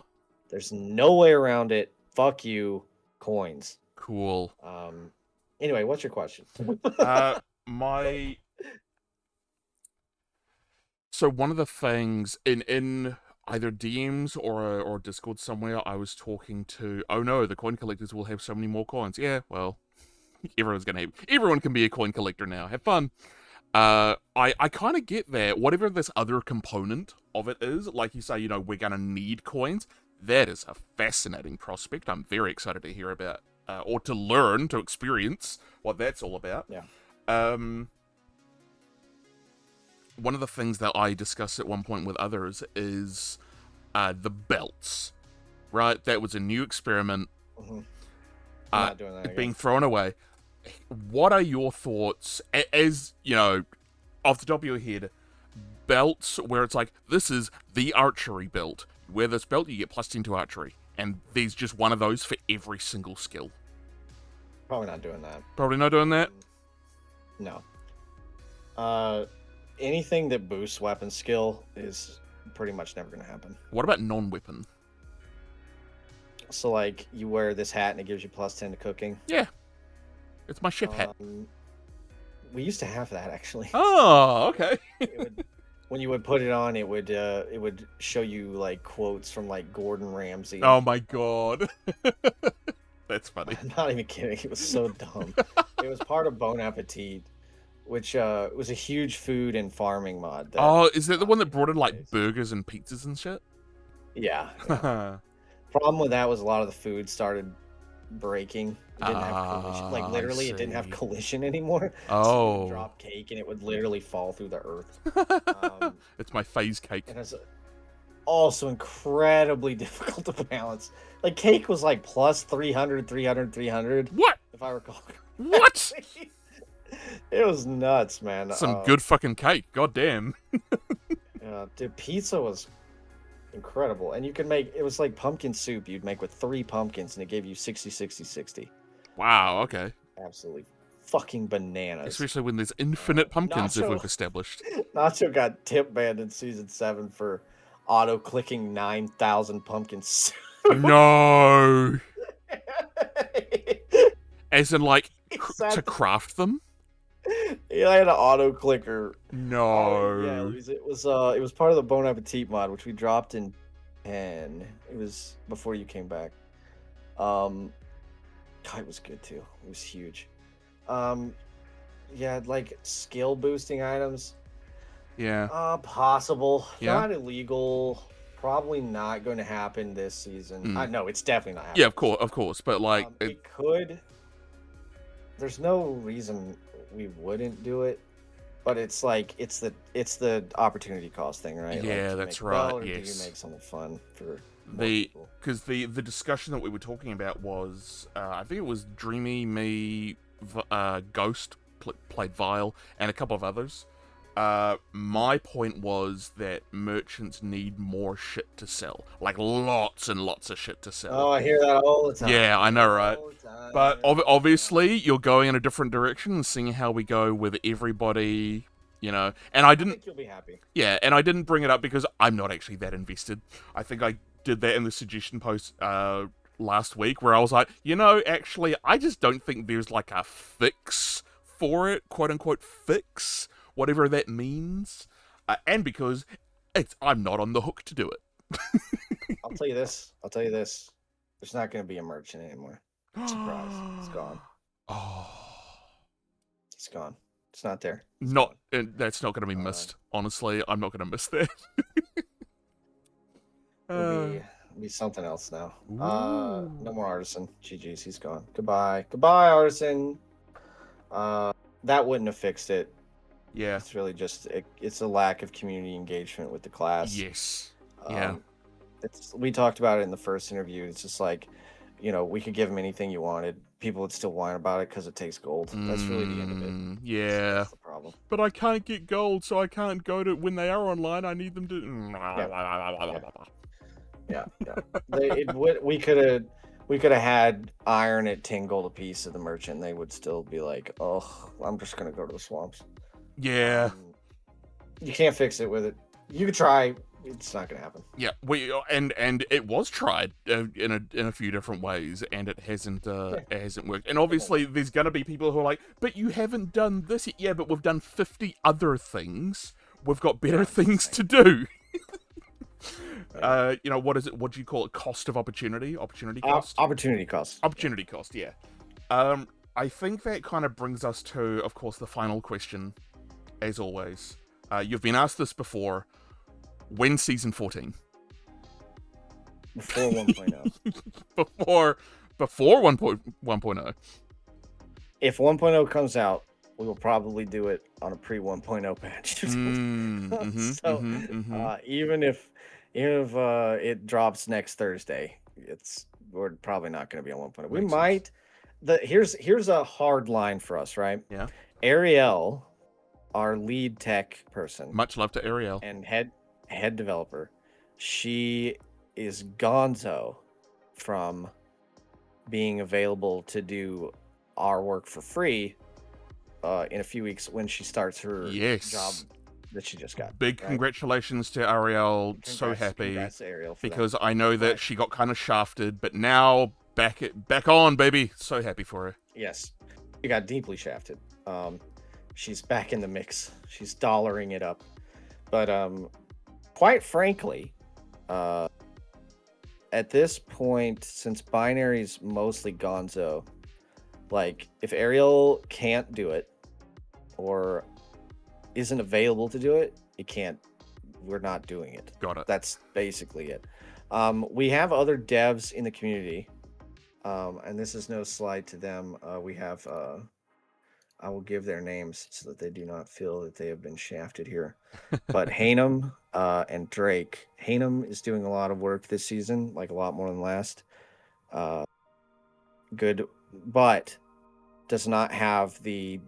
There's no way around it. Fuck you, coins. cool. Anyway, what's your question? My so one of the things in either DMs or Discord somewhere, I was talking to. Oh no, the coin collectors will have so many more coins. Yeah, well, everyone can be a coin collector now. Have fun. I kind of get that. Whatever this other component of it is, like you say, we're gonna need coins. That is a fascinating prospect. I'm very excited to hear about, or to learn, to experience what that's all about. Yeah. One of the things that I discussed at one point with others is the belts, right? That was a new experiment I'm not doing that again. being thrown away. What are your thoughts, as, off the top of your head, belts where it's like, this is the archery belt. You wear this belt, you get plus 10 to archery. And there's just one of those for every single skill. Probably not doing that. Probably not doing that? No. Anything that boosts weapon skill is pretty much never going to happen. What about non-weapon? So, like, you wear this hat and it gives you plus 10 to cooking. Yeah. It's my chef hat. We used to have that, actually. Oh, okay. When you would put it on, it would show you, like, quotes from, like, Gordon Ramsay. Oh my god. That's funny. I'm not even kidding. It was so dumb. It was part of Bon Appetit, which was a huge food and farming mod. Oh, is that the one that brought in, like, burgers and pizzas and shit? Yeah. Problem with that was a lot of the food started breaking. It didn't have collision. Like, literally, it didn't have collision anymore. So you Oh. would drop cake and it would literally fall through the earth. It's my phase cake. And it's also incredibly difficult to balance. Like, cake was like plus 300, 300, 300. What? If I recall. What? It was nuts, man. Some good fucking cake. God damn. Dude, pizza was incredible. And you could make, it was like pumpkin soup you'd make with 3 pumpkins and it gave you 60, 60, 60. Wow, okay. Absolutely fucking bananas. Especially when there's infinite pumpkins, as Nacho. we've established. Nacho got tip banned in season 7 for auto-clicking 9,000 pumpkins. No! As in, like, to Exactly. craft them? He had an auto-clicker. No. Yeah, it was part of the Bon Appetit mod, which we dropped in 10. It was before you came back. God, it was good too. It was huge. Yeah, like skill boosting items. Yeah. Possible. Yeah? Not illegal. Probably not going to happen this season. No, it's definitely not happening. Yeah, of course. But, like, it could. There's no reason we wouldn't do it, but it's like it's the opportunity cost thing, right? Yeah, like, do you that's make a belt right, or do yes. you make something fun for more the people? because the discussion that we were talking about was I think it was Dreamy, me, Ghost played Vile, and a couple of others. My point was that merchants need more shit to sell, like lots and lots of shit to sell. Oh, I hear that all the time. Yeah, I know, right? All the time. But obviously, you're going in a different direction and seeing how we go with everybody you know. And I I didn't, think you'll be happy. yeah, and I didn't bring it up because I'm not actually that invested. I think I did that in the suggestion post last week where I was like, actually, I just don't think there's like a fix for it, quote unquote fix, whatever that means, and because I'm not on the hook to do it. I'll tell you this. There's not going to be a merchant anymore. Surprise. It's gone. Oh, It's gone. It's not there. that's not going to be missed. Honestly, I'm not going to miss that. It'll be something else now. Ooh. No more Artisan. GG's, he's gone. Goodbye, Artisan. That wouldn't have fixed it. Yeah. It's really just it's a lack of community engagement with the class. Yes. Yeah. We talked about it in the first interview. It's just like, we could give them anything you wanted. People would still whine about it because it takes gold. That's really the end of it. Yeah. That's the problem. But I can't get gold, so I can't go to when they are online. I need them to. Yeah. We could have had iron at 10 gold a piece of the merchant. And they would still be like, oh, I'm just gonna go to the swamps. Yeah. You can't fix it with it. You could try. It's not gonna happen. Yeah, and it was tried in a few different ways, and it hasn't worked. And obviously, there's gonna be people who are like, "But you haven't done this yet." Yeah, but we've done 50 other things. We've got better things to do. What is it? What do you call it? Cost of opportunity? Opportunity cost? Opportunity cost. Opportunity cost. Yeah. I think that kind of brings us to, of course, the final question, as always. You've been asked this before. When season 14? Before 1.0. before 1.0. If 1.0 comes out, we will probably do it on a pre 1.0 patch. Even if it drops next Thursday, we're probably not going to be on 1.0. We might. Here's a hard line for us, right? Yeah. Ariel, our lead tech person. Much love to Ariel. And head developer, she is gonzo from being available to do our work for free in a few weeks when she starts her job that she just got. Big congratulations to Ariel. So happy. Congrats to Ariel because I know that she got kind of shafted, but now back on, baby. So happy for her. Yes, she got deeply shafted. She's back in the mix. She's dollaring it up, but quite frankly, at this point, since binary's mostly gonzo, like if Ariel can't do it or isn't available to do it, we're not doing it. Got it. That's basically it. We have other devs in the community, and this is no slight to them. We have I will give their names so that they do not feel that they have been shafted here. But Hanem and Drake. Hanem is doing a lot of work this season, like a lot more than last. Good, but does not have the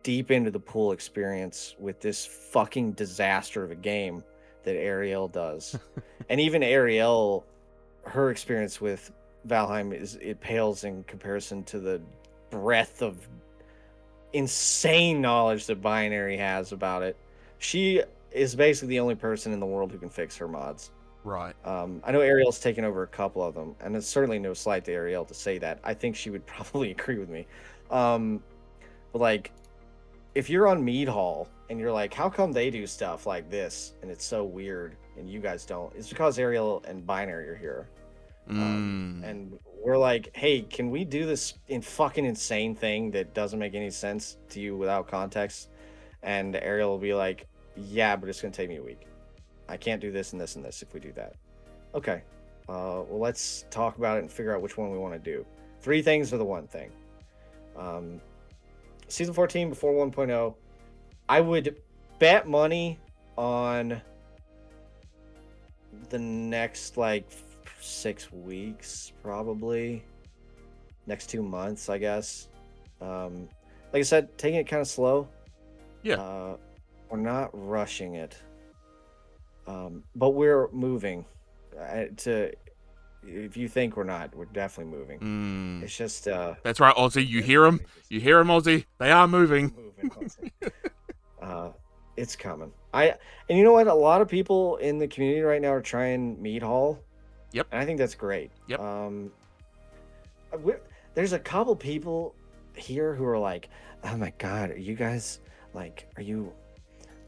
deep into the pool experience with this fucking disaster of a game that Ariel does. And even Ariel, her experience with Valheim it pales in comparison to the breadth of insane knowledge that Binary has about it. She is basically the only person in the world who can fix her mods. Right. I know Ariel's taken over a couple of them, and it's certainly no slight to Ariel to say that. I think she would probably agree with me. But like, if you're on Mead Hall and you're like, how come they do stuff like this and it's so weird and you guys don't? It's because Ariel and Binary are here. And we're like, hey, can we do this fucking insane thing that doesn't make any sense to you without context? And Ariel will be like, yeah, but it's gonna take me a week. I can't do this and this and this if we do that. Okay, well, let's talk about it and figure out which one we want to do. 3 things or the one thing. Season 14 before 1.0, I would bet money on the next 6 weeks, probably next 2 months, I guess. Like I said, taking it kind of slow. Yeah. We're not rushing it, but we're moving. If you think we're not, we're definitely moving. It's just that's right, Aussie. You hear them? You hear them, Aussie? They are moving. It's coming. And you know what? A lot of people in the community right now are trying Mead Hall. Yep. And I think that's great. Yep. There's a couple people here who are like, "Oh my god, are you guys like? Are you?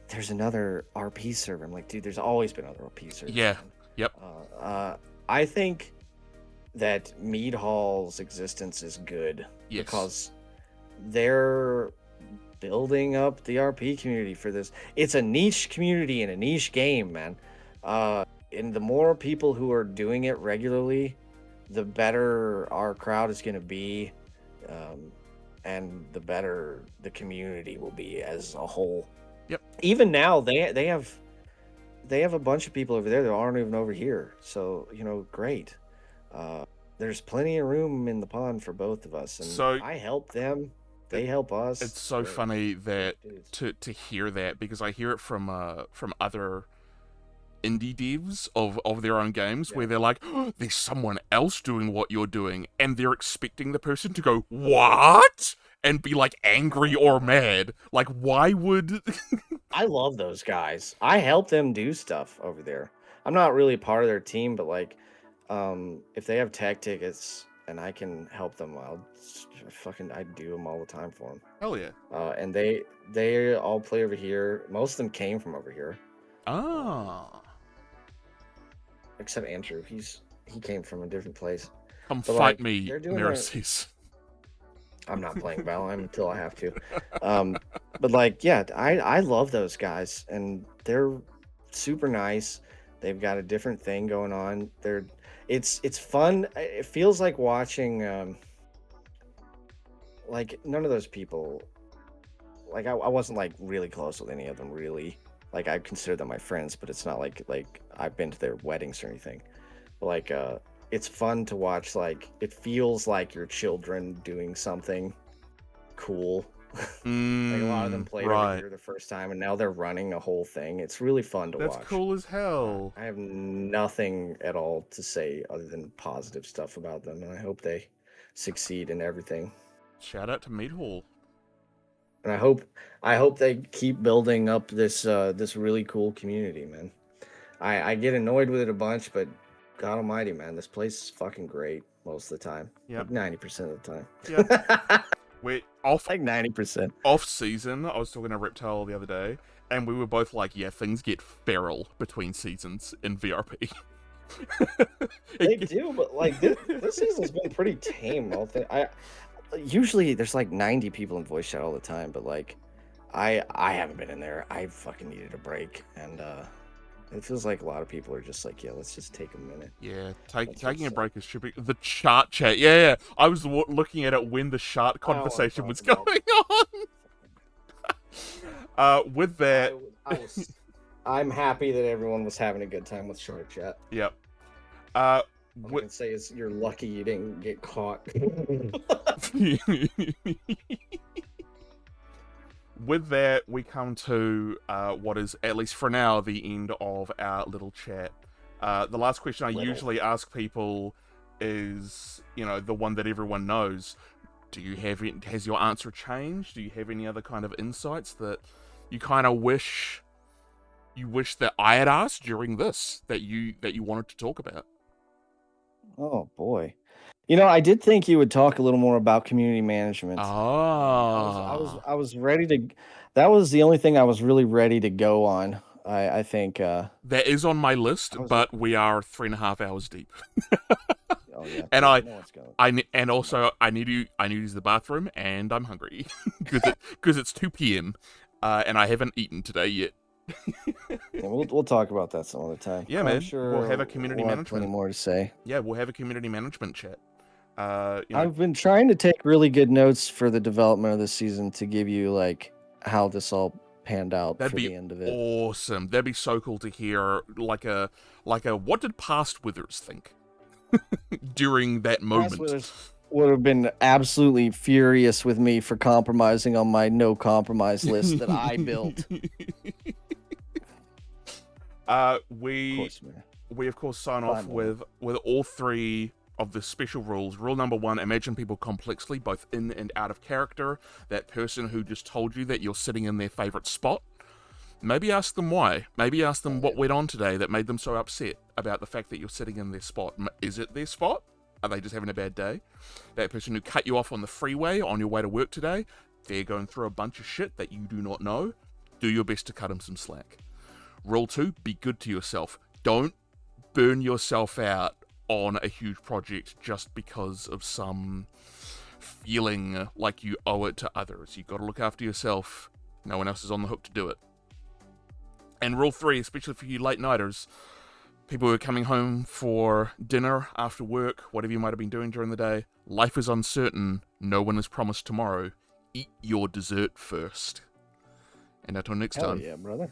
There's another RP server." I'm like, dude, there's always been other RP servers. Yeah. Man. Yep. I think that Mead Hall's existence is good Yes. because they're building up the RP community for this. It's a niche community in a niche game, man. And the more people who are doing it regularly, the better our crowd is going to be, and the better the community will be as a whole. Yep. Even now, they have a bunch of people over there that aren't even over here. So great. There's plenty of room in the pond for both of us, and So- I help them. They help us. It's so We're funny that dudes. to hear that, because I hear it from other indie devs of their own games where they're like, oh, there's someone else doing what you're doing, and they're expecting the person to go, what? And be like angry or mad. Like, why would I love those guys. I help them do stuff over there. I'm not really part of their team, but like, if they have tech tickets and I can help them, I do them all the time for them. Hell yeah. And they all play over here. Most of them came from over here, Ah. except Andrew. He came from a different place. Come But, fight like, me, they're doing Neresis. I'm not playing Valheim until I have to. But like, yeah, I love those guys, and they're super nice. They've got a different thing going on. It's fun. It feels like watching like none of those people. Like I wasn't like really close with any of them really. Like I consider them my friends, but it's not like I've been to their weddings or anything. But like it's fun to watch. Like it feels like your children doing something cool. Like a lot of them played over here the first time, and now they're running a whole thing. It's really fun to That's watch. cool as hell. I have nothing at all to say other than positive stuff about them, and I hope they succeed in everything. Shout out to Meat Hall. And I hope they keep building up this really cool community, man. I get annoyed with it a bunch, but God Almighty, man, this place is fucking great most of the time. Yep. Like 90% of the time. Yep. We're off Like 90%. off season. I was talking to Reptile the other day, and we were both like, "Yeah, things get feral between seasons in VRP." They do, but like this season's been pretty tame. Usually there's like 90 people in voice chat all the time, but like I haven't been in there. I fucking needed a break, and it feels like a lot of people are just like, yeah, let's just take a minute. Yeah, That's taking a what's break is trippy. The chart chat, yeah. I was looking at it when the chart I don't wanna conversation was talk going on. With that, I'm happy that everyone was having a good time with short chat. yep. All I can say is you're lucky you didn't get caught. With that, we come to what is, at least for now, the end of our little chat. The last question I usually ask people is, the one that everyone knows. Has your answer changed? Do you have any other kind of insights that you kind of wish that I had asked during this that you wanted to talk about? Oh boy. I did think you would talk a little more about community management. Ah. I was ready to. That was the only thing I was really ready to go on. I think. That is on my list, but we are 3.5 hours deep. Oh yeah. And I know what's going. I need to use the bathroom, and I'm hungry because it's 2 p.m. And I haven't eaten today yet. Yeah, we'll talk about that some other time. Yeah, I'm man. sure We'll have a community have management. plenty more to say. Yeah, we'll have a community management chat. I've been trying to take really good notes for the development of this season to give you like how this all panned out That'd for be the end of it. awesome. That'd be so cool to hear, like a what did past Withers think during that moment? Past Withers would have been absolutely furious with me for compromising on my no compromise list that I built. We of course sign off with all 3 of the special rules. Rule number 1, imagine people complexly, both in and out of character. That person who just told you that you're sitting in their favorite spot. Maybe ask them why. Maybe ask them what went on today that made them so upset about the fact that you're sitting in their spot. Is it their spot? Are they just having a bad day? That person who cut you off on the freeway on your way to work today, they're going through a bunch of shit that you do not know. Do your best to cut them some slack. Rule 2, be good to yourself. Don't burn yourself out on a huge project just because of some feeling like you owe it to others. You've got to look after yourself. No one else is on the hook to do it. And rule 3, especially for you late nighters, people who are coming home for dinner after work, whatever you might have been doing during the day, life is uncertain. No one is promised tomorrow. Eat your dessert first. And until next Hell time. yeah, brother.